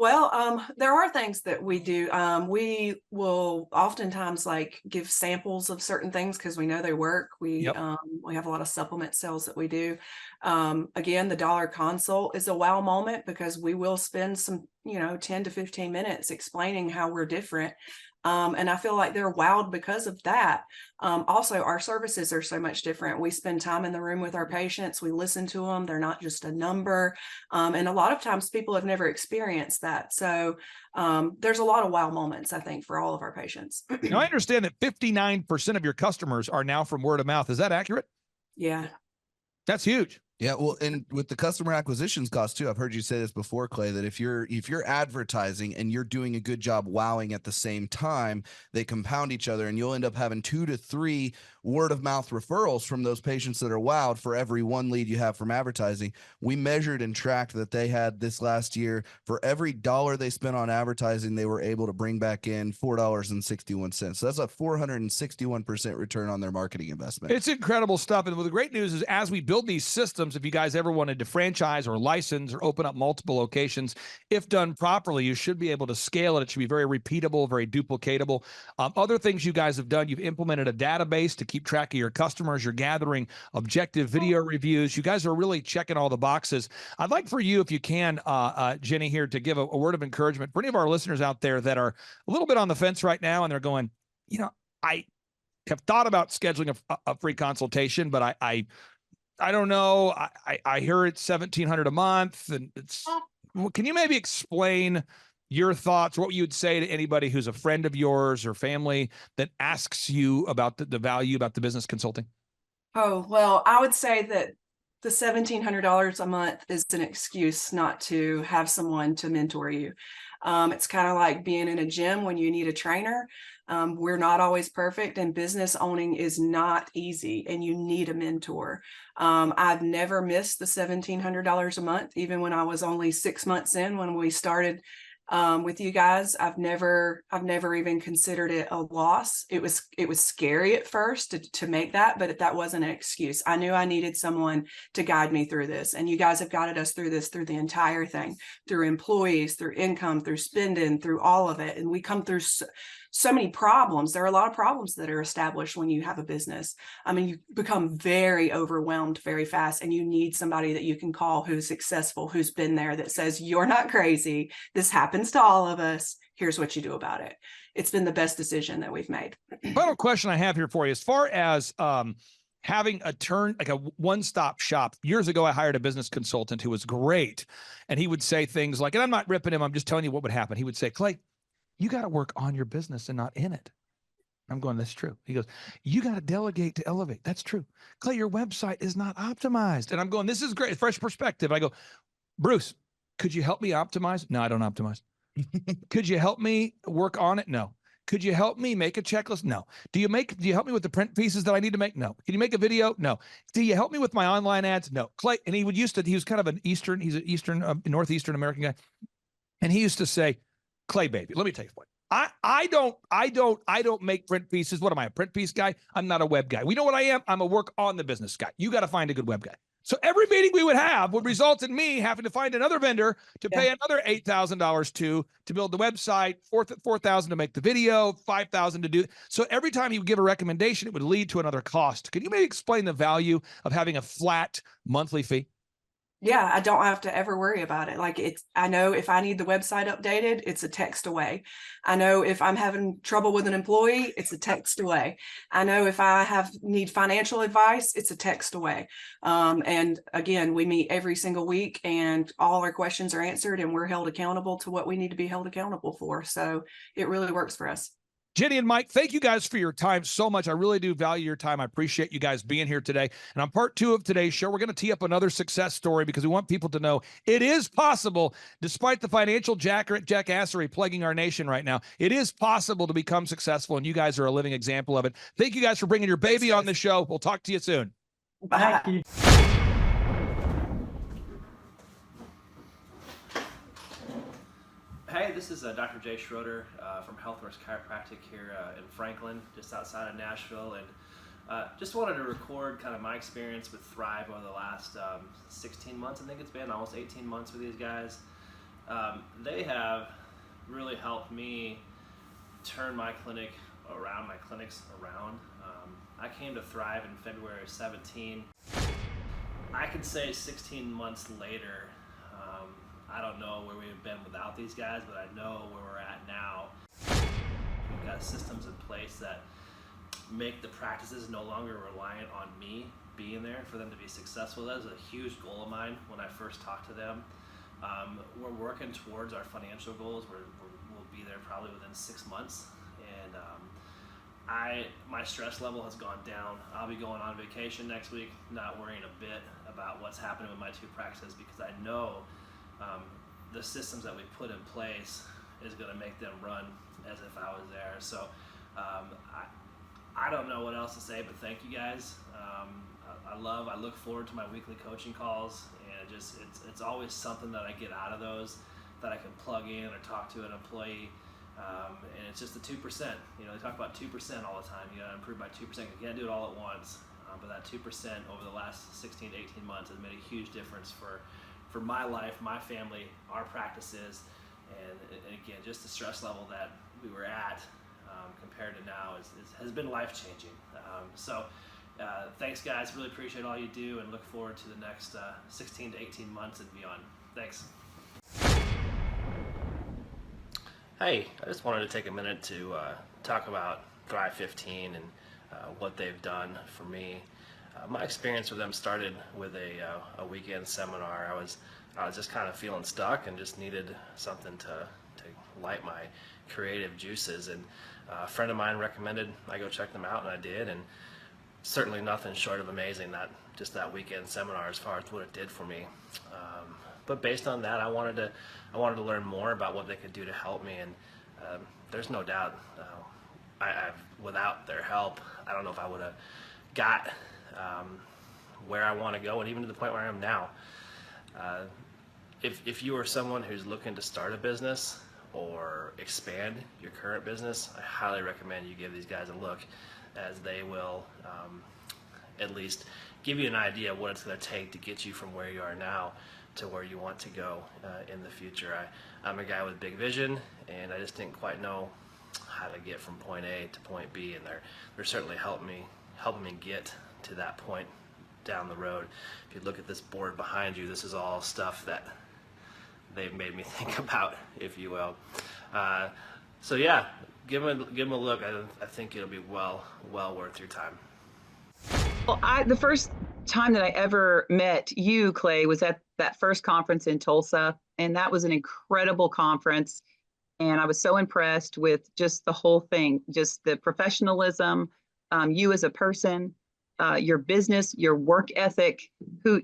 Well, there are things that we do. We will oftentimes like give samples of certain things because we know they work. We have a lot of supplement sales that we do. Again, the dollar consult is a wow moment because we will spend some, 10 to 15 minutes explaining how we're different. And I feel like they're wowed because of that. Also, our services are so much different. We spend time in the room with our patients. We listen to them. They're not just a number. And a lot of times people have never experienced that. So there's a lot of wow moments, I think, for all of our patients. Now, I understand that 59% of your customers are now from word of mouth. Is that accurate? Yeah. That's huge. Yeah, well, and with the customer acquisitions cost too, I've heard you say this before, Clay, that if you're advertising and you're doing a good job wowing at the same time, they compound each other, and you'll end up having 2 to 3 word of mouth referrals from those patients that are wowed for every one lead you have from advertising. We measured and tracked that they had this last year, for every $1 they spent on advertising, they were able to bring back in $4.61. So that's a 461% return on their marketing investment. It's incredible stuff. And the great news is, as we build these systems, if you guys ever wanted to franchise or license or open up multiple locations, if done properly, you should be able to scale it. It should be very repeatable, very duplicatable. Other things you guys have done, you've implemented a database to keep track of your customers. You're gathering objective video reviews. You guys are really checking all the boxes. I'd like for you, if you can, Jenny, here, to give a word of encouragement for any of our listeners out there that are a little bit on the fence right now, and they're going, I have thought about scheduling a free consultation, but I don't know. I hear it's $1,700 a month, and can you maybe explain your thoughts, what you would say to anybody who's a friend of yours or family that asks you about the value about the business consulting? Oh, well, I would say that the $1,700 a month is an excuse not to have someone to mentor you. It's kind of like being in a gym when you need a trainer. We're not always perfect, and business owning is not easy, and you need a mentor. I've never missed the $1,700 a month, even when I was only 6 months in when we started with you guys. I've never even considered it a loss. It was scary at first to make that, but that wasn't an excuse. I knew I needed someone to guide me through this, and you guys have guided us through this, through the entire thing, through employees, through income, through spending, through all of it. And we come through so many problems. There are a lot of problems that are established when you have a business. I mean, you become very overwhelmed very fast, and you need somebody that you can call who's successful, who's been there, that says, you're not crazy. This happens to all of us. Here's what you do about it. It's been the best decision that we've made. Final question I have here for you, as far as having like a one-stop shop. Years ago, I hired a business consultant who was great. And he would say things like, and I'm not ripping him, I'm just telling you what would happen. He would say, Clay, you got to work on your business and not in it. I'm going, that's true. He goes, you got to delegate to elevate. That's true. Clay, your website is not optimized. And I'm going, this is great. Fresh perspective. I go, Bruce, could you help me optimize? No, I don't optimize. Could you help me work on it? No. Could you help me make a checklist? No. Do you help me with the print pieces that I need to make? No. Can you make a video? No. Do you help me with my online ads? No. Clay, and he was kind of he's an Northeastern American guy. And he used to say, Clay, baby, let me tell you what. I don't make print pieces. What am I, a print piece guy? I'm not a web guy. We know what I am. I'm a work on the business guy. You got to find a good web guy. So every meeting we would have would result in me having to find another vendor to pay another $8,000 to build the website, $4,000 to make the video, $5,000 to do. So every time he would give a recommendation, it would lead to another cost. Can you maybe explain the value of having a flat monthly fee? Yeah, I don't have to ever worry about it. Like I know if I need the website updated, it's a text away. I know if I'm having trouble with an employee, it's a text away. I know if I need financial advice, it's a text away. And again, we meet every single week and all our questions are answered and we're held accountable to what we need to be held accountable for. So it really works for us. Jenny and Mike, thank you guys for your time so much. I really do value your time. I appreciate you guys being here today. And on part 2 of today's show, we're going to tee up another success story because we want people to know it is possible, despite the financial jackassery plaguing our nation right now. It is possible to become successful, and you guys are a living example of it. Thank you guys for bringing your baby on the show. We'll talk to you soon. Bye. Thank you. Hey, this is Dr. Jay Schroeder from HealthWorks Chiropractic here in Franklin, just outside of Nashville, and just wanted to record kind of my experience with Thrive over the last 16 months. I think it's been almost 18 months with these guys. They have really helped me turn my clinics around. I came to Thrive in February of 17. I could say 16 months later, I don't know where we have been without these guys, but I know where we're at now. We've got systems in place that make the practices no longer reliant on me being there for them to be successful. That was a huge goal of mine when I first talked to them. We're working towards our financial goals. We'll be there probably within 6 months. And my stress level has gone down. I'll be going on vacation next week, not worrying a bit about what's happening with my 2 practices because I know the systems that we put in place is going to make them run as if I was there. So I don't know what else to say, but thank you guys. I look forward to my weekly coaching calls, and it's always something that I get out of those that I can plug in or talk to an employee. And it's just the 2%. You know, they talk about 2% all the time. You got to improve by 2%. You can't do it all at once. But that 2% over the last 16 to 18 months has made a huge difference for my life, my family, our practices, and again, just the stress level that we were at compared to now has been life-changing. So thanks, guys. Really appreciate all you do and look forward to the next 16 to 18 months and beyond. Thanks. Hey, I just wanted to take a minute to talk about Thrive 15 and what they've done for me. My experience with them started with a weekend seminar. I was just kind of feeling stuck and just needed something to light my creative juices. And a friend of mine recommended I go check them out, and I did. And certainly nothing short of amazing that weekend seminar as far as what it did for me. But based on that, I wanted to learn more about what they could do to help me. And there's no doubt, without their help, I don't know if I would have got where I want to go, and even to the point where I am now. If you are someone who's looking to start a business or expand your current business, I highly recommend you give these guys a look, as they will at least give you an idea of what it's going to take to get you from where you are now to where you want to go in the future. I'm a guy with big vision, and I just didn't quite know how to get from point A to point B, and they're certainly helping me get to that point down the road. If you look at this board behind you, this is all stuff that they've made me think about, if you will. So yeah, give them a look. I think it'll be well worth your time. Well, the first time that I ever met you, Clay, was at that first conference in Tulsa, and that was an incredible conference. And I was so impressed with just the whole thing, just the professionalism, you as a person, your business, your work ethic,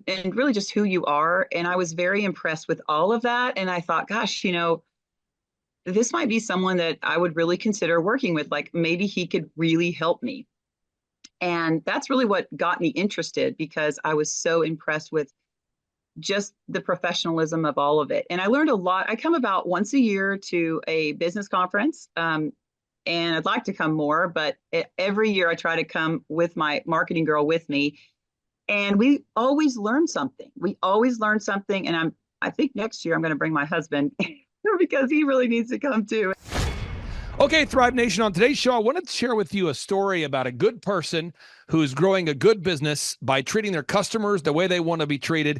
and really just who you are. And I was very impressed with all of that. And I thought, gosh, this might be someone that I would really consider working with. Like maybe he could really help me. And that's really what got me interested, because I was so impressed with just the professionalism of all of it. And I learned a lot. I come about once a year to a business conference, and I'd like to come more, but every year I try to come with my marketing girl with me. And we always learn something. And I think next year I'm going to bring my husband because he really needs to come too. Okay, Thrive Nation, on today's show, I wanted to share with you a story about a good person who's growing a good business by treating their customers the way they want to be treated.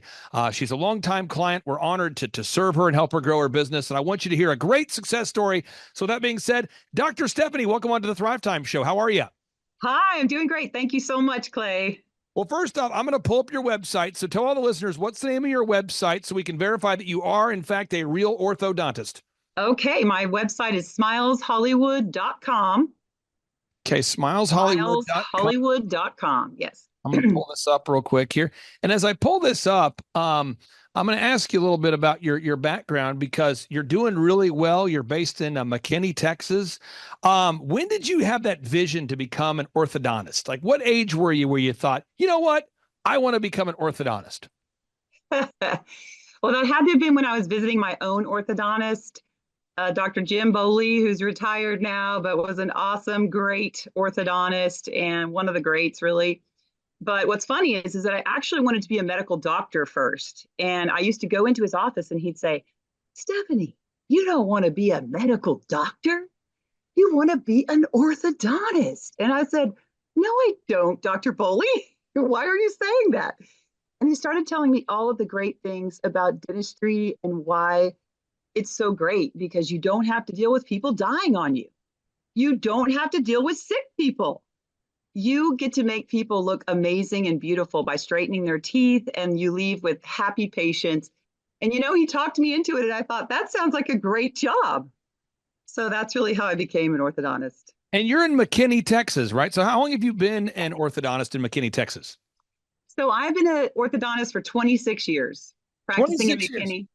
She's a longtime client. We're honored to serve her and help her grow her business, and I want you to hear a great success story. So that being said, Dr. Stephanie, welcome on to the Thrivetime Show. How are you? Hi, I'm doing great. Thank you so much, Clay. Well, first off, I'm going to pull up your website. So tell all the listeners, what's the name of your website so we can verify that you are, in fact, a real orthodontist? Okay, my website is smileshollywood.com. Okay, smileshollywood.com. Yes. I'm going to pull this up real quick here. And as I pull this up, I'm going to ask you a little bit about your background, because you're doing really well. You're based in McKinney, Texas. When did you have that vision to become an orthodontist? Like, what age were you where you thought, you know what, I want to become an orthodontist? Well, that had to have been when I was visiting my own orthodontist. Dr. Jim Boley, who's retired now, but was an awesome, great orthodontist and one of the greats, really. But what's funny is that I actually wanted to be a medical doctor first. And I used to go into his office and he'd say, Stephanie, you don't want to be a medical doctor. You want to be an orthodontist. And I said, no, I don't, Dr. Boley. Why are you saying that? And he started telling me all of the great things about dentistry and why it's so great, because you don't have to deal with people dying on you. You don't have to deal with sick people. You get to make people look amazing and beautiful by straightening their teeth, and you leave with happy patients. And he talked me into it, and I thought, that sounds like a great job. So that's really how I became an orthodontist. And you're in McKinney, Texas, right? So how long have you been an orthodontist in McKinney, Texas? So I've been an orthodontist for 26 years, practicing in McKinney.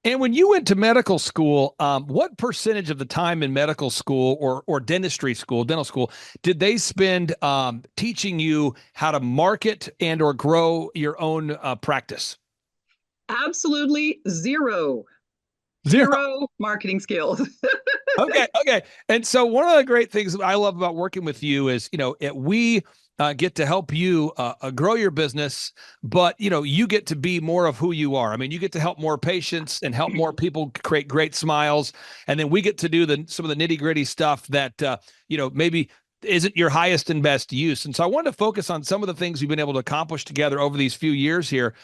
And when you went to medical school, what percentage of the time in medical school or dental school, did they spend teaching you how to market and or grow your own practice? Absolutely zero marketing skills. Okay. And so one of the great things that I love about working with you is, we get to help you grow your business, but you get to be more of who you are. I mean, you get to help more patients and help more people create great smiles, and then we get to do some of the nitty gritty stuff that maybe isn't your highest and best use. And so I wanted to focus on some of the things we've been able to accomplish together over these few years here.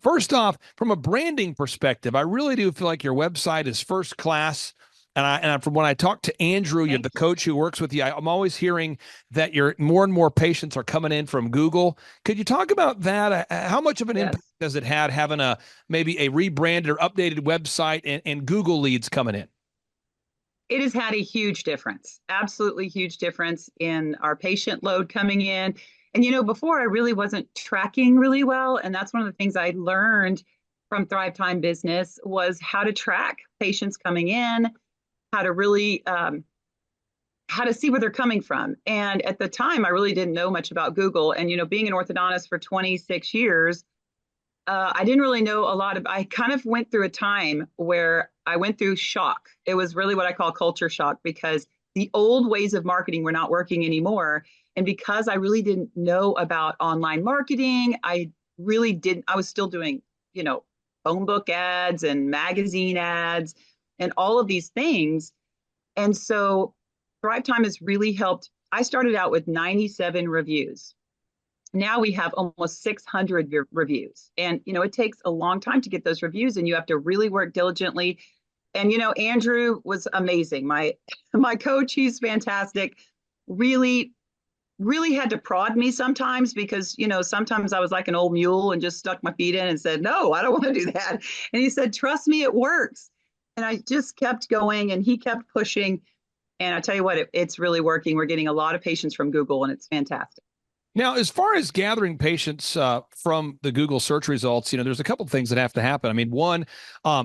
First off, from a branding perspective, I really do feel like your website is first class. And from when I talk to Andrew, you're the coach who works with you, I'm always hearing that more and more patients are coming in from Google. Could you talk about that? How much of an impact does it have having maybe a rebranded or updated website and Google leads coming in? It has had a huge difference, absolutely huge difference in our patient load coming in. And, before I really wasn't tracking really well. And that's one of the things I learned from Thrivetime Business was how to track patients coming in, how to really, how to see where they're coming from. And at the time, I really didn't know much about Google. And, being an orthodontist for 26 years, I didn't really know a lot I kind of went through a time where I went through shock. It was really what I call culture shock, because the old ways of marketing were not working anymore. And because I really didn't know about online marketing, I was still doing, phone book ads and magazine ads and all of these things. And so Thrivetime has really helped. I started out with 97 reviews. Now we have almost 600 reviews. And, it takes a long time to get those reviews, and you have to really work diligently. And, Andrew was amazing. My coach, he's fantastic. Really, really had to prod me sometimes because, sometimes I was like an old mule and just stuck my feet in and said, no, I don't want to do that. And he said, trust me, it works. And I just kept going, and he kept pushing. And I tell you what, it's really working. We're getting a lot of patients from Google, and it's fantastic. Now, as far as gathering patients from the Google search results, there's a couple of things that have to happen. I mean, one,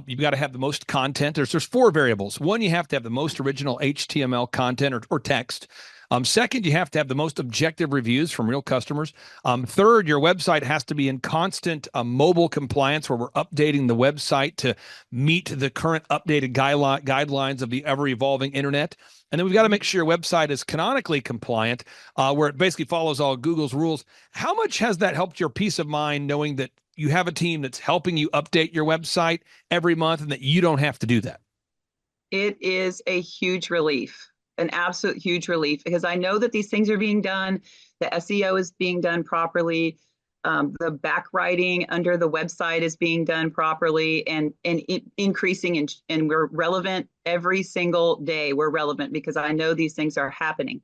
you've got to have the most content. There's 4 variables. One, you have to have the most original HTML content or text. Second, you have to have the most objective reviews from real customers. Third, your website has to be in constant mobile compliance, where we're updating the website to meet the current updated guidelines of the ever-evolving internet. And then we've got to make sure your website is canonically compliant, where it basically follows all Google's rules. How much has that helped your peace of mind, knowing that you have a team that's helping you update your website every month and that you don't have to do that? It is a huge relief, an absolute huge relief, because I know that these things are being done. The SEO is being done properly. The backwriting under the website is being done properly and increasing, and we're relevant every single day. We're relevant because I know these things are happening.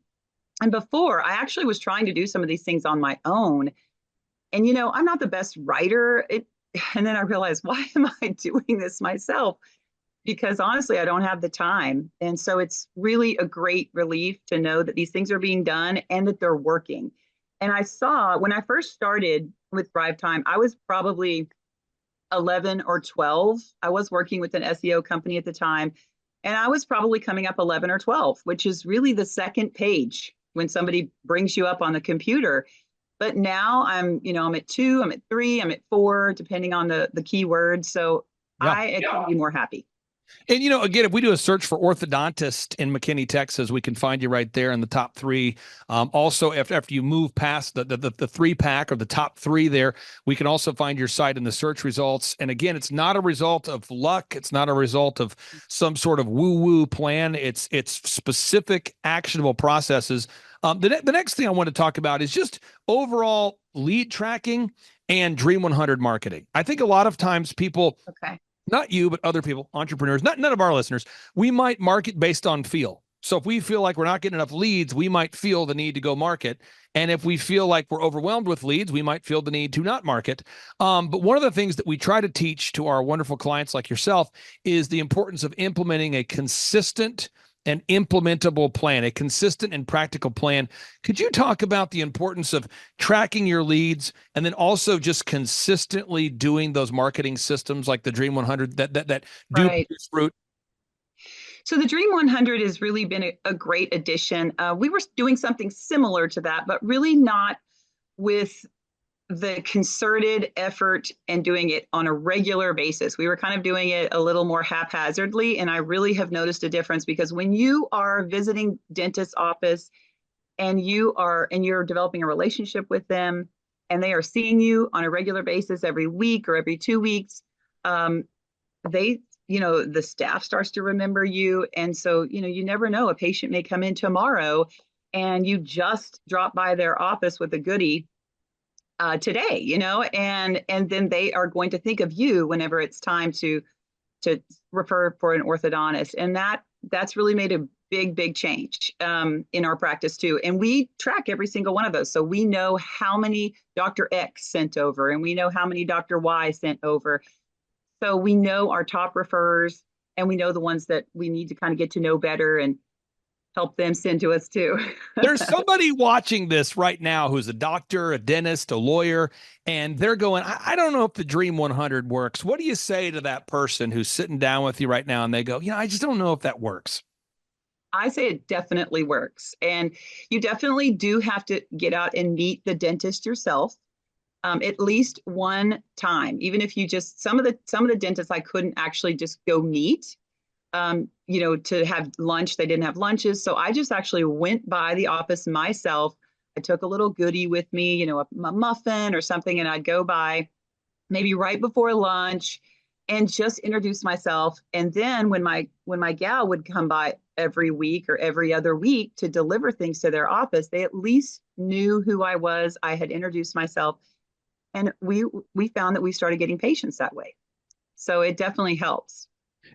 And before, I actually was trying to do some of these things on my own. And, I'm not the best writer. And then I realized, why am I doing this myself? Because honestly, I don't have the time. And so it's really a great relief to know that these things are being done and that they're working. And I saw when I first started with Thrivetime, I was probably 11 or 12. I was working with an SEO company at the time, and I was probably coming up 11 or 12, which is really the second page when somebody brings you up on the computer. But now I'm at 2, I'm at 3, I'm at 4, depending on the keywords. So I couldn't be more happy. And, again, if we do a search for orthodontist in McKinney, Texas, we can find you right there in the top 3. Also, after you move past the 3-pack or the top 3 there, we can also find your site in the search results. And again, it's not a result of luck. It's not a result of some sort of woo-woo plan. It's specific actionable processes. The next thing I want to talk about is just overall lead tracking and Dream 100 marketing. I think a lot of times people... Okay. Not you, but other people, entrepreneurs, none of our listeners, we might market based on feel. So if we feel like we're not getting enough leads, we might feel the need to go market. And if we feel like we're overwhelmed with leads, we might feel the need to not market. But one of the things that we try to teach to our wonderful clients like yourself is the importance of implementing a consistent and implementable plan, a consistent and practical plan. Could you talk about the importance of tracking your leads and then also just consistently doing those marketing systems like the Dream 100 that do produce fruit? So the Dream 100 has really been a great addition. We were doing something similar to that, but really not with the concerted effort and doing it on a regular basis. We were kind of doing it a little more haphazardly. And I really have noticed a difference because when you are visiting dentist's office and you're developing a relationship with them and they are seeing you on a regular basis every week or every 2 weeks, the staff starts to remember you. And so, you never know, a patient may come in tomorrow and you just drop by their office with a goodie today, and then they are going to think of you whenever it's time to refer for an orthodontist. And that's really made a big change in our practice too. And we track every single one of those. So we know how many Dr. X sent over and we know how many Dr. Y sent over. So we know our top referrers and we know the ones that we need to kind of get to know better and help them send to us too. There's somebody watching this right now who's a doctor, a dentist, a lawyer, and they're going, I don't know if the Dream 100 works. What do you say to that person who's sitting down with you right now and they go, I just don't know if that works? I say it definitely works. And you definitely do have to get out and meet the dentist yourself at least one time. Even if you just, some of the dentists I couldn't actually just go meet. To have lunch. They didn't have lunches. So I just actually went by the office myself. I took a little goodie with me, a muffin or something, and I'd go by maybe right before lunch and just introduce myself. And then when my gal would come by every week or every other week to deliver things to their office, they at least knew who I was. I had introduced myself, and we found that we started getting patients that way. So it definitely helps.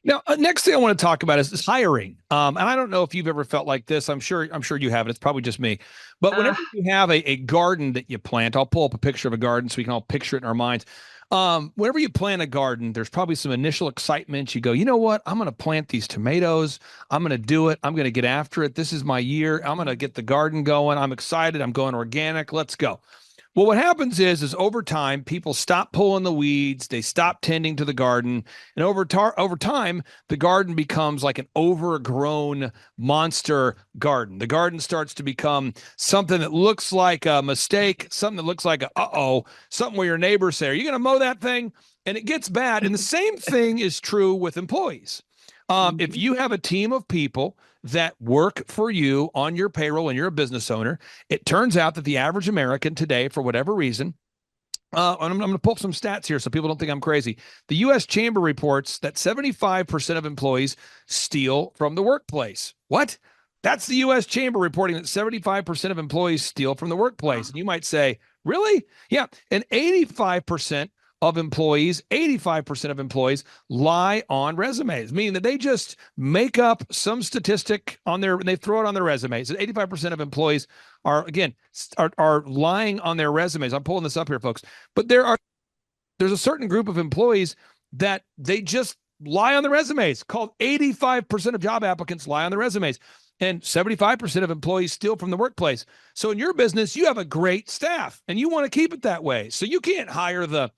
Now, next thing I want to talk about is hiring. And I don't know if you've ever felt like this. I'm sure you haven't. It's probably just me. But whenever you have a garden that you plant, I'll pull up a picture of a garden so we can all picture it in our minds. Whenever you plant a garden, there's probably some initial excitement. You go, you know what? I'm going to plant these tomatoes. I'm going to do it. I'm going to get after it. This is my year. I'm going to get the garden going. I'm excited. I'm going organic. Let's go. Well, what happens is over time, people stop pulling the weeds, they stop tending to the garden, and over time, the garden becomes like an overgrown monster garden. The garden starts to become something that looks like a mistake, something that looks like something where your neighbors say, "Are you going to mow that thing?" And it gets bad. And the same thing is true with employees. If you have a team of people that work for you on your payroll and you're a business owner, it turns out that the average American today, for whatever reason, and I'm going to pull some stats here so people don't think I'm crazy. The U.S. Chamber reports that 75% of employees steal from the workplace. What? That's the U.S. Chamber reporting that 75% of employees steal from the workplace. And you might say, really? Yeah. And 85% of employees lie on resumes, meaning that they just make up some statistic on and they throw it on their resumes. And 85% of employees are lying on their resumes. I'm pulling this up here, folks. But there's a certain group of employees that they just lie on the resumes, called 85% of job applicants lie on the resumes. And 75% of employees steal from the workplace. So in your business, you have a great staff and you want to keep it that way. So you can't hire the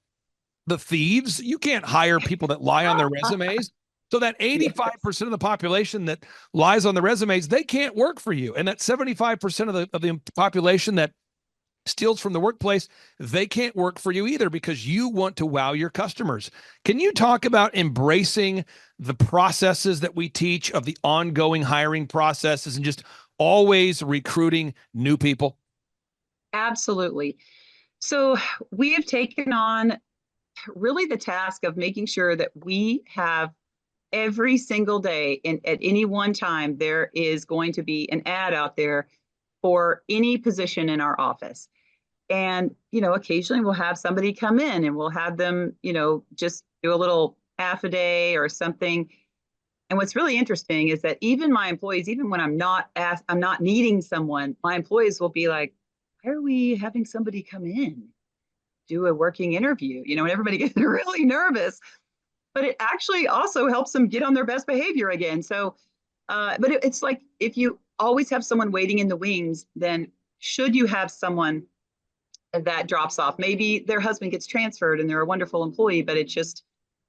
thieves. You can't hire people that lie on their resumes. So that 85% of the population that lies on the resumes, they can't work for you. And that 75% of the population that steals from the workplace, they can't work for you either because you want to wow your customers. Can you talk about embracing the processes that we teach of the ongoing hiring processes and just always recruiting new people? Absolutely. So we have taken on really the task of making sure that we have every single day and at any one time, there is going to be an ad out there for any position in our office. And, occasionally we'll have somebody come in and we'll have them, just do a little half a day or something. And what's really interesting is that even my employees, even when I'm not needing someone, my employees will be like, why are we having somebody come in, do a working interview? And everybody gets really nervous, but it actually also helps them get on their best behavior again. So, but it's like, if you always have someone waiting in the wings, then should you have someone that drops off, maybe their husband gets transferred and they're a wonderful employee, but it's just,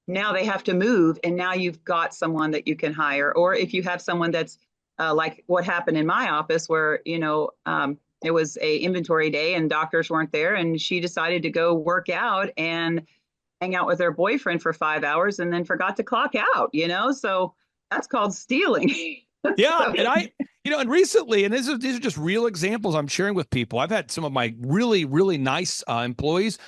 now they have to move and now you've got someone that you can hire. Or if you have someone that's like what happened in my office where, it was a inventory day and doctors weren't there and she decided to go work out and hang out with her boyfriend for 5 hours and then forgot to clock out, so that's called stealing. Yeah. And recently, and these are just real examples I'm sharing with people. I've had some of my really, really nice employees.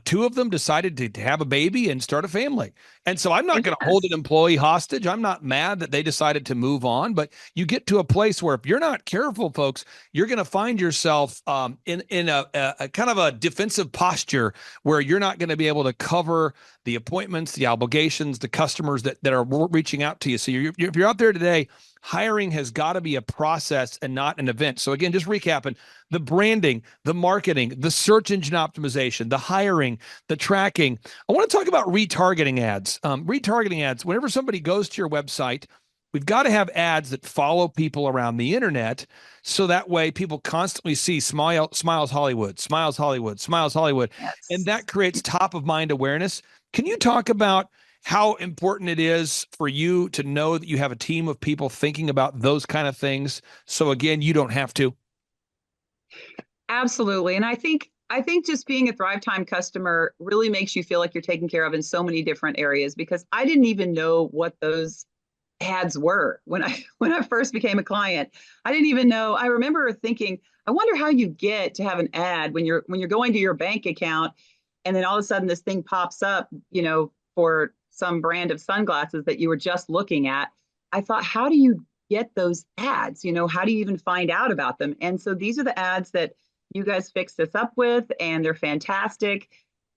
Two of them decided to have a baby and start a family. And so I'm not going to hold an employee hostage. I'm not mad that they decided to move on, but you get to a place where if you're not careful, folks, you're going to find yourself in a kind of a defensive posture where you're not going to be able to cover the appointments, the obligations, the customers that are reaching out to you. So if you're out there today, hiring has got to be a process and not an event. So again, just recapping: the branding, the marketing, the search engine optimization, the hiring, the tracking. I want to talk about retargeting ads. Retargeting ads, whenever somebody goes to your website, we've got to have ads that follow people around the internet. So that way people constantly see Smiles Hollywood, Smiles Hollywood, Smiles Hollywood. Yes. And that creates top of mind awareness. Can you talk about how important it is for you to know that you have a team of people thinking about those kind of things? So again, you don't have to. Absolutely. And I think just being a Thrivetime customer really makes you feel like you're taken care of in so many different areas, because I didn't even know what those ads were when I first became a client. I didn't even know. I remember thinking, I wonder how you get to have an ad when you're going to your bank account and then all of a sudden this thing pops up, for some brand of sunglasses that you were just looking at, I thought, how do you get those ads? How do you even find out about them? And so these are the ads that you guys fixed us up with, and they're fantastic.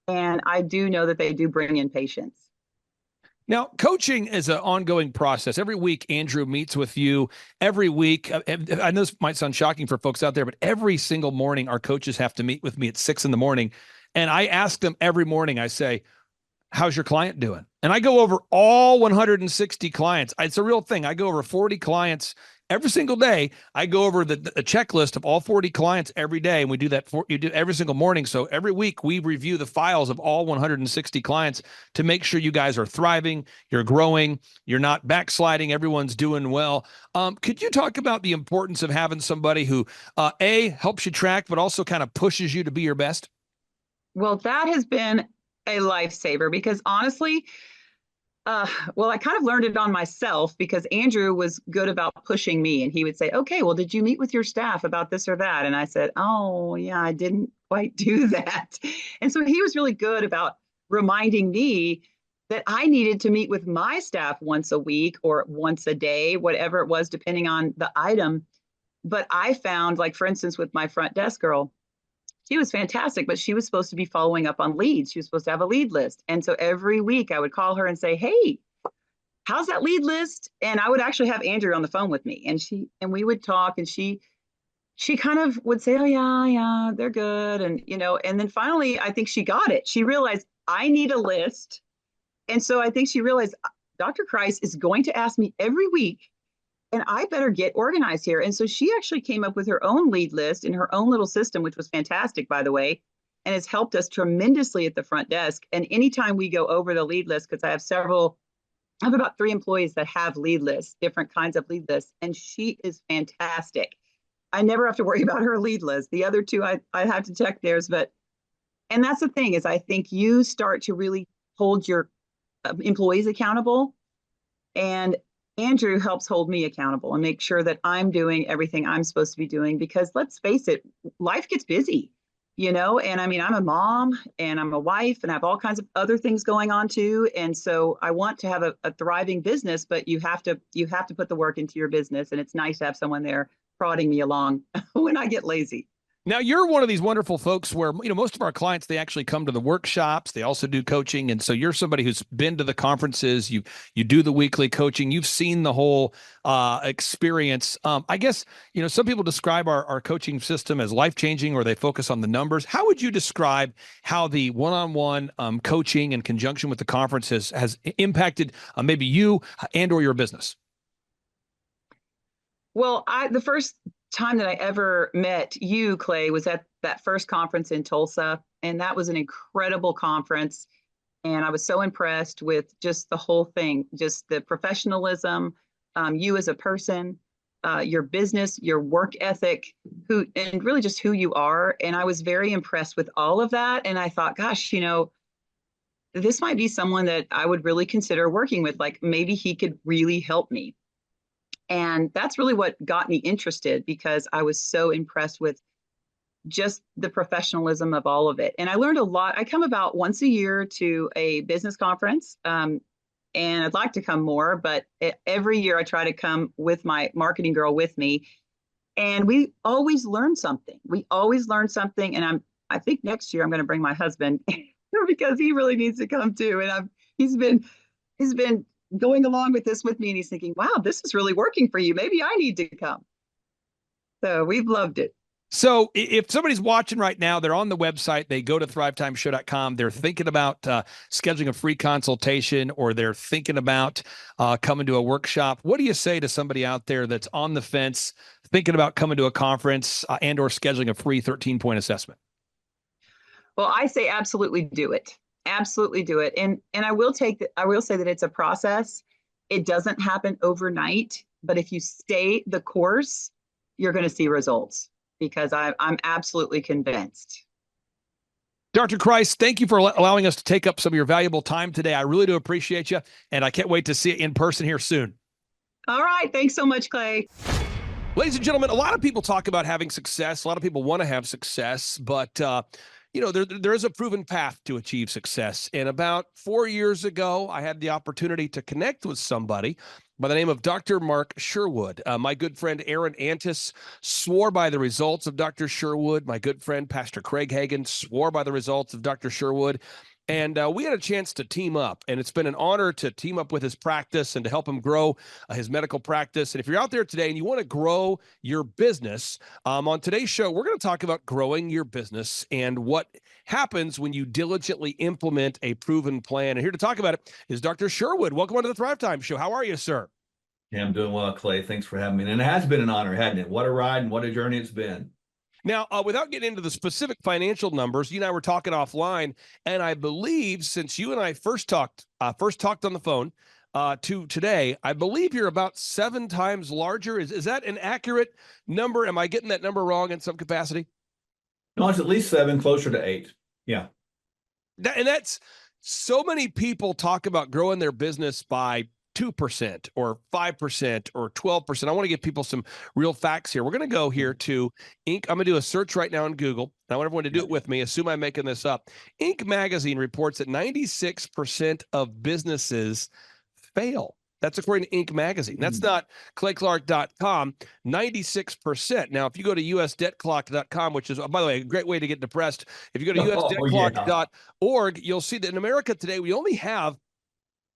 And I do know that they do bring in patients. Now, coaching is an ongoing process. Every week, Andrew meets with you. Every week, I know this might sound shocking for folks out there, but every single morning, our coaches have to meet with me at 6 a.m. And I ask them every morning, I say, how's your client doing? And I go over all 160 clients. It's a real thing. I go over 40 clients every single day. I go over the checklist of all 40 clients every day. And we do that you do every single morning. So every week we review the files of all 160 clients to make sure you guys are thriving, you're growing, you're not backsliding, everyone's doing well. Could you talk about the importance of having somebody who, A, helps you track, but also kind of pushes you to be your best? Well, that has been a lifesaver because honestly, I kind of learned it on myself because Andrew was good about pushing me, and he would say, okay, well, did you meet with your staff about this or that? And I said, oh yeah, I didn't quite do that. And so he was really good about reminding me that I needed to meet with my staff once a week or once a day, whatever it was, depending on the item. But I found, like, for instance, with my front desk girl, she was fantastic, but she was supposed to be following up on leads. She was supposed to have a lead list. And so every week I would call her and say, hey, how's that lead list? And I would actually have Andrew on the phone with me, and we would talk, and she kind of would say, oh yeah, they're good. And, and then finally, I think she got it. She realized I need a list. And so I think she realized Dr. Kreis is going to ask me every week, and I better get organized here. And so she actually came up with her own lead list in her own little system, which was fantastic, by the way, and has helped us tremendously at the front desk. And anytime we go over the lead list, because I have about 3 employees that have lead lists, different kinds of lead lists, and she is fantastic. I never have to worry about her lead list. The other 2, I have to check theirs. And that's the thing, is I think you start to really hold your employees accountable, and Andrew helps hold me accountable and make sure that I'm doing everything I'm supposed to be doing, because let's face it, life gets busy, and I mean, I'm a mom and I'm a wife and I have all kinds of other things going on too. And so I want to have a thriving business, but you have to put the work into your business. And it's nice to have someone there prodding me along when I get lazy. Now, you're one of these wonderful folks where, most of our clients, they actually come to the workshops. They also do coaching. And so you're somebody who's been to the conferences. You do the weekly coaching. You've seen the whole experience. I guess, some people describe our coaching system as life-changing, or they focus on the numbers. How would you describe how the one-on-one coaching in conjunction with the conference has impacted maybe you and or your business? Well, the first time that I ever met you, Clay, was at that first conference in Tulsa. And that was an incredible conference. And I was so impressed with just the whole thing, just the professionalism, you as a person, your business, your work ethic, and really just who you are. And I was very impressed with all of that. And I thought, gosh, this might be someone that I would really consider working with. Like, maybe he could really help me. And that's really what got me interested, because I was so impressed with just the professionalism of all of it. And I learned a lot. I come about once a year to a business conference, and I'd like to come more, but every year I try to come with my marketing girl with me. And we always learn something. And I think next year I'm going to bring my husband because he really needs to come too. And he's been going along with this with me, and he's thinking, wow, this is really working for you. Maybe I need to come. So we've loved it. So if somebody's watching right now, they're on the website, they go to thrivetimeshow.com, they're thinking about scheduling a free consultation, or they're thinking about coming to a workshop. What do you say to somebody out there that's on the fence, thinking about coming to a conference and or scheduling a free 13-point assessment? Well, I say absolutely do it. Absolutely do it. And I will say that it's a process. It doesn't happen overnight, but if you stay the course, you're going to see results, because I'm absolutely convinced. Dr. Kreis, thank you for allowing us to take up some of your valuable time today. I really do appreciate you, and I can't wait to see you in person here soon. All right. Thanks so much, Clay. Ladies and gentlemen, a lot of people talk about having success. A lot of people want to have success, but there is a proven path to achieve success. And about 4 years ago, I had the opportunity to connect with somebody by the name of Dr. Mark Sherwood. My good friend Aaron Antis swore by the results of Dr. Sherwood. My good friend Pastor Craig Hagan swore by the results of Dr. Sherwood. And we had a chance to team up, and it's been an honor to team up with his practice and to help him grow his medical practice. And if you're out there today and you want to grow your business, on today's show, we're going to talk about growing your business and what happens when you diligently implement a proven plan. And here to talk about it is Dr. Sherwood. Welcome onto the Thrivetime Show. How are you, sir? Yeah, I'm doing well, Clay. Thanks for having me. And it has been an honor, hasn't it? What a ride and what a journey it's been. Now, without getting into the specific financial numbers, you and I were talking offline, and I believe since you and I first talked on the phone to today, I believe you're about 7 times larger. Is that an accurate number? Am I getting that number wrong in some capacity? No, it's at least 7, closer to 8. Yeah. And that's so many people talk about growing their business by 2% or 5% or 12%. I want to give people some real facts here. We're going to go here to Inc. I'm going to do a search right now on Google. I want everyone to do it with me. Assume I'm making this up. Inc. magazine reports that 96% of businesses fail. That's according to Inc. magazine. That's not clayclark.com. 96%. Now, if you go to usdebtclock.com, which is, by the way, a great way to get depressed. If you go to usdebtclock.org, you'll see that in America today, we only have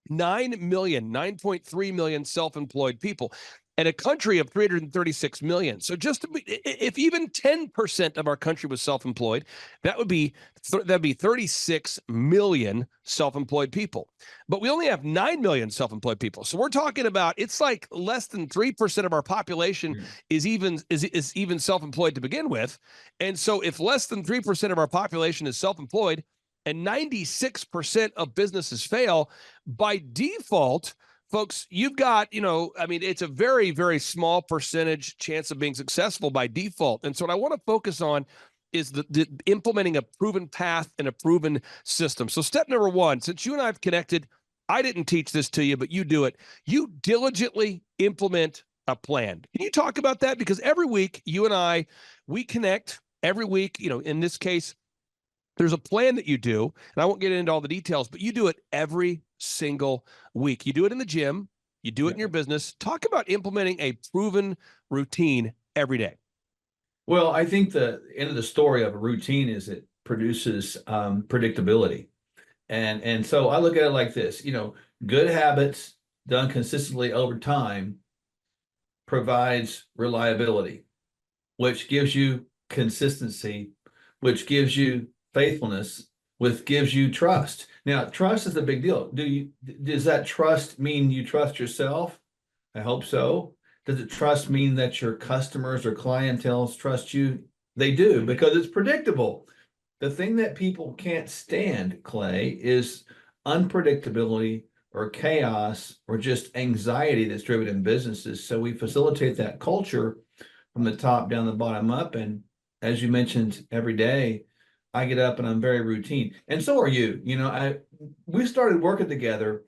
9.3 million self-employed people and a country of 336 million. So if even 10% of our country was self-employed, that'd be 36 million self-employed people. But we only have 9 million self-employed people. So we're talking about, it's like less than 3% of our population is even self-employed to begin with. And so if less than 3% of our population is self-employed, and 96% of businesses fail, by default, folks, you've got, it's a very, very small percentage chance of being successful by default. And so what I want to focus on is the implementing a proven path and a proven system. So step number 1, since you and I have connected, I didn't teach this to you, but you do it. You diligently implement a plan. Can you talk about that? Because every week, you and we connect every week, in this case, there's a plan that you do, and I won't get into all the details, but you do it every single week. You do it in the gym. You do it in your business. Talk about implementing a proven routine every day. Well, I think the end of the story of a routine is it produces predictability. And so I look at it like this, good habits done consistently over time provides reliability, which gives you consistency, which gives you faithfulness, which gives you trust. Now, trust is a big deal. Does that trust mean you trust yourself? I hope so. Does it trust mean that your customers or clientele trust you? They do, because it's predictable. The thing that people can't stand, Clay, is unpredictability or chaos or just anxiety that's driven in businesses. So we facilitate that culture from the top down, the bottom up. And as you mentioned, every day, I get up and I'm very routine. And so are you. We started working together.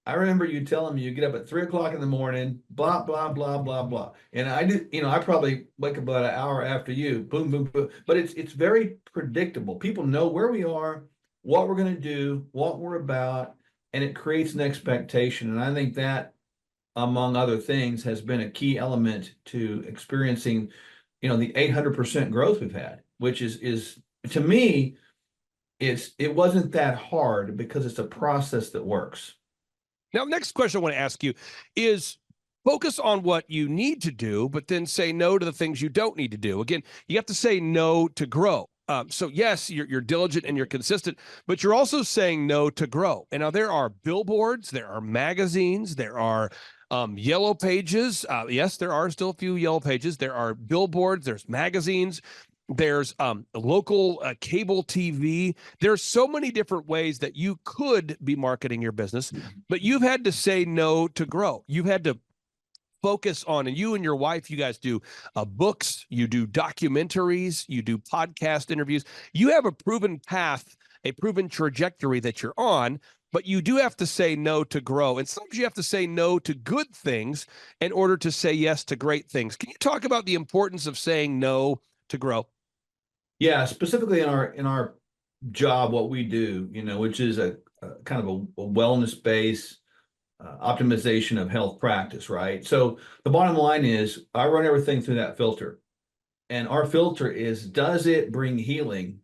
I remember you telling me you get up at 3 o'clock in the morning, blah, blah, blah, blah, blah. And I do, I probably wake up about an hour after you, boom, boom, boom. But it's very predictable. People know where we are, what we're going to do, what we're about, and it creates an expectation. And I think that, among other things, has been a key element to experiencing, the 800% growth we've had, which is to me, it wasn't that hard because it's a process that works. Now, next question I want to ask you is focus on what you need to do, but then say no to the things you don't need to do. Again, you have to say no to grow. So yes, you're diligent and you're consistent, but you're also saying no to grow. And now there are billboards, there are magazines, there are yellow pages. Yes, there are still a few yellow pages. There are billboards, there's magazines. There's local cable TV. There's so many different ways that you could be marketing your business, but you've had to say no to grow. You've had to focus on, and you and your wife, you guys do books, you do documentaries, you do podcast interviews. You have a proven path, a proven trajectory that you're on, but you do have to say no to grow. And sometimes you have to say no to good things in order to say yes to great things. Can you talk about the importance of saying no to grow? Yeah, specifically in our job, what we do, which is a kind of a wellness base optimization of health practice, right? So the bottom line is I run everything through that filter. And our filter is, does it bring healing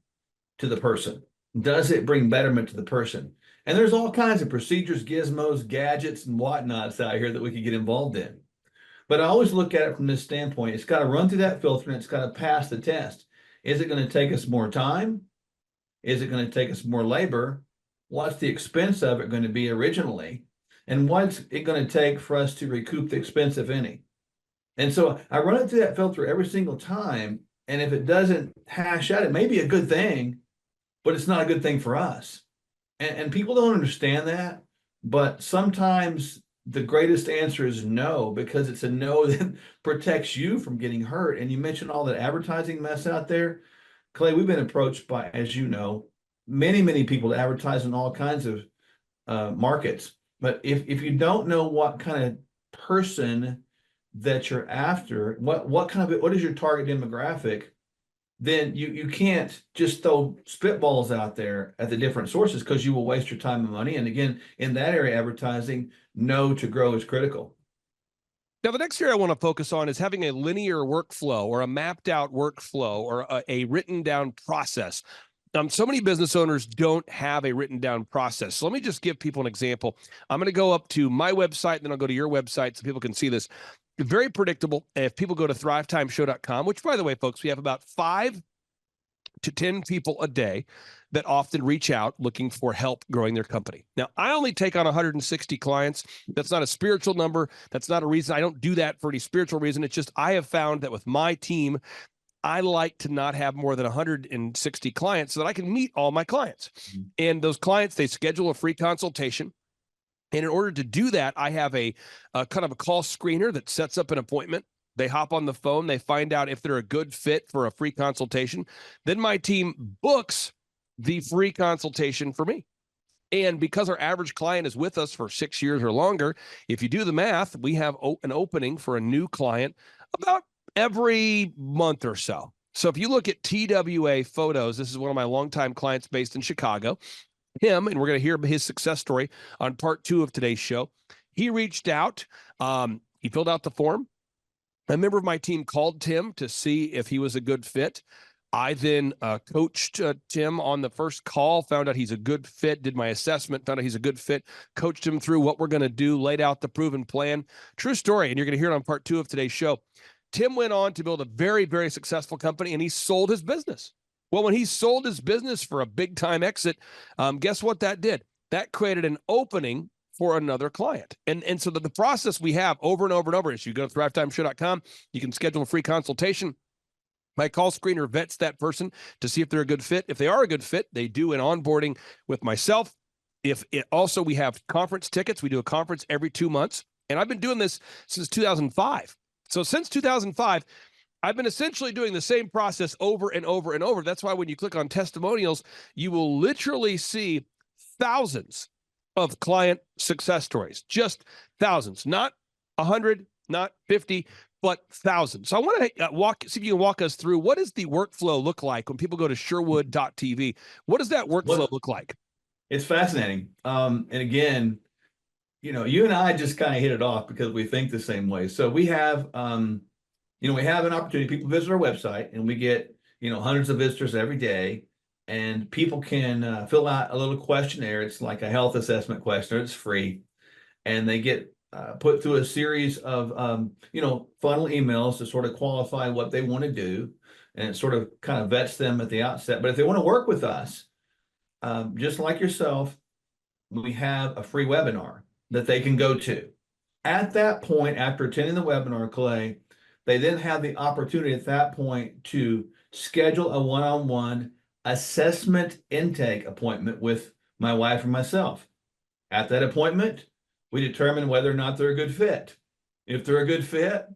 to the person? Does it bring betterment to the person? And there's all kinds of procedures, gizmos, gadgets, and whatnots out here that we could get involved in. But I always look at it from this standpoint. It's got to run through that filter and it's got to pass the test. Is it going to take us more time? Is it going to take us more labor? What's the expense of it going to be originally? And what's it going to take for us to recoup the expense, if any? And so I run it through that filter every single time. And if it doesn't hash out, it may be a good thing, but it's not a good thing for us. And people don't understand that. But sometimes the greatest answer is no, because it's a no that protects you from getting hurt. And you mentioned all that advertising mess out there. Clay, we've been approached by, as you know, many, many people to advertise in all kinds of markets. But if you don't know what kind of person that you're after, what is your target demographic, then you can't just throw spitballs out there at the different sources, because you will waste your time and money. And again, in that area, advertising, know to grow is critical. Now, the next area I want to focus on is having a linear workflow or a mapped out workflow or a written down process. So many business owners don't have a written down process. So let me just give people an example. I'm going to go up to my website, and then I'll go to your website so people can see this. Very predictable. If people go to thrivetimeshow.com, which, by the way, folks, we have about 5 to 10 people a day that often reach out looking for help growing their company. Now, I only take on 160 clients. That's not a spiritual number. That's not a reason. I don't do that for any spiritual reason. It's just I have found that with my team, I like to not have more than 160 clients so that I can meet all my clients. And those clients, they schedule a free consultation. And in order to do that, I have a kind of a call screener that sets up an appointment. They hop on the phone. They find out if they're a good fit for a free consultation. Then my team books the free consultation for me. And because our average client is with us for 6 years or longer, if you do the math, we have an opening for a new client about every month or so. So if you look at TWA Photos, this is one of my longtime clients based in Chicago, him, and we're going to hear his success story on part 2 of today's show. He reached out. He filled out the form. A member of my team called Tim to see if he was a good fit. I then coached Tim on the first call, found out he's a good fit, did my assessment, found out he's a good fit, coached him through what we're going to do, laid out the proven plan. True story, and you're going to hear it on part 2 of today's show. Tim went on to build a very, very successful company, and he sold his business. Well, when he sold his business for a big-time exit, guess what that did? That created an opening for another client. And so the process we have over and over and over is you go to thrivetimeshow.com, you can schedule a free consultation. My call screener vets that person to see if they're a good fit. If they are a good fit, they do an onboarding with myself. Also, we have conference tickets. We do a conference every 2 months. And I've been doing this since 2005. So since 2005, I've been essentially doing the same process over and over and over. That's why when you click on testimonials, you will literally see thousands of client success stories, just thousands, not 100, not 50, but thousands. So I want to see if you can walk us through, what does the workflow look like when people go to Sherwood.tv? What does that workflow look like? It's fascinating. And again, you and I just kind of hit it off because we think the same way. So we have, we have an opportunity. People visit our website and we get, hundreds of visitors every day, and people can fill out a little questionnaire. It's like a health assessment questionnaire. It's free. And they get put through a series of, funnel emails to sort of qualify what they want to do. And it sort of kind of vets them at the outset. But if they want to work with us, just like yourself, we have a free webinar that they can go to. At that point, after attending the webinar, Clay, they then have the opportunity at that point to schedule a one-on-one assessment intake appointment with my wife and myself. At that appointment, we determine whether or not they're a good fit. If they're a good fit,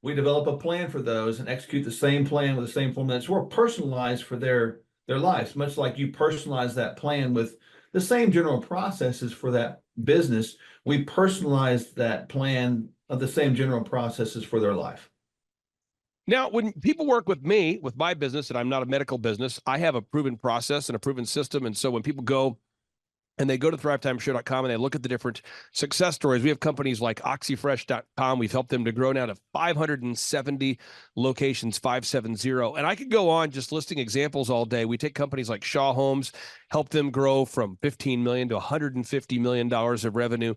we develop a plan for those and execute the same plan with the same form that's more personalized for their lives, much like you personalize that plan with the same general processes for that business. We personalize that plan of the same general processes for their life. Now, when people work with me, with my business, and I'm not a medical business, I have a proven process and a proven system. And so when people go and they go to thrivetimeshow.com and they look at the different success stories, we have companies like oxyfresh.com. We've helped them to grow now to 570 locations, 570. And I could go on just listing examples all day. We take companies like Shaw Homes, help them grow from $15 million to $150 million of revenue.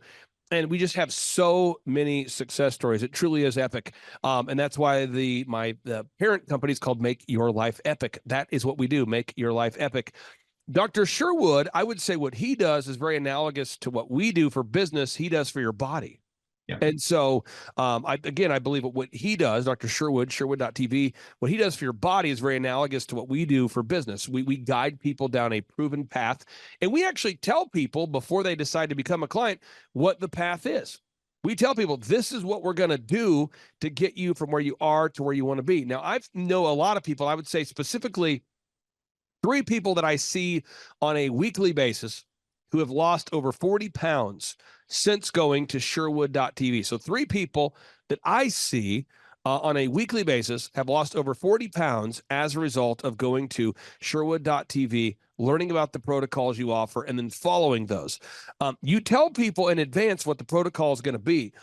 And we just have so many success stories. It truly is epic. And that's why the parent company is called Make Your Life Epic. That is what we do, make your life epic. Dr. Sherwood, I would say what he does is very analogous to what we do for business, he does for your body. Yeah. And so, I believe what he does, Dr. Sherwood, Sherwood.tv, what he does for your body is very analogous to what we do for business. We guide people down a proven path, and we actually tell people before they decide to become a client what the path is. We tell people, this is what we're going to do to get you from where you are to where you want to be. Now, I know a lot of people, I would say specifically 3 people that I see on a weekly basis who have lost over 40 pounds since going to Sherwood.tv. So 3 people that I see on a weekly basis have lost over 40 pounds as a result of going to Sherwood.tv, learning about the protocols you offer, and then following those. You tell people in advance what the protocol is going to be.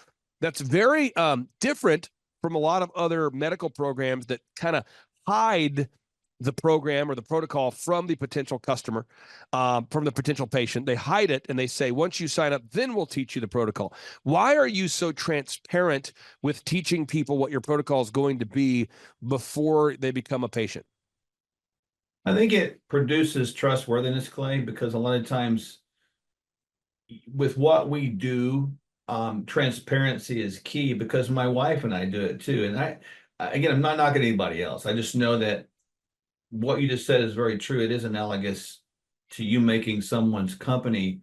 That's very different from a lot of other medical programs that kind of hide the program or the protocol from the potential customer, from the potential patient. They hide it and they say, once you sign up, then we'll teach you the protocol. Why are you so transparent with teaching people what your protocol is going to be before they become a patient? I think it produces trustworthiness, Clay, because a lot of times with what we do, transparency is key, because my wife and I do it too. And again, I'm not knocking anybody else. I just know that what you just said is very true. It is analogous to you making someone's company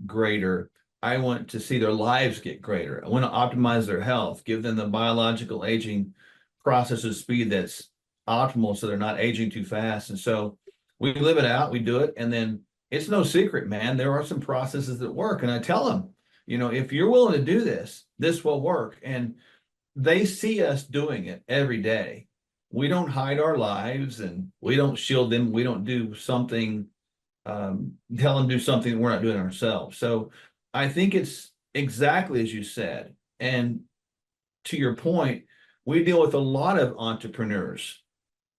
greater. I want to see their lives get greater. I want to optimize their health, give them the biological aging process of speed that's optimal so they're not aging too fast. And so we live it out, we do it. And then it's no secret, man. There are some processes that work. And I tell them, if you're willing to do this, this will work. And they see us doing it every day. We don't hide our lives and we don't shield them. We don't do something, tell them to do something we're not doing ourselves. So I think it's exactly as you said. And to your point, we deal with a lot of entrepreneurs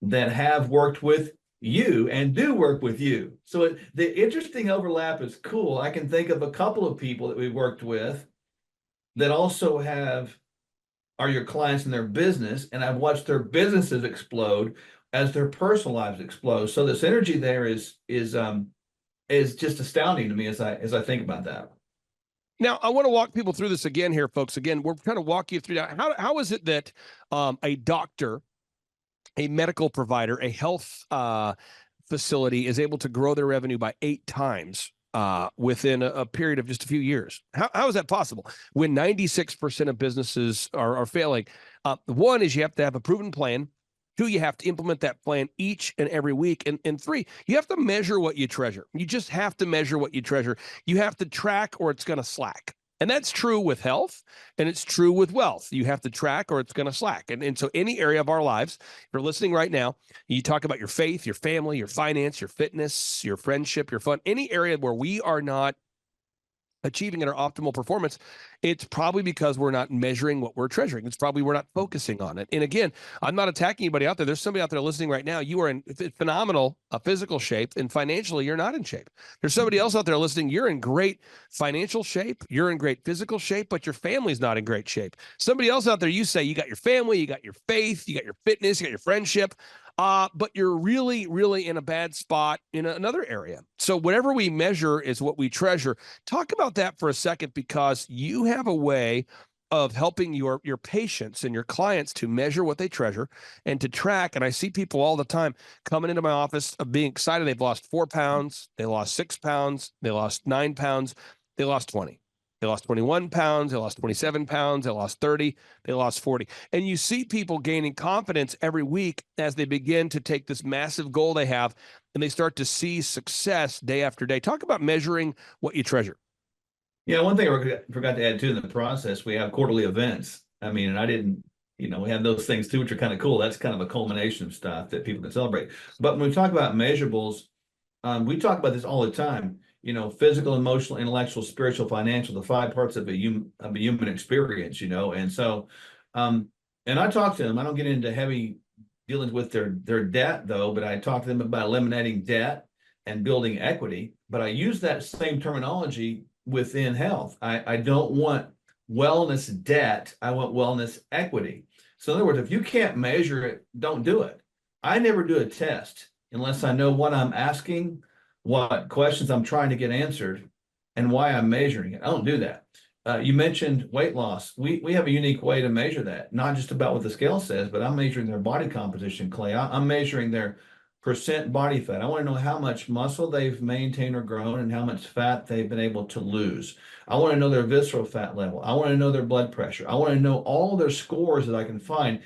that have worked with you and do work with you. So the interesting overlap is cool. I can think of a couple of people that we've worked with that also are your clients in their business, and I've watched their businesses explode as their personal lives explode. So the synergy there is just astounding to me as I think about that. Now, I want to walk people through this again here, folks. Again, we're trying to walk you through that. How is it that a doctor, a medical provider, a health facility is able to grow their revenue by 8 times within a period of just a few years? How is that possible when 96% of businesses are failing? One is you have to have a proven plan. 2, you have to implement that plan each and every week. And 3, you have to measure what you treasure. You just have to measure what you treasure. You have to track or it's going to slack. And that's true with health, and it's true with wealth. You have to track or it's going to slack. And so any area of our lives, if you're listening right now, you talk about your faith, your family, your finance, your fitness, your friendship, your fun, any area where we are not achieving at our optimal performance, it's probably because we're not measuring what we're treasuring. It's probably we're not focusing on it. And again, I'm not attacking anybody out there. There's somebody out there listening right now. You are in phenomenal physical shape, and financially, you're not in shape. There's somebody else out there listening. You're in great financial shape. You're in great physical shape, but your family's not in great shape. Somebody else out there, you say you got your family, you got your faith, you got your fitness, you got your friendship. But you're really, really in a bad spot in another area. So whatever we measure is what we treasure. Talk about that for a second, because you have a way of helping your patients and your clients to measure what they treasure and to track. And I see people all the time coming into my office of being excited. They've lost 4 pounds. They lost 6 pounds. They lost 9 pounds. They lost 20. They lost 21 pounds. They lost 27 pounds. They lost 30. They lost 40. And you see people gaining confidence every week as they begin to take this massive goal they have and they start to see success day after day. Talk about measuring what you treasure. Yeah, one thing I forgot to add too in the process, we have quarterly events. I mean, and I didn't we have those things too, which are kind of cool. That's kind of a culmination of stuff that people can celebrate. But when we talk about measurables, we talk about this all the time. Physical, emotional, intellectual, spiritual, financial, the 5 parts of a human experience. And so, and I talk to them. I don't get into heavy dealings with their debt though, but I talk to them about eliminating debt and building equity. But I use that same terminology within health. I don't want wellness debt. I want wellness equity. So in other words, if you can't measure it, don't do it. I never do a test unless I know what I'm asking, what questions I'm trying to get answered, and why I'm measuring it. I don't do that. You mentioned weight loss. We have a unique way to measure that, not just about what the scale says, but I'm measuring their body composition, Clay. I'm measuring their percent body fat. I want to know how much muscle they've maintained or grown and how much fat they've been able to lose. I want to know their visceral fat level. I want to know their blood pressure. I want to know all their scores that I can find.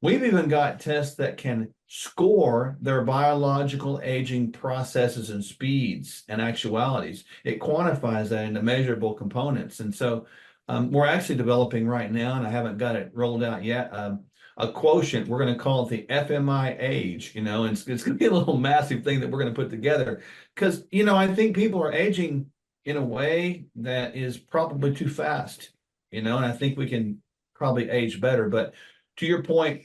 We've even got tests that can score their biological aging processes and speeds and actualities. It quantifies that into measurable components. And so we're actually developing right now, and I haven't got it rolled out yet, a quotient. We're going to call it the FMI age, and it's going to be a little massive thing that we're going to put together. Because, I think people are aging in a way that is probably too fast, and I think we can probably age better. But to your point,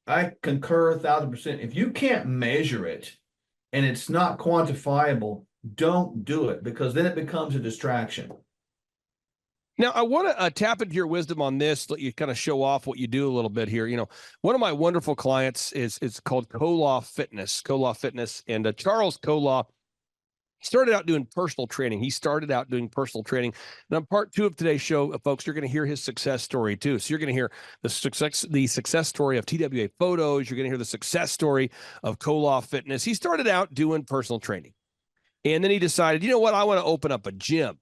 I concur 1,000%. If you can't measure it and it's not quantifiable, don't do it, because then it becomes a distraction. Now, I want to tap into your wisdom on this, let you kind of show off what you do a little bit here. One of my wonderful clients is called Kolaw Fitness, and Charles Kolaw. He started out doing personal training. And on part 2 of today's show, folks, you're going to hear his success story too. So you're going to hear the success story of TWA Photos. You're going to hear the success story of Kolaw Fitness. He started out doing personal training, and then he decided, I want to open up a gym.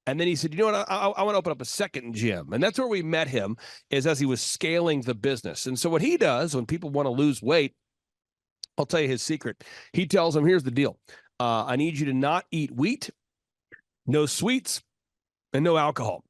And then he said, I want to open up a second gym. And that's where we met him, is as he was scaling the business. And so what he does when people want to lose weight, I'll tell you his secret. He tells them, here's the deal. I need you to not eat wheat, no sweets, and no alcohol.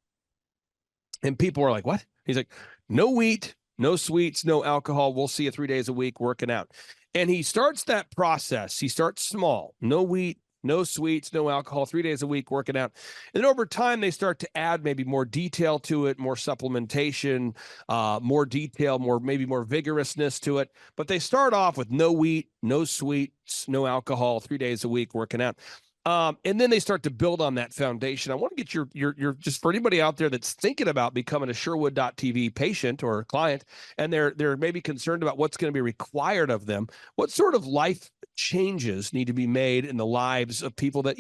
And people are like, what? He's like, no wheat, no sweets, no alcohol. We'll see you 3 days a week working out. And he starts that process. He starts small, no wheat, no sweets, no alcohol, 3 days a week working out. And then over time, they start to add maybe more detail to it, more supplementation, more detail, maybe more vigorousness to it. But they start off with no wheat, no sweets, no alcohol, 3 days a week working out. And then they start to build on that foundation. I want to get your just for anybody out there that's thinking about becoming a Sherwood.tv patient or client, and they're maybe concerned about what's going to be required of them. What sort of life changes need to be made in the lives of people that,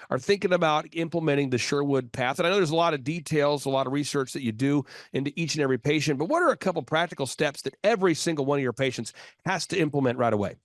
are thinking about implementing the Sherwood path? And I know there's a lot of details, a lot of research that you do into each and every patient, but what are a couple practical steps that every single one of your patients has to implement right away?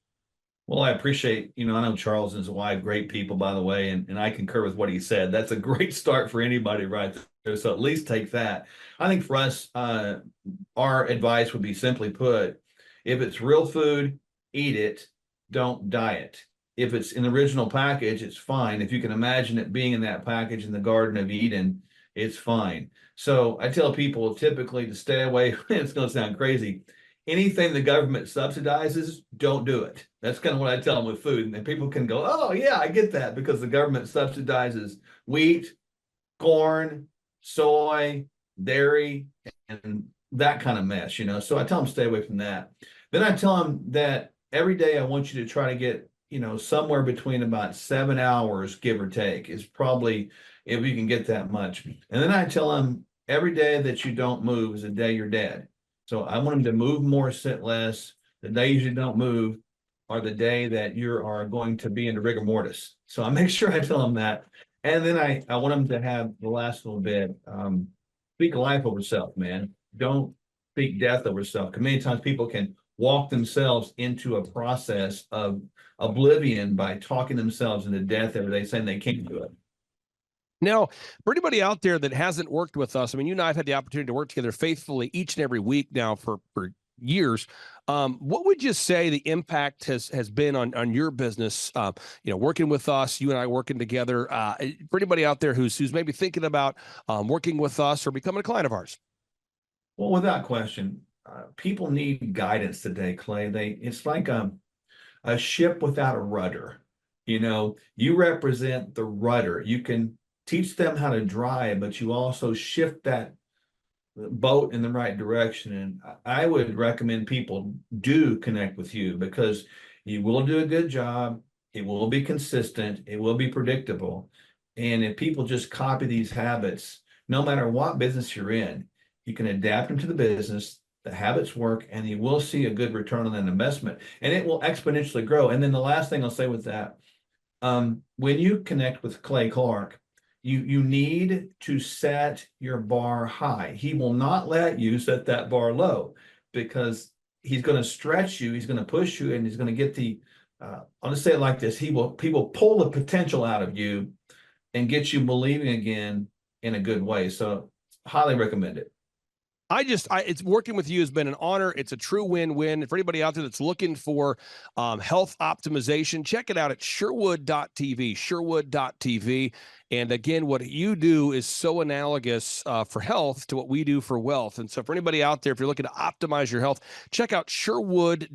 Well, I appreciate, I know Charles and his wife, great people, by the way, and I concur with what he said. That's a great start for anybody right there. So at least take that. I think for us, our advice would be, simply put, if it's real food, eat it, don't diet. If it's in the original package, it's fine. If you can imagine it being in that package in the Garden of Eden, it's fine. So I tell people typically to stay away. It's going to sound crazy. Anything the government subsidizes, don't do it. That's kind of what I tell them with food. And then people can go, oh, yeah, I get that, because the government subsidizes wheat, corn, soy, dairy, and that kind of mess, So I tell them stay away from that. Then I tell them that every day I want you to try to get, somewhere between about 7 hours, give or take, is probably, if you can get that much. And then I tell them every day that you don't move is a day you're dead. So I want them to move more, sit less. The days you don't move are the day that you are going to be into rigor mortis. So I make sure I tell them that. And then I want them to have the last little bit, speak life over self, man. Don't speak death over self. Because many times people can walk themselves into a process of oblivion by talking themselves into death every day, saying they can't do it. Now, for anybody out there that hasn't worked with us, I mean, you and I have had the opportunity to work together faithfully each and every week now for years. What would you say the impact has been on your business? Working with us, you and I working together. For anybody out there who's maybe thinking about working with us or becoming a client of ours. Well, without question, people need guidance today, Clay. It's like a ship without a rudder. You represent the rudder. You can teach them how to drive, but you also shift that boat in the right direction. And I would recommend people do connect with you, because you will do a good job. It will be consistent. It will be predictable. And if people just copy these habits, no matter what business you're in, you can adapt them to the business. The habits work, and you will see a good return on that investment, and it will exponentially grow. And then the last thing I'll say with that, when you connect with Clay Clark, you need to set your bar high. He will not let you set that bar low, because he's going to stretch you, he's going to push you, and he's going to get I'll just say it like this: he will pull the potential out of you and get you believing again in a good way. So highly recommend it. It's working with you has been an honor. It's a true win-win. For anybody out there that's looking for health optimization, check it out at Sherwood.tv. And again, what you do is so analogous for health to what we do for wealth. And so for anybody out there, if you're looking to optimize your health, check out Sherwood.tv.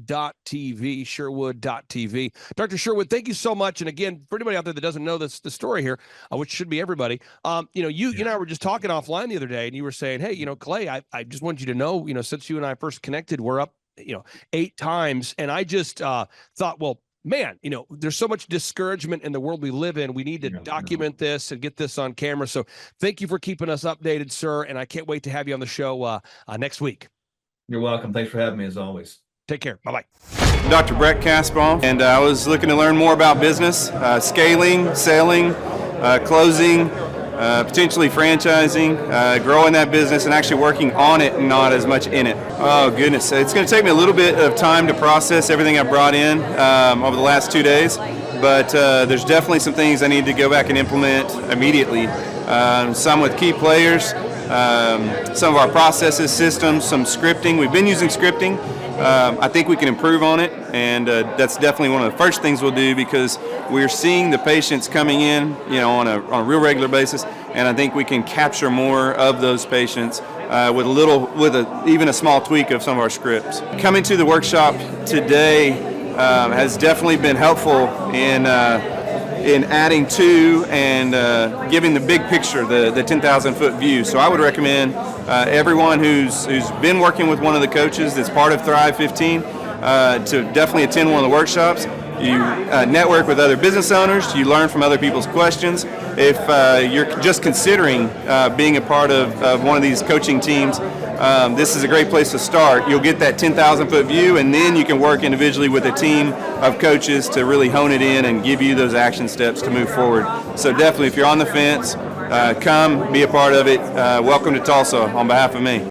Dr. Sherwood, thank you so much. And again, for anybody out there that doesn't know the story here, which should be everybody, you and I were just talking offline the other day, and you were saying, hey, Clay, I just wanted you to know, since you and I first connected, we're up, 8 times. And I just thought, well, man, there's so much discouragement in the world we live in. We need to document this and get this on camera. So thank you for keeping us updated, sir. And I can't wait to have you on the show next week. You're welcome. Thanks for having me, as always. Take care. Bye-bye. I'm Dr. Brett Kaspaum, and I was looking to learn more about business, scaling, selling, closing, potentially franchising, growing that business, and actually working on it and not as much in it. Oh, goodness. It's going to take me a little bit of time to process everything I brought in over the last 2 days, but there's definitely some things I need to go back and implement immediately. Some with key players, some of our processes, systems, some scripting. We've been using scripting. I think we can improve on it, and that's definitely one of the first things we'll do, because we're seeing the patients coming in, on a real regular basis, and I think we can capture more of those patients with even a small tweak of some of our scripts. Coming to the workshop today has definitely been helpful in adding to and giving the big picture, the 10,000-foot view. So I would recommend everyone who's been working with one of the coaches that's part of Thrive 15 to definitely attend one of the workshops. You network with other business owners. You learn from other people's questions. If you're just considering being a part of one of these coaching teams, this is a great place to start. You'll get that 10,000-foot view, and then you can work individually with a team of coaches to really hone it in and give you those action steps to move forward. So definitely, if you're on the fence, come be a part of it. Welcome to Tulsa on behalf of me.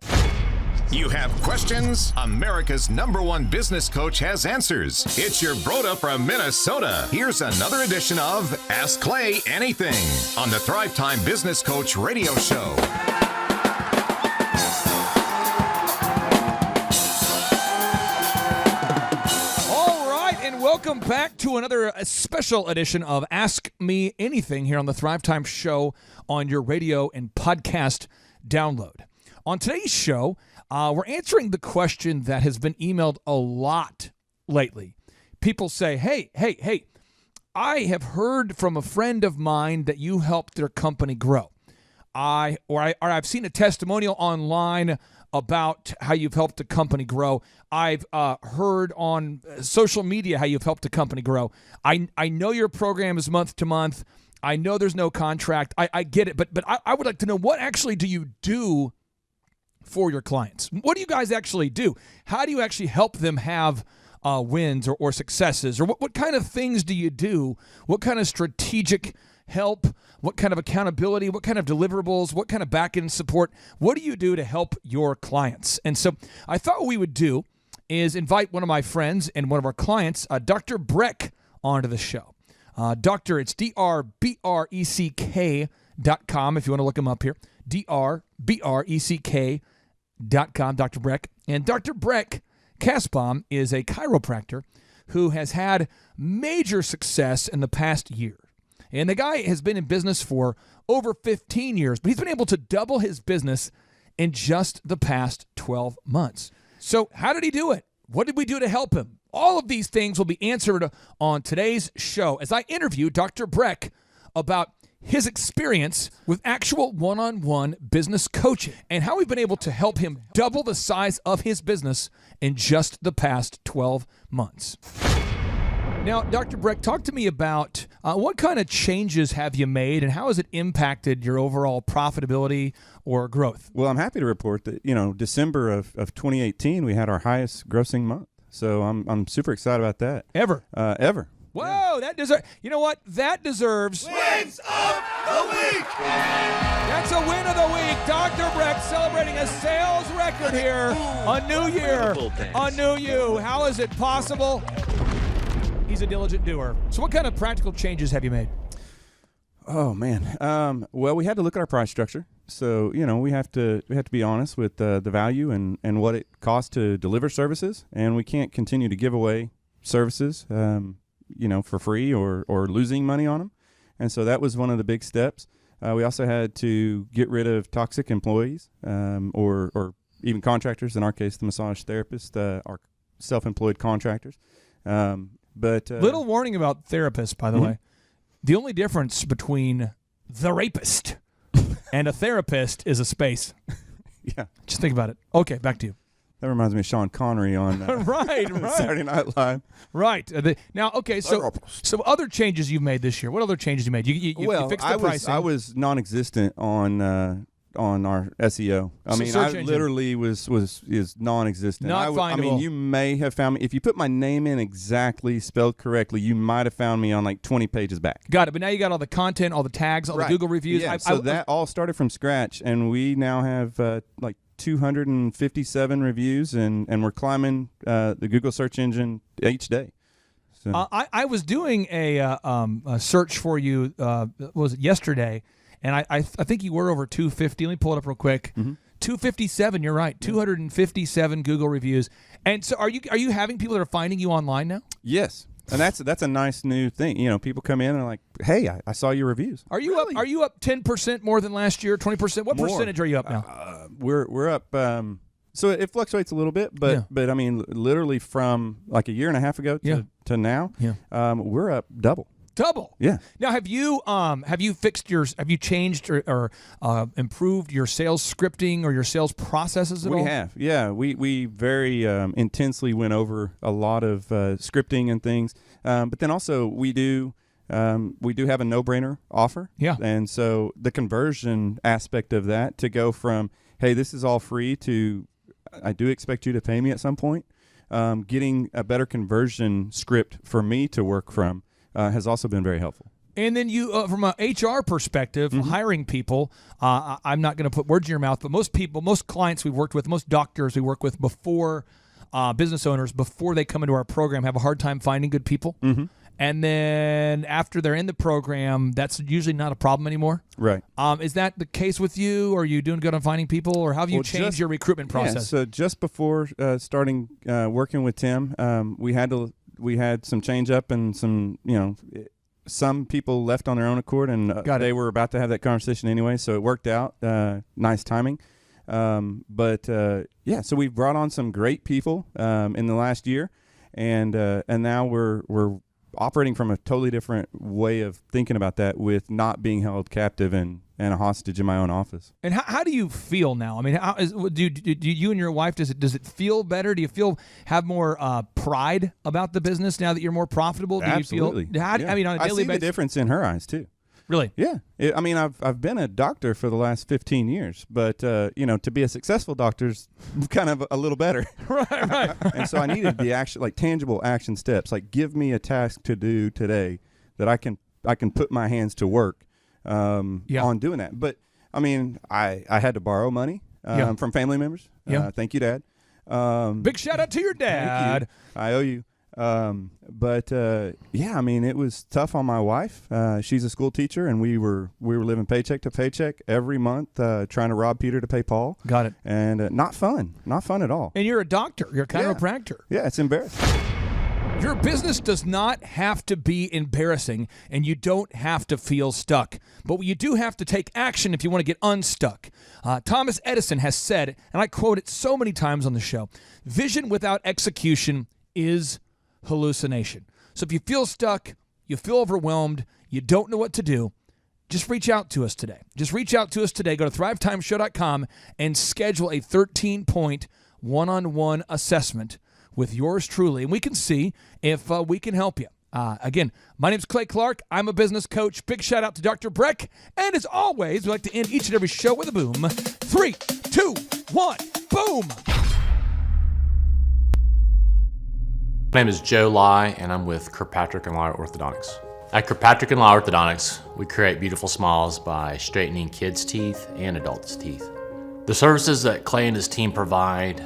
You have questions? America's #1 business coach has answers. It's your Broda from Minnesota. Here's another edition of Ask Clay Anything on the Thrivetime Business Coach Radio Show. Welcome back to another special edition of Ask Me Anything here on the Thrivetime Show on your radio and podcast download. On today's show, we're answering the question that has been emailed a lot lately. People say, hey, I have heard from a friend of mine that you helped their company grow. I've seen a testimonial online about how you've helped a company grow. I've heard on social media how you've helped a company grow. I know your program is month to month. I know there's no contract. I get it, but I would like to know, what actually do you do for your clients? What do you guys actually do? How do you actually help them have wins or successes? Or what kind of things do you do? What kind of strategic help? What kind of accountability? What kind of deliverables? What kind of back-end support? What do you do to help your clients? And so I thought what we would do is invite one of my friends and one of our clients, Dr. Breck, onto the show. It's DRBRECK.com if you want to look him up here. DRBRECK.com, Dr. Breck. And Dr. Breck Kaspaum is a chiropractor who has had major success in the past year. And the guy has been in business for over 15 years, but he's been able to double his business in just the past 12 months. So how did he do it? What did we do to help him? All of these things will be answered on today's show as I interview Dr. Breck about his experience with actual one-on-one business coaching and how we've been able to help him double the size of his business in just the past 12 months. Now, Dr. Breck, talk to me about what kind of changes have you made and how has it impacted your overall profitability or growth? Well, I'm happy to report that, December of 2018, we had our highest grossing month. So I'm super excited about that. Ever? Ever. Whoa, that deserves. You know what? That deserves. Wins of the week. That's a win of the week. Dr. Breck celebrating a sales record here. A new year. A new you. How is it possible? He's a diligent doer. So what kind of practical changes have you made? Oh, man. Well, we had to look at our price structure. So, we have to be honest with the value and what it costs to deliver services. And we can't continue to give away services, for free or losing money on them. And so that was one of the big steps. We also had to get rid of toxic employees or even contractors. In our case, the massage therapists are self-employed contractors. But little warning about therapists, by the way. The only difference between the rapist and a therapist is a space. Yeah. Just think about it. Okay, back to you. That reminds me of Sean Connery on right. Saturday Night Live. Right. Now, okay, so other changes you've made this year. What other changes you made? You fixed the pricing. I was non-existent on our SEO. I mean, search I engine. literally is non-existent. Not findable. I mean, you may have found me if you put my name in exactly spelled correctly. You might have found me on like 20 pages back. Got it. But now you got all the content, all the tags, all the Google reviews. Yeah, so that all started from scratch, and we now have like 257 reviews, and we're climbing the Google search engine each day. So. I was doing a search for you. Was it yesterday? And I think you were over 250. Let me pull it up real quick. 257. You're right. 257 Google reviews. And so, are you having people that are finding you online now? Yes. And that's a nice new thing. People come in and are like, "Hey, I saw your reviews." Are you up? Are you up 10% more than last year? 20%? What percentage are you up now? We're up. So it fluctuates a little bit, but I mean, literally from like a year and a half ago to now, we're up double. Double. Yeah. Now, have you changed or improved your sales scripting or your sales processes at all? We have. Yeah. We very intensely went over a lot of scripting and things. But then also we do have a no-brainer offer. Yeah. And so the conversion aspect of that to go from, hey, this is all free to, I do expect you to pay me at some point. Getting a better conversion script for me to work from has also been very helpful. And then you, from an HR perspective, hiring people, I'm not going to put words in your mouth, but most clients we've worked with, most doctors we work with before, business owners, before they come into our program, have a hard time finding good people. And then after they're in the program, that's usually not a problem anymore. Right. Is that the case with you? Are you doing good on finding people, or how have you changed your recruitment process? Yeah, so just before starting working with Tim, we had some change up and some people left on their own accord, and they were about to have that conversation anyway, so it worked out. Nice timing. So we've brought on some great people in the last year, and now we're operating from a totally different way of thinking about that, with not being held captive and a hostage in my own office. And how do you feel now? I mean, do you and your wife, does it feel better? Do you have more pride about the business now that you're more profitable? Do Absolutely. You feel? I mean, on a daily basis, I see the difference in her eyes too. Really? Yeah. I've been a doctor for the last 15 years, but to be a successful doctor is kind of a little better. right. And so I needed the action, like tangible action steps, like give me a task to do today that I can put my hands to work on doing that. But I mean, I had to borrow money from family members. Thank you, Dad. Big shout out to your dad. I owe you. I mean, it was tough on my wife. She's a school teacher, and we were living paycheck to paycheck every month, trying to rob Peter to pay Paul. Got it. And not fun at all. And you're a doctor. You're a chiropractor. Yeah, it's embarrassing. Your business does not have to be embarrassing, and you don't have to feel stuck. But you do have to take action if you want to get unstuck. Thomas Edison has said, and I quote it so many times on the show, vision without execution is hallucination. So if you feel stuck, you feel overwhelmed, you don't know what to do, just reach out to us today. Just reach out to us today. Go to thrivetimeshow.com and schedule a 13-point one-on-one assessment with yours truly, and we can see if we can help you. Again, my name's Clay Clark. I'm a business coach. Big shout out to Dr. Breck. And as always, we like to end each and every show with a boom. 3, 2, 1, boom. My name is Joe Lai, and I'm with Kirkpatrick & Lai Orthodontics. At Kirkpatrick & Lai Orthodontics, we create beautiful smiles by straightening kids' teeth and adults' teeth. The services that Clay and his team provide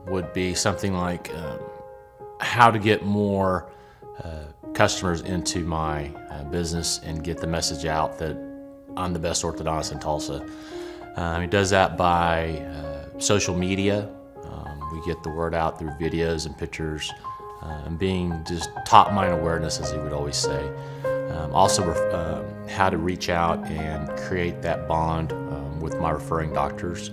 would be something like how to get more customers into my business and get the message out that I'm the best orthodontist in Tulsa. He does that by social media. We get the word out through videos and pictures and being just top mind awareness, as he would always say. Also how to reach out and create that bond with my referring doctors.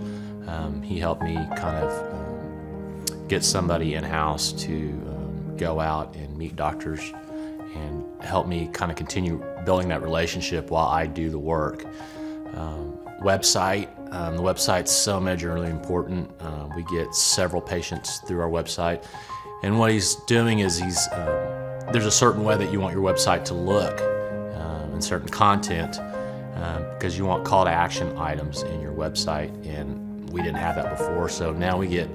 He helped me kind of get somebody in-house to go out and meet doctors and help me kind of continue building that relationship while I do the work. Website. The website's so majorly important. We get several patients through our website. And what he's doing is there's a certain way that you want your website to look and certain content because you want call to action items in your website, and we didn't have that before. So now we get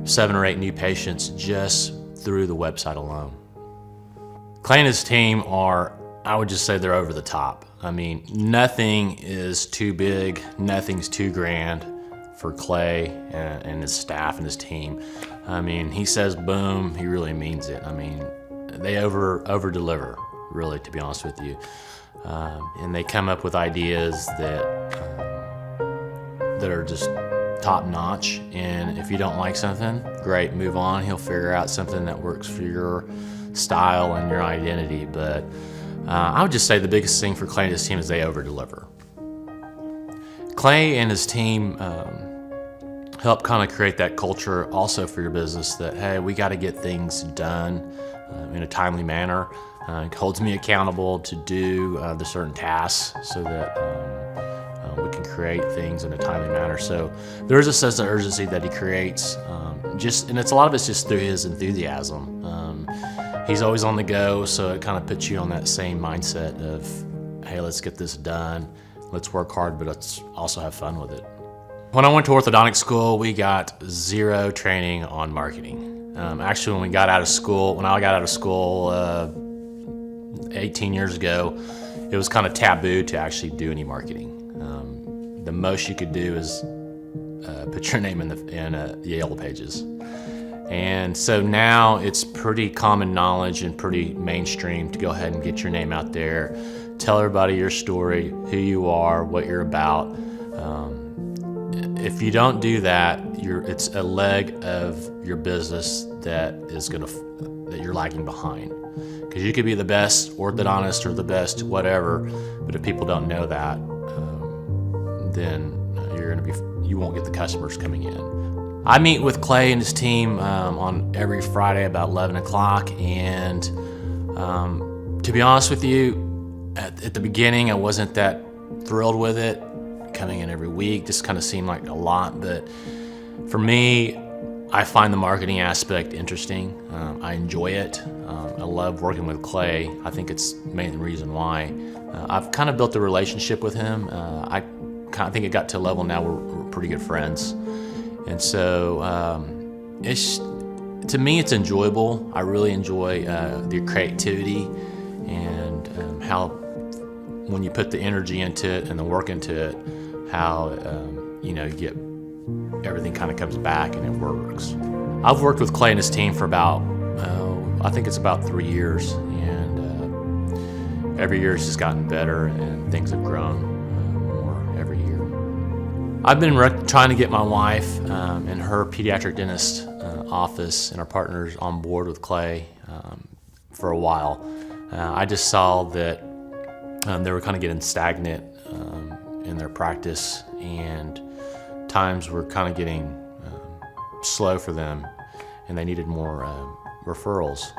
7 or 8 new patients just through the website alone. Clay and his team are, I would just say they're over the top. I mean, nothing is too big, nothing's too grand for Clay and his staff and his team. I mean, he says boom, he really means it. I mean, they over deliver, really, to be honest with you. And they come up with ideas that are just top notch. And if you don't like something, great, move on. He'll figure out something that works for your style and your identity. But I would just say the biggest thing for Clay and his team is they over deliver. Clay and his team help kind of create that culture also for your business that, hey, we got to get things done in a timely manner. It holds me accountable to do the certain tasks so that we can create things in a timely manner. So there is a sense of urgency that he creates, and it's a lot of it's just through his enthusiasm. He's always on the go, so it kind of puts you on that same mindset of, hey, let's get this done, let's work hard, but let's also have fun with it. When I went to orthodontic school, we got 0 training on marketing. Actually, when I got out of school 18 years ago, it was kind of taboo to actually do any marketing. The most you could do is put your name in the Yellow Pages. And so now it's pretty common knowledge and pretty mainstream to go ahead and get your name out there, tell everybody your story, who you are, what you're about. If you don't do that, it's a leg of your business that you're lagging behind. Because you could be the best orthodontist or the best whatever, but if people don't know that, then you won't get the customers coming in. I meet with Clay and his team on every Friday about 11 o'clock, and to be honest with you, at the beginning I wasn't that thrilled with it. Coming in every week just kind of seemed like a lot, but for me, I find the marketing aspect interesting. I enjoy it. I love working with Clay. I think it's the main reason why. I've kind of built a relationship with him. I kind of think it got to a level now we're pretty good friends. And so to me, it's enjoyable. I really enjoy the creativity and how when you put the energy into it and the work into it, how you get everything kind of comes back and it works. I've worked with Clay and his team for about, I think it's about 3 years, and every year it's just gotten better and things have grown more every year. I've been trying to get my wife and her pediatric dentist office and our partners on board with Clay for a while. I just saw that they were kind of getting stagnant in their practice, and times were kind of getting slow for them, and they needed more referrals.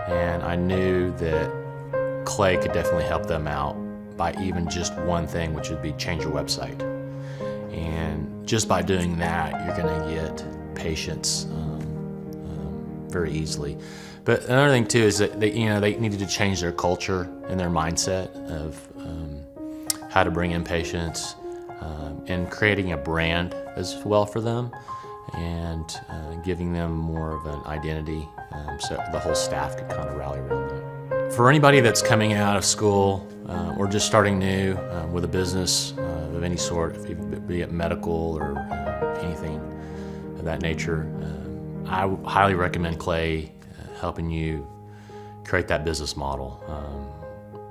And I knew that Clay could definitely help them out by even just one thing, which would be change your website. And just by doing that, you're going to get patients very easily. But another thing too is that they needed to change their culture and their mindset of how to bring in patients, and creating a brand as well for them, and giving them more of an identity, so the whole staff could kind of rally around them. For anybody that's coming out of school or just starting new with a business of any sort, be it medical or anything of that nature, I highly recommend Clay helping you create that business model.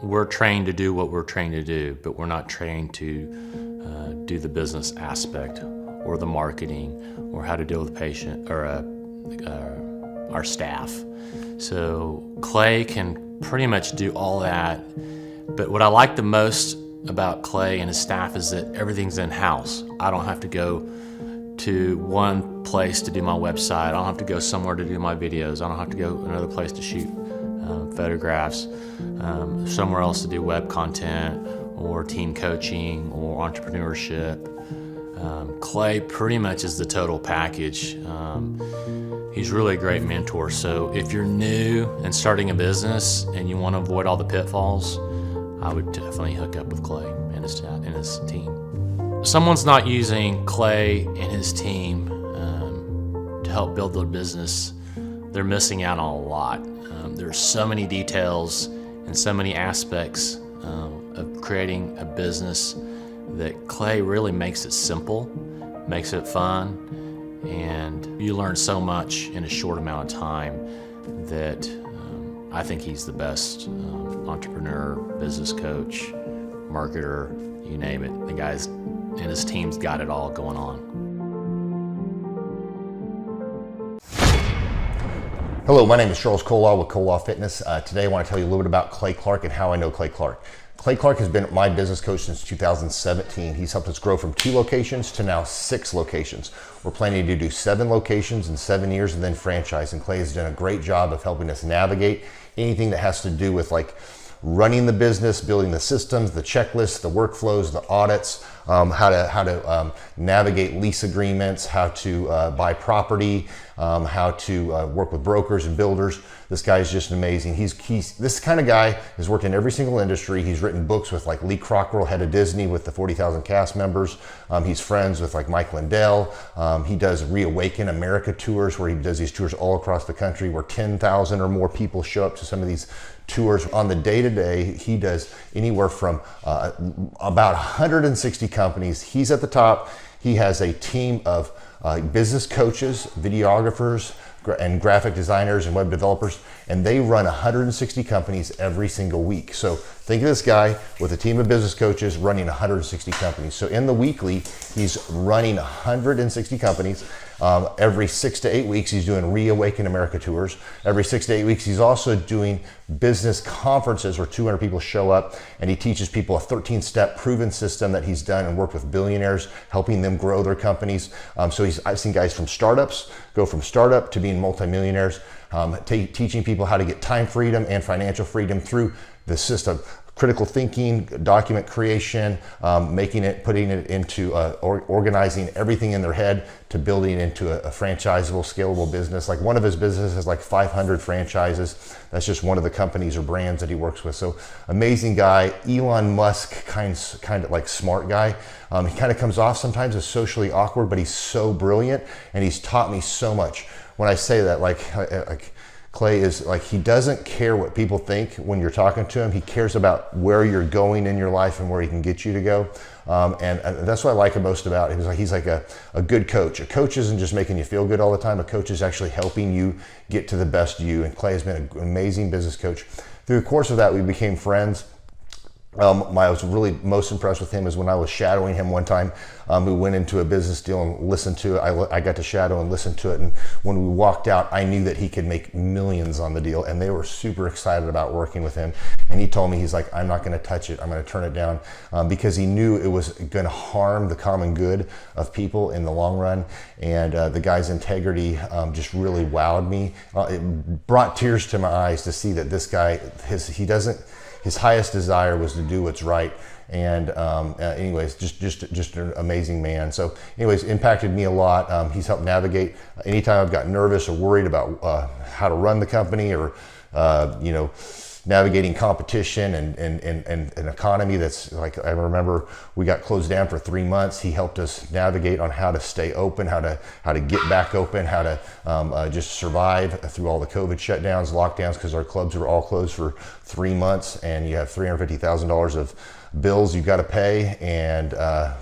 We're trained to do what we're trained to do, but we're not trained to do the business aspect or the marketing or how to deal with the patient or our staff. So Clay can pretty much do all that. But what I like the most about Clay and his staff is that everything's in-house. I don't have to go to one place to do my website. I don't have to go somewhere to do my videos. I don't have to go another place to shoot photographs, somewhere else to do web content or team coaching or entrepreneurship. Clay pretty much is the total package. He's really a great mentor. So if you're new and starting a business and you want to avoid all the pitfalls, I would definitely hook up with Clay and his team. Someone's not using Clay and his team to help build their business, they're missing out on a lot. There's so many details and so many aspects of creating a business that Clay really makes it simple, makes it fun, and you learn so much in a short amount of time that I think he's the best entrepreneur, business coach, marketer, you name it. The guy's and his team's got it all going on. Hello, my name is Charles Kolaw with Kolaw Fitness. Today I want to tell you a little bit about Clay Clark and how I know Clay Clark. Clay Clark has been my business coach since 2017. He's helped us grow from 2 locations to now 6 locations. We're planning to do 7 locations in 7 years and then franchise. And Clay has done a great job of helping us navigate anything that has to do with like running the business, building the systems, the checklists, the workflows, the audits, how to navigate lease agreements, how to buy property, how to work with brokers and builders. This guy is just amazing. He's this kind of guy has worked in every single industry. He's written books with like Lee Cockrell, head of Disney, with the 40,000 cast members. He's friends with like Mike Lindell. He does Reawaken America tours, where he does these tours all across the country, where 10,000 or more people show up to some of these tours. On the day-to-day, he does anywhere from about 160 companies. He's at the top. He has a team of business coaches, videographers, and graphic designers and web developers, and they run 160 companies every single week. So think of this guy with a team of business coaches running 160 companies. So in the weekly, he's running 160 companies. Every 6 to 8 weeks, he's doing Reawaken America tours. Every 6 to 8 weeks, he's also doing business conferences where 200 people show up, and he teaches people a 13-step proven system that he's done and worked with billionaires, helping them grow their companies. So I've seen guys from startups go from startup to being multimillionaires, teaching people how to get time freedom and financial freedom through the system. Critical thinking, document creation, putting it into organizing everything in their head to building it into a franchisable, scalable business. Like one of his businesses has like 500 franchises. That's just one of the companies or brands that he works with. So amazing guy, Elon Musk kind of like smart guy. He kind of comes off sometimes as socially awkward, but he's so brilliant, and he's taught me so much. When I say that, like Clay is like, he doesn't care what people think when you're talking to him. He cares about where you're going in your life and where he can get you to go. And that's what I like most about him. He's like a good coach. A coach isn't just making you feel good all the time. A coach is actually helping you get to the best you. And Clay has been an amazing business coach. Through the course of that, we became friends. I was really most impressed with him is when I was shadowing him one time. We went into a business deal and listened to it. I got to shadow and listen to it. And when we walked out, I knew that he could make millions on the deal. And they were super excited about working with him. And he told me, he's like, I'm not going to touch it. I'm going to turn it down because he knew it was going to harm the common good of people in the long run. And the guy's integrity just really wowed me. It brought tears to my eyes to see that this guy, his highest desire was to do what's right. And anyways, just an amazing man. So anyways, impacted me a lot. He's helped navigate anytime I've got nervous or worried about how to run the company or, navigating competition and an economy that's like, I remember we got closed down for 3 months. He helped us navigate on how to stay open, how to get back open, how to just survive through all the COVID shutdowns, lockdowns, because our clubs were all closed for 3 months and you have $350,000 of bills you've got to pay, and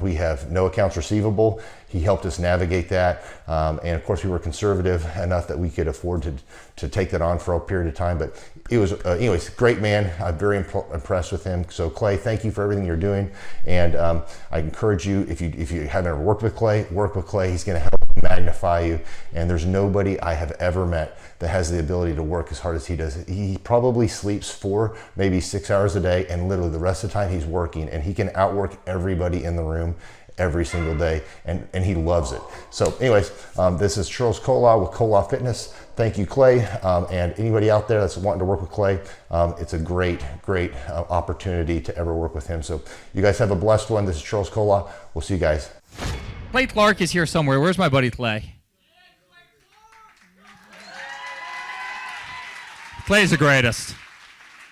we have no accounts receivable. He helped us navigate that, and of course we were conservative enough that we could afford to take that on for a period of time. But it was anyways, great man. I'm very impressed with him. So Clay, thank you for everything you're doing, and I encourage you, if you haven't ever worked with Clay, work with Clay. He's going to help magnify you, and there's nobody I have ever met that has the ability to work as hard as he does. He probably sleeps 4, maybe 6 hours a day, and literally the rest of the time he's working, and he can outwork everybody in the room every single day, and he loves it. So anyways, this is Charles Kolaw with Kolaw Fitness. Thank you, Clay, and anybody out there that's wanting to work with Clay, it's a great opportunity to ever work with him. So you guys have a blessed one. This is Charles Kolaw. We'll see you guys. Clay Clark is here somewhere. Where's my buddy Clay? Clay's the greatest.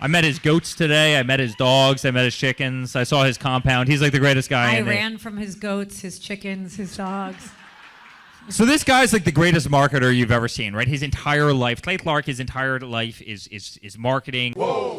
I met his goats today. I met his dogs. I met his chickens. I saw his compound. He's like the greatest guy. I ran from his goats, his chickens, his dogs. So this guy's like the greatest marketer you've ever seen, right? His entire life, Clay Clark, his entire life is marketing. Whoa.